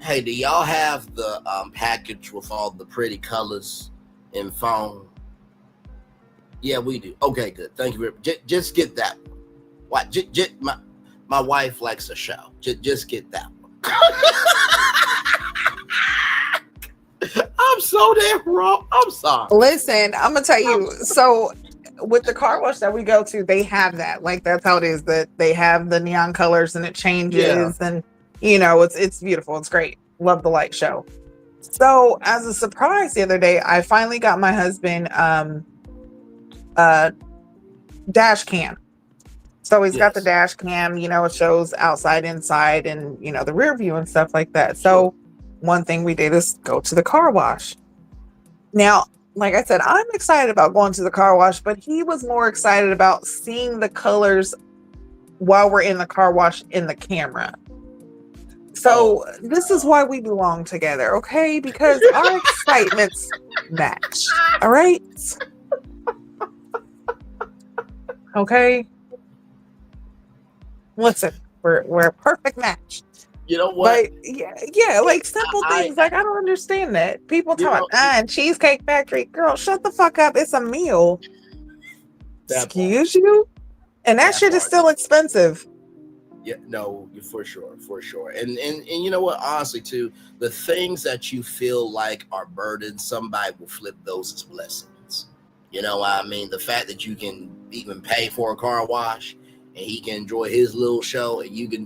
do y'all have the package with all the pretty colors and phone? Yeah, we do. Okay, good. Thank you very much. Just get that one. Why? My wife likes a show. Just get that one. I'm so damn wrong. I'm sorry. Listen, I'm gonna tell you. So, with the car wash that we go to, they have that. Like, that's how it is. That they have the neon colors and it changes, and it's beautiful. It's great. Love the light show. So, as a surprise the other day, I finally got my husband dash cam. So he's got the dash cam, it shows outside, inside, and the rear view and stuff like that. So one thing we did is go to the car wash. Now, like I said, I'm excited about going to the car wash, but he was more excited about seeing the colors while we're in the car wash in the camera. So this is why we belong together, okay? Because our excitements match. All right? Okay. Listen, we're a perfect match. You know what? But yeah, like simple things. Like, I don't understand that. People talk, and Cheesecake Factory. Girl, shut the fuck up. It's a meal. Excuse you? And that shit is still expensive. Yeah, no, for sure. And you know what? Honestly, too, the things that you feel like are burdens, somebody will flip those as blessings. You know what I mean? The fact that you can even pay for a car wash, and he can enjoy his little show, and you can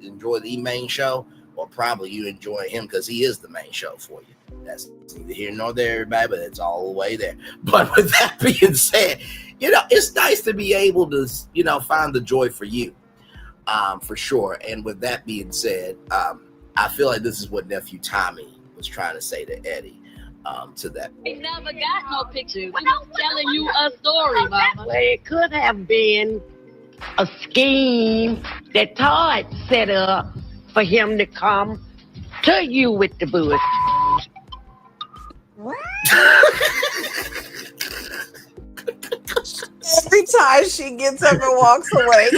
enjoy the main show, or probably you enjoy him because he is the main show for you. That's neither here nor there, everybody, but it's all the way there. But with that being said, it's nice to be able to, find the joy for you, for sure. And with that being said, I feel like this is what nephew Tommy was trying to say to Eddie. To that. We never got no pictures. We was telling you a story, Mama. Well, it could have been a scheme that Todd set up for him to come to you with the bush. Every time she gets up and walks away.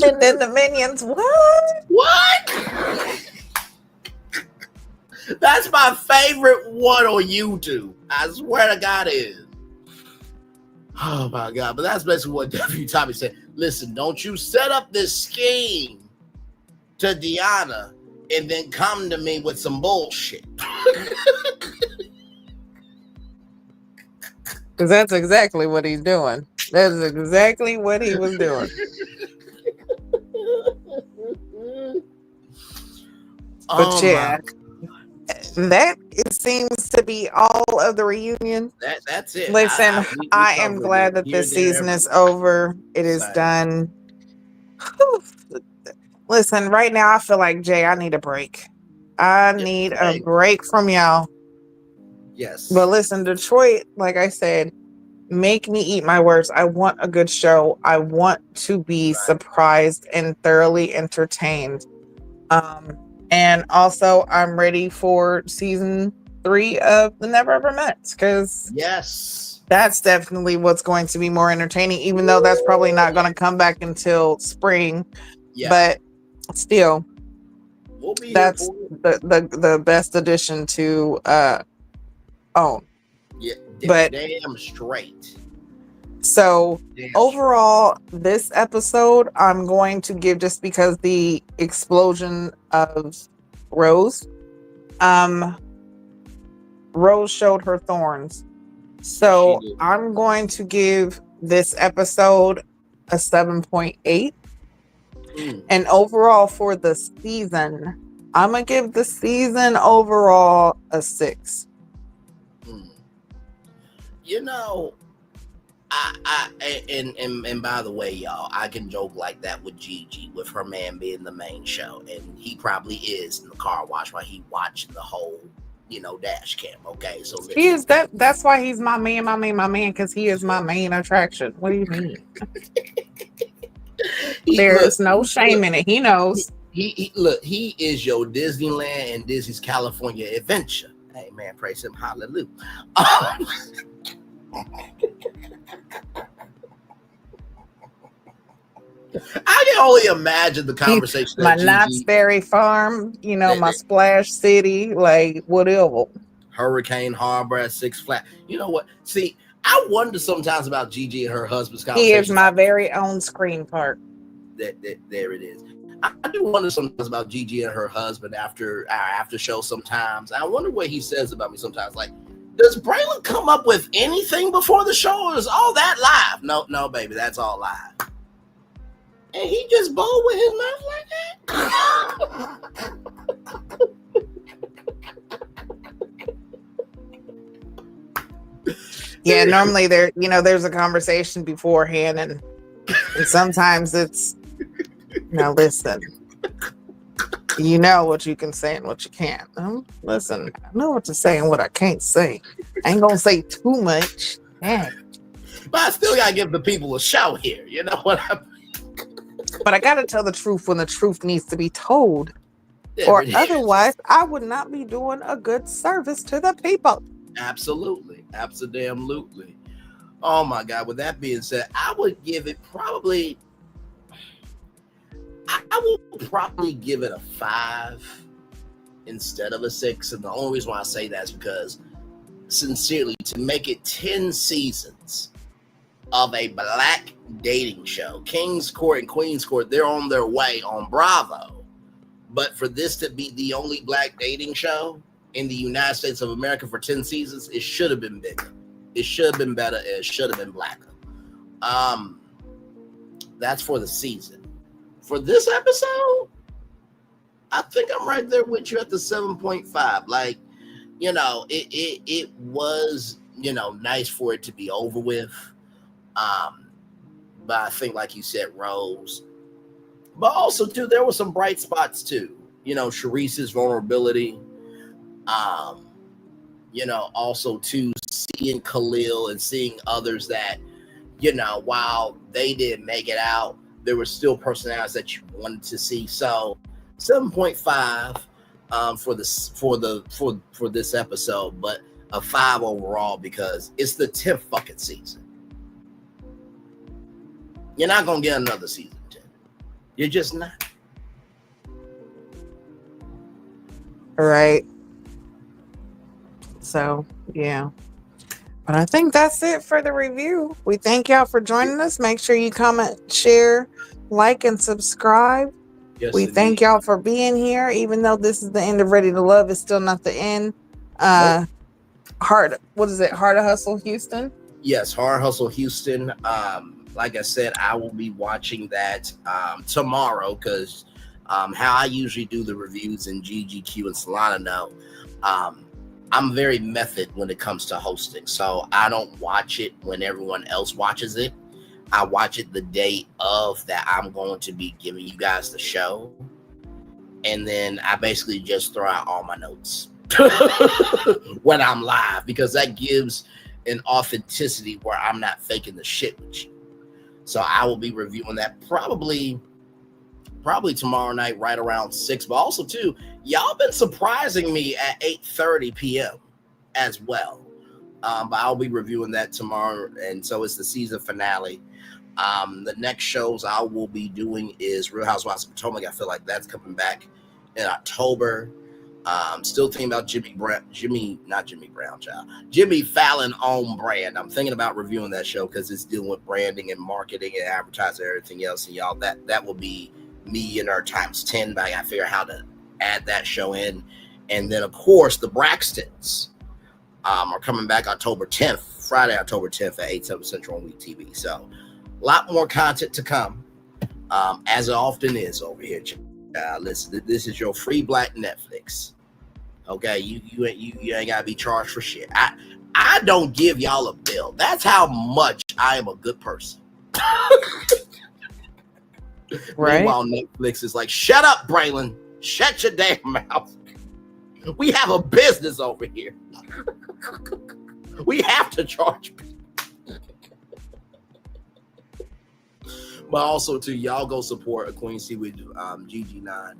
And then the minions. What? That's my favorite one on YouTube. I swear to God, it is. Oh my God! But that's basically what W. Tommy said. Listen, don't you set up this scheme to Deanna and then come to me with some bullshit. Because that's exactly what he's doing. That's exactly what he was doing. But yeah, that it seems to be all of the reunion. That's it. Listen, I am glad that this season is over. It is done. Listen, right now I feel like Jay, I need a break. I need a break from y'all. Yes. But listen, Detroit, like I said, make me eat my words. I want a good show. I want to be surprised and thoroughly entertained. And also I'm ready for season 3 of The Never Ever Met, because that's definitely what's going to be more entertaining, even though that's probably not going to come back until spring. But still, that's the best addition to OWN. But damn straight. So overall, this episode I'm going to give, just because the explosion of Rose. Rose showed her thorns. So I'm going to give this episode a 7.8. And overall for the season, I'm going to give the season overall a 6. You know, and by the way, y'all, I can joke like that with Gigi, with her man being the main show, and he probably is in the car wash while he watching the whole, dash cam. Okay, so he is that's why he's my man, because he is my main attraction. What do you mean? There's no shame in it. He knows. He is your Disneyland and Disney's California adventure. Hey man, praise him, hallelujah. I can only imagine the conversation. My Knott's Berry Farm, my Splash City, like whatever. Hurricane Harbor at Six Flags. You know what? See, I wonder sometimes about Gigi and her husband's conversation. He is my very own screen park. There it is. I do wonder sometimes about Gigi and her husband after show sometimes. I wonder what he says about me sometimes. Like, does Braylon come up with anything before the show, or is all that live? No, baby, that's all live. And he just bold with his mouth like that? Yeah, normally there's a conversation beforehand, and sometimes it's, listen, you know what you can say and what you can't. Listen, I know what to say and what I can't say. I ain't gonna say too much. Dang. But I still gotta give the people a show here. You know what I mean? But I gotta tell the truth when the truth needs to be told. Or otherwise, I would not be doing a good service to the people. Absolutely. Absolutely. Oh my God. With that being said, I would give it probably, I will probably give it a 5 instead of a 6. And the only reason why I say that is because, sincerely, to make it 10 seasons of a black dating show, King's Court and Queen's Court, they're on their way on Bravo. But for this to be the only black dating show in the United States of America for 10 seasons, it should have been bigger. It should have been better. It should have been blacker. That's for the season. For this episode, I think I'm right there with you at the 7.5. Like, it was, nice for it to be over with. But I think, like you said, Rose. But also, too, there were some bright spots, too. Charice's vulnerability. Also, too, seeing Khalil and seeing others that, while they didn't make it out, there were still personalities that you wanted to see. So 7.5 for this episode, but a 5 overall because it's the 10th fucking season. You're not gonna get another season 10. You're just not. Right. So, yeah. But I think that's it for the review. We thank y'all for joining us. Make sure you comment, share, like, and subscribe. Yes, we thank y'all for being here. Even though this is the end of Ready to Love, it's still not the end. What is it? Heart of Hustle Houston? Yes, Hard Hustle Houston. Like I said, I will be watching that tomorrow because how I usually do the reviews in GGQ and Solana know. I'm very method when it comes to hosting. So I don't watch it when everyone else watches it. I watch it the day of that I'm going to be giving you guys the show. And then I basically just throw out all my notes when I'm live because that gives an authenticity where I'm not faking the shit with you. So I will be reviewing that probably tomorrow night right around 6. But also too, y'all been surprising me at 8:30 p.m. as well. But I'll be reviewing that tomorrow. And so it's the season finale. The next shows I will be doing is Real Housewives of Potomac. I feel like that's coming back in October. Still thinking about Jimmy Fallon on brand. I'm thinking about reviewing that show because it's dealing with branding and marketing and advertising and everything else. And y'all, that will be me and her times 10, but I gotta figure out how to add that show in. And then of course the Braxtons are coming back Friday, October 10th at 8/7 Central on Week TV. So a lot more content to come, as it often is over here. Listen, this is your free black Netflix. Okay, you ain't gotta be charged for shit. I don't give y'all a bill. That's how much I am a good person. Right. Meanwhile, Netflix is like, shut up, Braylon. Shut your damn mouth. We have a business over here. We have to charge people. But also, too, y'all go support a Queen C with GG9.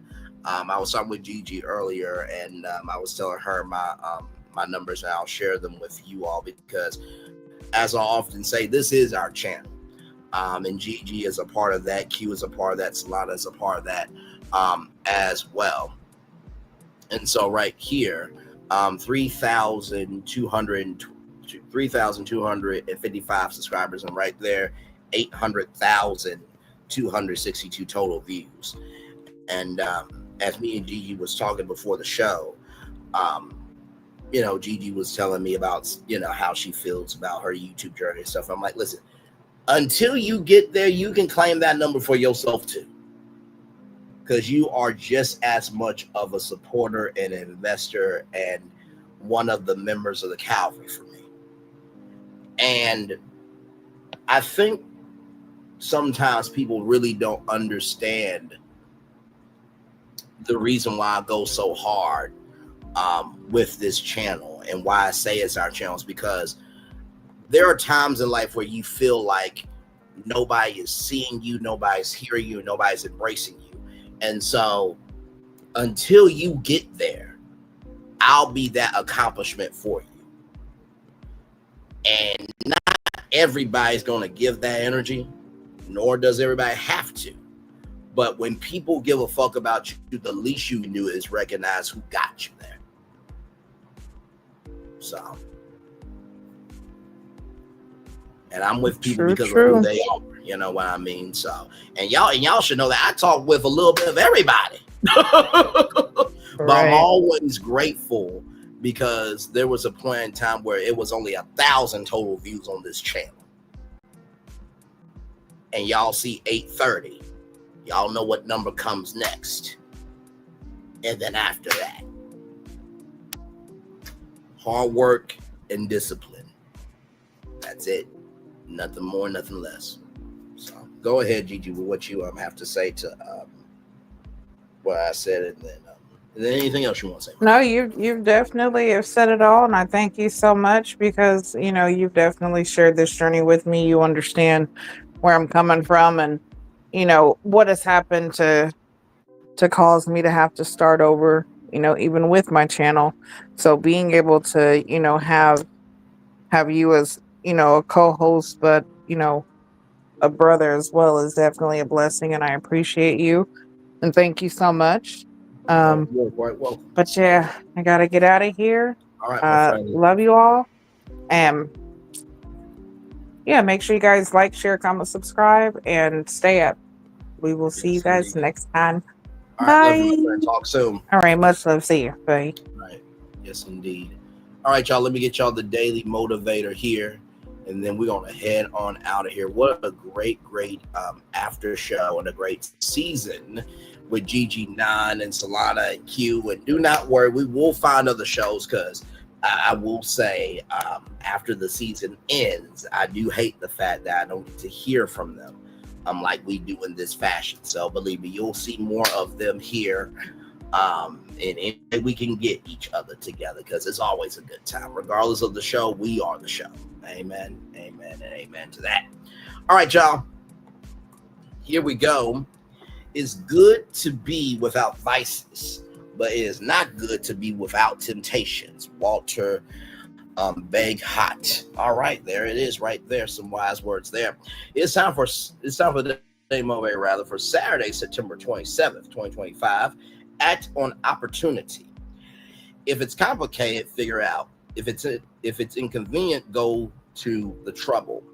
I was talking with Gigi earlier, and I was telling her my numbers, and I'll share them with you all because, as I often say, this is our channel. And Gigi is a part of that. Q is a part of that. Solana is a part of that as well. And so right here, 3,255 subscribers, and right there, 800,262 total views. And as me and Gigi was talking before the show, Gigi was telling me about, how she feels about her YouTube journey and stuff. I'm like, listen, until you get there, you can claim that number for yourself too. Because you are just as much of a supporter and an investor and one of the members of the Calvary for me. And I think sometimes people really don't understand the reason why I go so hard with this channel and why I say it's our channel is because there are times in life where you feel like nobody is seeing you, nobody's hearing you, nobody's embracing you. And so until you get there, I'll be that accomplishment for you. And not everybody's going to give that energy, nor does everybody have to. But when people give a fuck about you, the least you can do is recognize who got you there. So, and I'm with people because of who they are. You know what I mean? So, and y'all should know that I talk with a little bit of everybody. But I'm always grateful because there was a point in time where it was only 1,000 total views on this channel. And y'all see 830. Y'all know what number comes next. And then after that, hard work and discipline. That's it. Nothing more, nothing less. So go ahead, Gigi, with what you have to say to what I said, and then anything else you want to say? No, you've definitely have said it all, and I thank you so much because you've definitely shared this journey with me. You understand where I'm coming from, and what has happened to cause me to have to start over. Even with my channel, so being able to have you as a co-host, but a brother as well is definitely a blessing, and I appreciate you and thank you so much. You're quite welcome. But yeah, I gotta get out of here. All right, my friend. Love you all, and yeah, make sure you guys like, share, comment, subscribe, and stay up. We will see you guys next time. All right, love Bye. you, my friend. Talk soon. All right, much love. See you. Bye. All right. Yes, indeed. All right, y'all. Let me get y'all the daily motivator here, and then we're gonna head on out of here. What a great after show and a great season with Gigi 9 and Solana and Q. And do not worry, we will find other shows, because I will say after the season ends, I do hate the fact that I don't get to hear from them like we do in this fashion. So believe me, you'll see more of them here. And we can get each other together, because it's always a good time. Regardless of the show, we are the show. Amen, amen, and amen to that. All right, y'all. Here we go. It's good to be without vices, but it is not good to be without temptations. Walter Begg-Hot. All right, there it is, right there. Some wise words there. It's time for the day motivator, rather, for Saturday, September 27th, 2025. Act on opportunity. If it's complicated, figure out. If it's inconvenient, go to the trouble.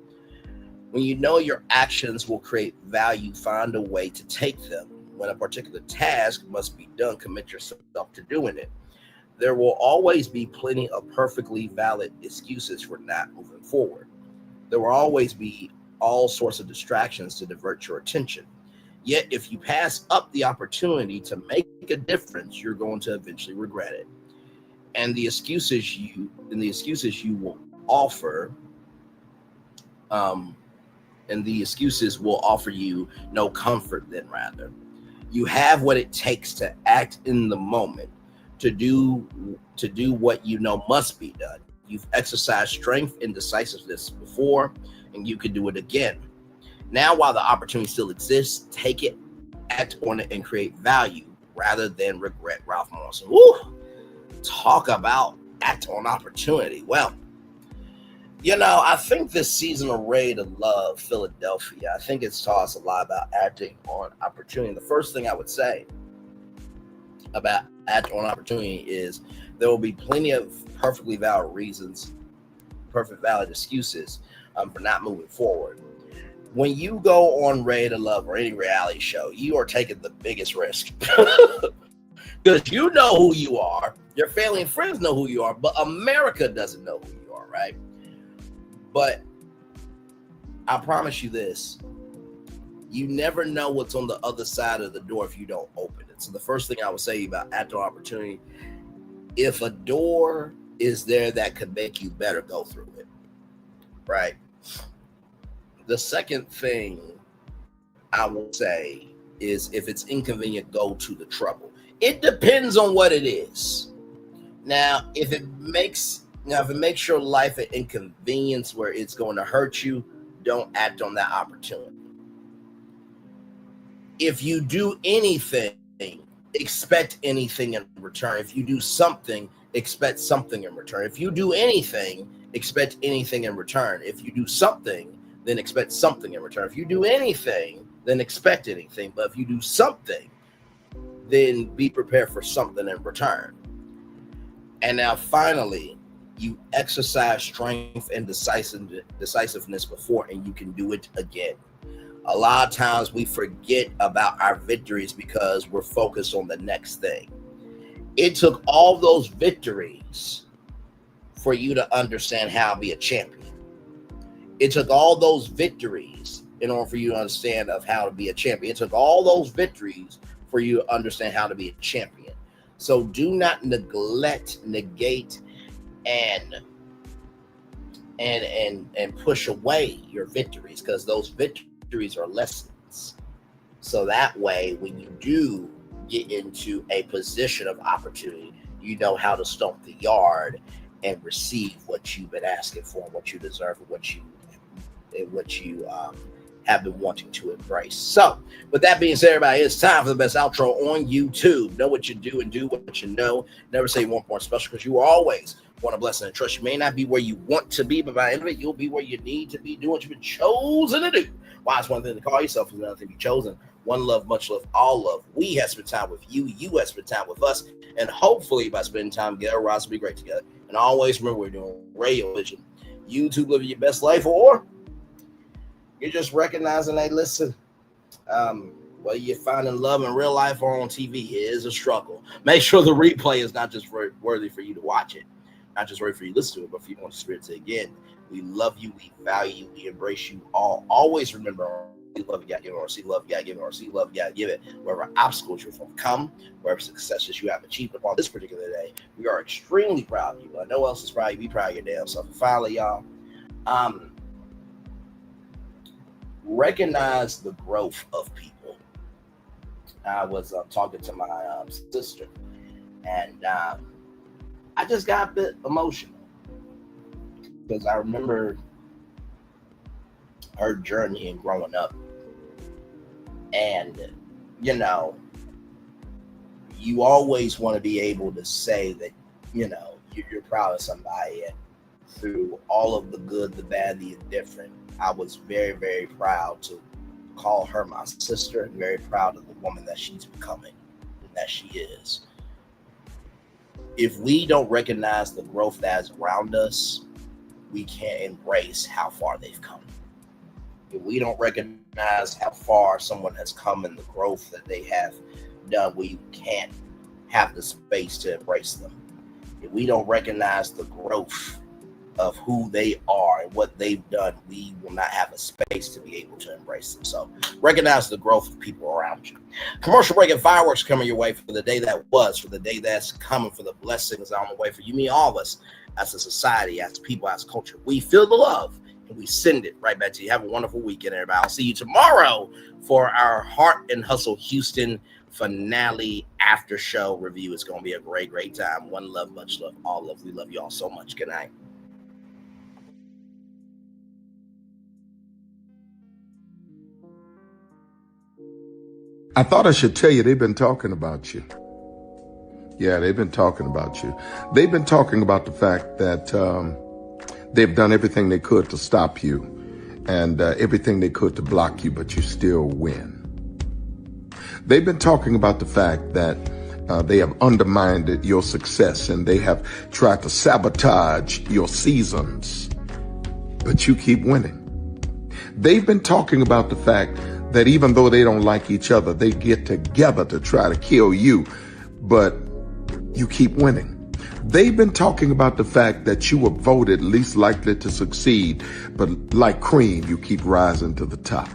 When you know your actions will create value, find a way to take them. When a particular task must be done, commit yourself to doing it. There will always be plenty of perfectly valid excuses for not moving forward. There will always be all sorts of distractions to divert your attention. Yet, if you pass up the opportunity to make a difference, you're going to eventually regret it. And the excuses you will offer, will offer you no comfort. Then, rather, you have what it takes to act in the moment, to do what you know must be done. You've exercised strength and decisiveness before, and you can do it again. Now, while the opportunity still exists, take it, act on it, and create value rather than regret. Ralph Morrison. Woo! Talk about act on opportunity. Well, I think this season of Ready to Love Philadelphia, I think it's taught us a lot about acting on opportunity. The first thing I would say about act on opportunity is there will be plenty of perfectly valid reasons, perfect valid excuses for not moving forward. When you go on Ready to Love or any reality show, you are taking the biggest risk, because you know who you are. Your family and friends know who you are, but America doesn't know who you are, right? But I promise you this, you never know what's on the other side of the door if you don't open it. So the first thing I would say about act on opportunity, if a door is there that could make you better, go through it, right? The second thing I will say is, if it's inconvenient, go to the trouble. It depends on what it is. Now, if it makes your life an inconvenience where it's going to hurt you, don't act on that opportunity. If you do anything, expect anything in return. If you do something, expect something in return. If you do anything, expect anything in return. If you do something, then expect something in return. If you do anything, then expect anything. But if you do something, then be prepared for something in return. And now finally, you exercise strength and decisiveness before, and you can do it again. A lot of times we forget about our victories because we're focused on the next thing. It took all those victories for you to understand how to be a champion. It took all those victories in order for you to understand of how to be a champion. It took all those victories for you to understand how to be a champion. So do not negate, and push away your victories, because those victories are lessons. So that way, when you do get into a position of opportunity, you know how to stomp the yard and receive what you've been asking for, what you deserve, and what you have been wanting to embrace. So with that being said, everybody, it's time for the best outro on YouTube. Know what you do and do what you know. Never say you want more special, because you always want a blessing and trust. You may not be where you want to be, but by the end of it, you'll be where you need to be, doing what you've been chosen to do. Why it's one thing to call yourself, is another thing to be chosen. One love, much love, all love. We have spent time with you. You have spent time with us. And hopefully by spending time together, our lives will be great together. And always remember, we're doing radio vision. YouTube living your best life, or you're just recognizing, hey, listen, whether you're finding love in real life or on TV, it is a struggle. Make sure the replay is not just worthy for you to watch it, not just worthy for you to listen to it, but for you to want to experience it again. We love you, we value you, we embrace you all. Always remember, see love, you gotta give it, or see love, you gotta give it, or see love, you gotta give it. Wherever obstacles you've overcome, wherever successes you have achieved upon this particular day, we are extremely proud of you. I know else is proud of you. Be proud of your damn self. And finally, y'all, recognize the growth of people. I was talking to my sister, and I just got a bit emotional because I remember her journey in growing up. And, you know, you always want to be able to say that, you know, you're proud of somebody. And through all of the good, the bad, the indifferent, I was very, very proud to call her my sister, and very proud of the woman that she's becoming and that she is. If we don't recognize the growth that's around us, we can't embrace how far they've come. If we don't recognize how far someone has come and the growth that they have done, we can't have the space to embrace them. If we don't recognize the growth of who they are and what they've done, we will not have a space to be able to embrace them. So recognize the growth of people around you. Commercial break and fireworks coming your way for the day that was, for the day that's coming, for the blessings on the way for you, me, all of us as a society, as people, as culture. We feel the love and we send it right back to you. Have a wonderful weekend, everybody. I'll see you tomorrow for our Heart and Hustle Houston finale after show review. It's going to be a great, great time. One love, much love, all love. We love you all so much. Good night. I thought I should tell you, they've been talking about you. Yeah, they've been talking about you. They've been talking about the fact that they've done everything they could to stop you and everything they could to block you, but you still win. They've been talking about the fact that they have undermined your success and they have tried to sabotage your seasons, but you keep winning. They've been talking about the fact that even though they don't like each other, they get together to try to kill you, but you keep winning. They've been talking about the fact that you were voted least likely to succeed, but like cream, you keep rising to the top.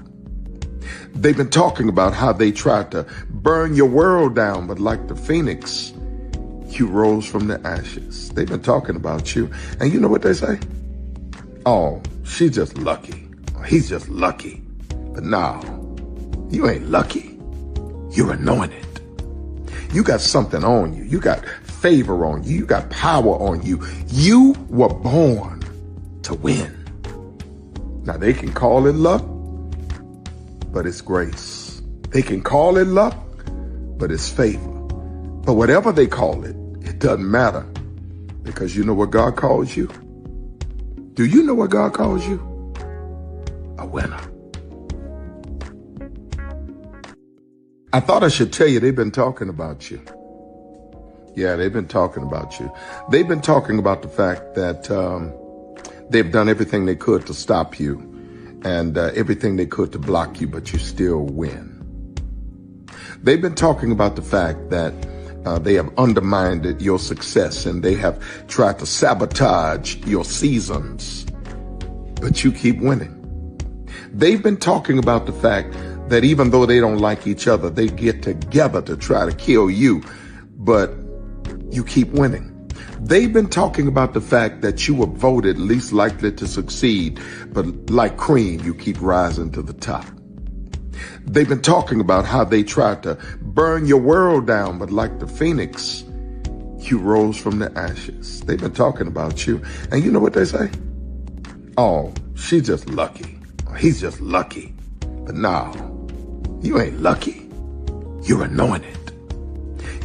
They've been talking about how they tried to burn your world down, but like the phoenix, you rose from the ashes. They've been talking about you. And you know what they say? Oh, she's just lucky. He's just lucky. But no, you ain't lucky. You're anointed. You got something on you. You got favor on you. You got power on you. You were born to win. Now they can call it luck, but it's grace. They can call it luck, but it's favor. But whatever they call it, it doesn't matter, because you know what God calls you? Do you know what God calls you? A winner. I thought I should tell you, they've been talking about you. Yeah, they've been talking about you. They've been talking about the fact that they've done everything they could to stop you and everything they could to block you, but you still win. They've been talking about the fact that they have undermined your success and they have tried to sabotage your seasons, but you keep winning. They've been talking about the fact that even though they don't like each other, they get together to try to kill you, but you keep winning. They've been talking about the fact that you were voted least likely to succeed, but like cream, you keep rising to the top. They've been talking about how they tried to burn your world down, but like the phoenix, you rose from the ashes. They've been talking about you. And you know what they say? Oh, she's just lucky. He's just lucky. But no, you ain't lucky. You're anointed.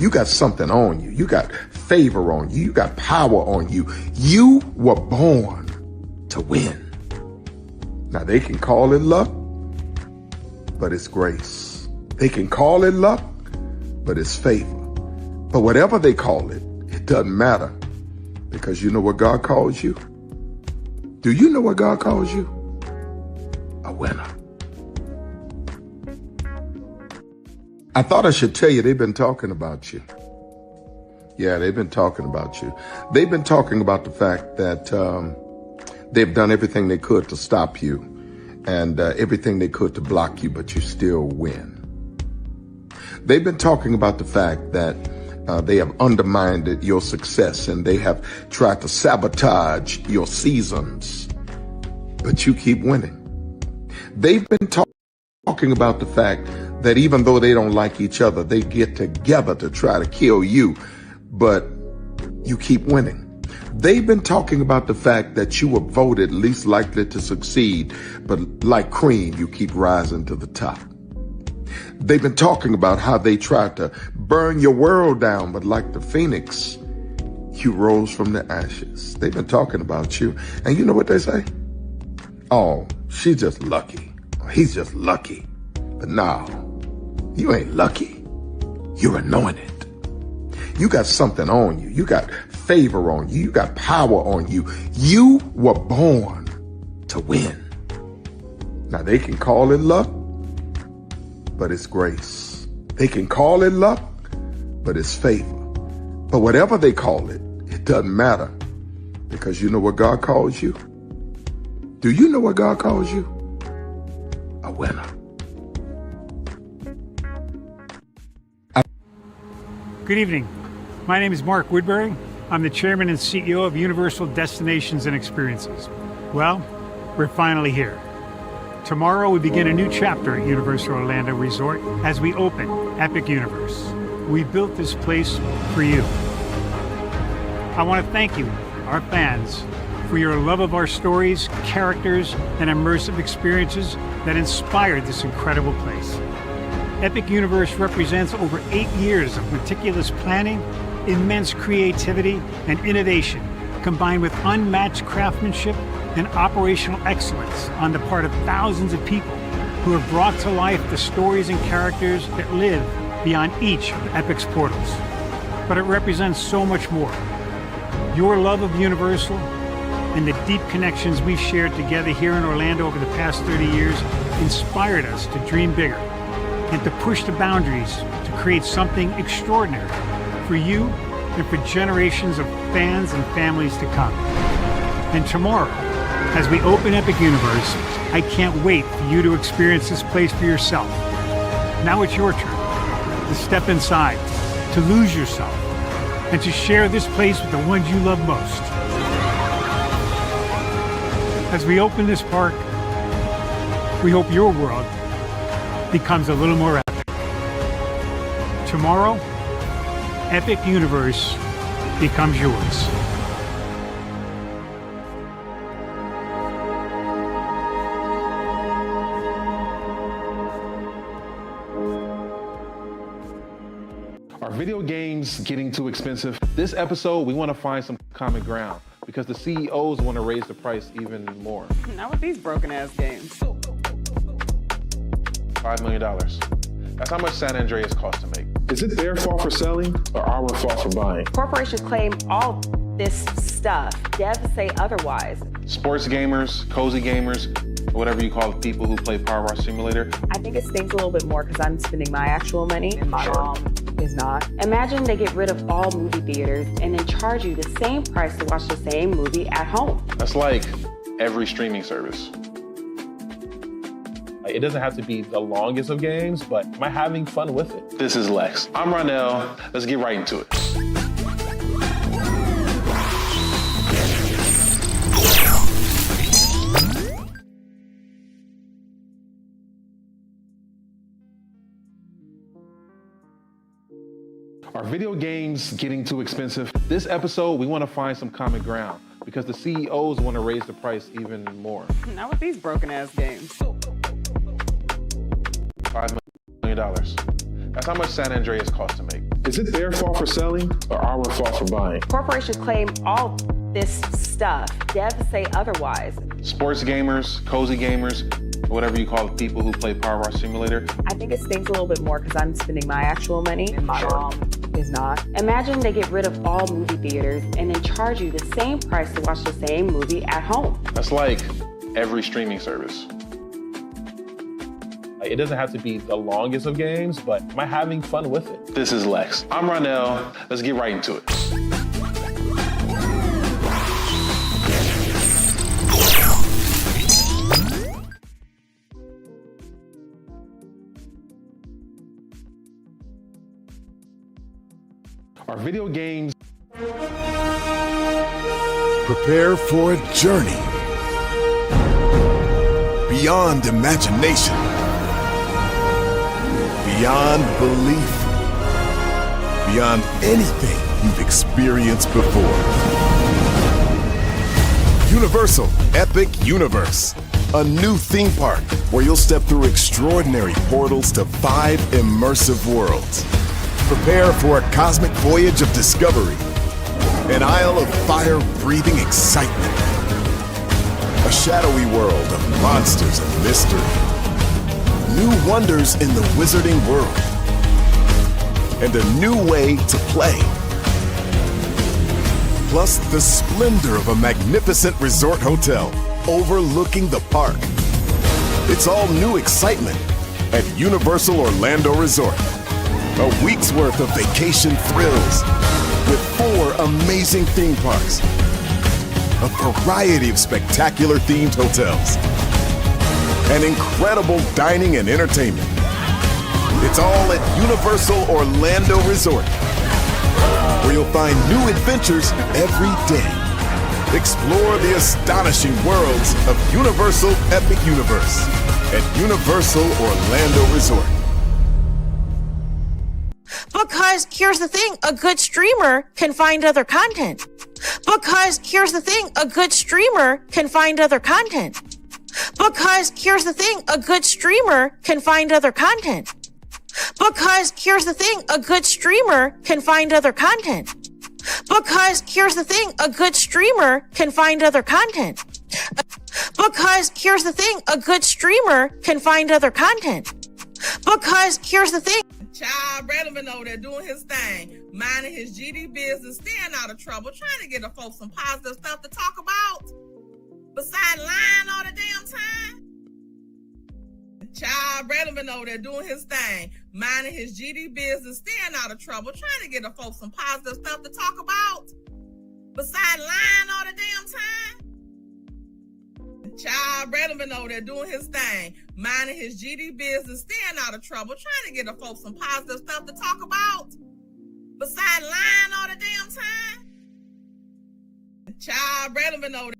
You got something on you. You got favor on you. You got power on you. You were born to win. Now they can call it luck, but it's grace. They can call it luck, but it's favor. But whatever they call it, it doesn't matter, because you know what God calls you? Do you know what God calls you? A winner. I thought I should tell you they've been talking about you. Yeah, they've been talking about you. They've been talking about the fact that they've done everything they could to stop you and everything they could to block you, but you still win. They've been talking about the fact that they have undermined your success and they have tried to sabotage your seasons, but you keep winning. They've been talking about the fact that even though they don't like each other, they get together to try to kill you, but you keep winning. They've been talking about the fact that you were voted least likely to succeed, but like cream, you keep rising to the top. They've been talking about how they tried to burn your world down, but like the phoenix, you rose from the ashes. They've been talking about you. And you know what they say? Oh, she's just lucky. He's just lucky. But no, you ain't lucky. You're anointed. You got something on you. You got favor on you. You got power on you. You were born to win. Now they can call it luck, but it's grace. They can call it luck, but it's favor. But whatever they call it, it doesn't matter, because you know what God calls you? Do you know what God calls you? A winner. Good evening. My name is Mark Woodbury. I'm the chairman and CEO of Universal Destinations and Experiences. Well, we're finally here. Tomorrow we begin a new chapter at Universal Orlando Resort as we open Epic Universe. We built this place for you. I want to thank you, our fans, for your love of our stories, characters, and immersive experiences that inspired this incredible place. Epic Universe represents over 8 years of meticulous planning, immense creativity, and innovation, combined with unmatched craftsmanship and operational excellence on the part of thousands of people who have brought to life the stories and characters that live beyond each of Epic's portals. But it represents so much more. Your love of Universal and the deep connections we've shared together here in Orlando over the past 30 years inspired us to dream bigger and to push the boundaries to create something extraordinary for you and for generations of fans and families to come. And tomorrow, as we open Epic Universe, I can't wait for you to experience this place for yourself. Now it's your turn to step inside, to lose yourself, and to share this place with the ones you love most. As we open this park, we hope your world becomes a little more epic. Tomorrow, Epic Universe becomes yours. Are video games getting too expensive? This episode, we want to find some common ground because the CEOs want to raise the price even more. Not with these broken ass games. $5 million. That's how much San Andreas costs to make. Is it their fault for selling or our fault for buying? Corporations claim all this stuff. Devs say otherwise. Sports gamers, cozy gamers, whatever you call people who play Power Wash Simulator. I think it stings a little bit more because I'm spending my actual money and my mom is not. Imagine they get rid of all movie theaters and then charge you the same price to watch the same movie at home. That's like every streaming service. It doesn't have to be the longest of games, but am I having fun with it? This is Lex. I'm Ronell. Let's get right into it. Are video games getting too expensive? This episode, we want to find some common ground because the CEOs want to raise the price even more. Not with these broken ass games. $5 million. That's how much San Andreas costs to make. Is it their fault for selling or our fault for buying? Corporations claim all this stuff. Devs say otherwise. Sports gamers, cozy gamers, whatever you call the people who play Power Wash Simulator. I think it stings a little bit more because I'm spending my actual money and my mom is not. Imagine they get rid of all movie theaters and then charge you the same price to watch the same movie at home. That's like every streaming service. It doesn't have to be the longest of games, but am I having fun with it? This is Lex. I'm Ronell. Let's get right into it. Our video games. Prepare for a journey beyond imagination, beyond belief, beyond anything you've experienced before. Universal Epic Universe, a new theme park where you'll step through extraordinary portals to 5 immersive worlds. Prepare for a cosmic voyage of discovery, an isle of fire-breathing excitement, a shadowy world of monsters and mystery, new wonders in the wizarding world, and a new way to play. Plus the splendor of a magnificent resort hotel overlooking the park. It's all new excitement at Universal Orlando Resort. A week's worth of vacation thrills with 4 amazing theme parks, a variety of spectacular themed hotels, and incredible dining and entertainment. It's all at Universal Orlando Resort, where you'll find new adventures every day. Explore the astonishing worlds of Universal Epic Universe at Universal Orlando Resort. Because here's the thing, a good streamer can find other content. Because here's the thing, a good streamer can find other content. Because here's the thing, a good streamer can find other content. Because here's the thing, a good streamer can find other content. Because here's the thing, a good streamer can find other content. Because here's the thing, a good streamer can find other content. Because here's the thing. Child, Braylon over there doing his thing, minding his GD business, staying out of trouble, trying to get the folks some positive stuff to talk about. Besides lying all the damn time. Child, Braylon over there doing his thing, minding his GD business, staying out of trouble, trying to get the folks some positive stuff to talk about. Besides lying all the damn time. Child, Braylon over there doing his thing, minding his GD business, staying out of trouble, trying to get the folks some positive stuff to talk about. Besides lying all the damn time. Child, Braylon over there.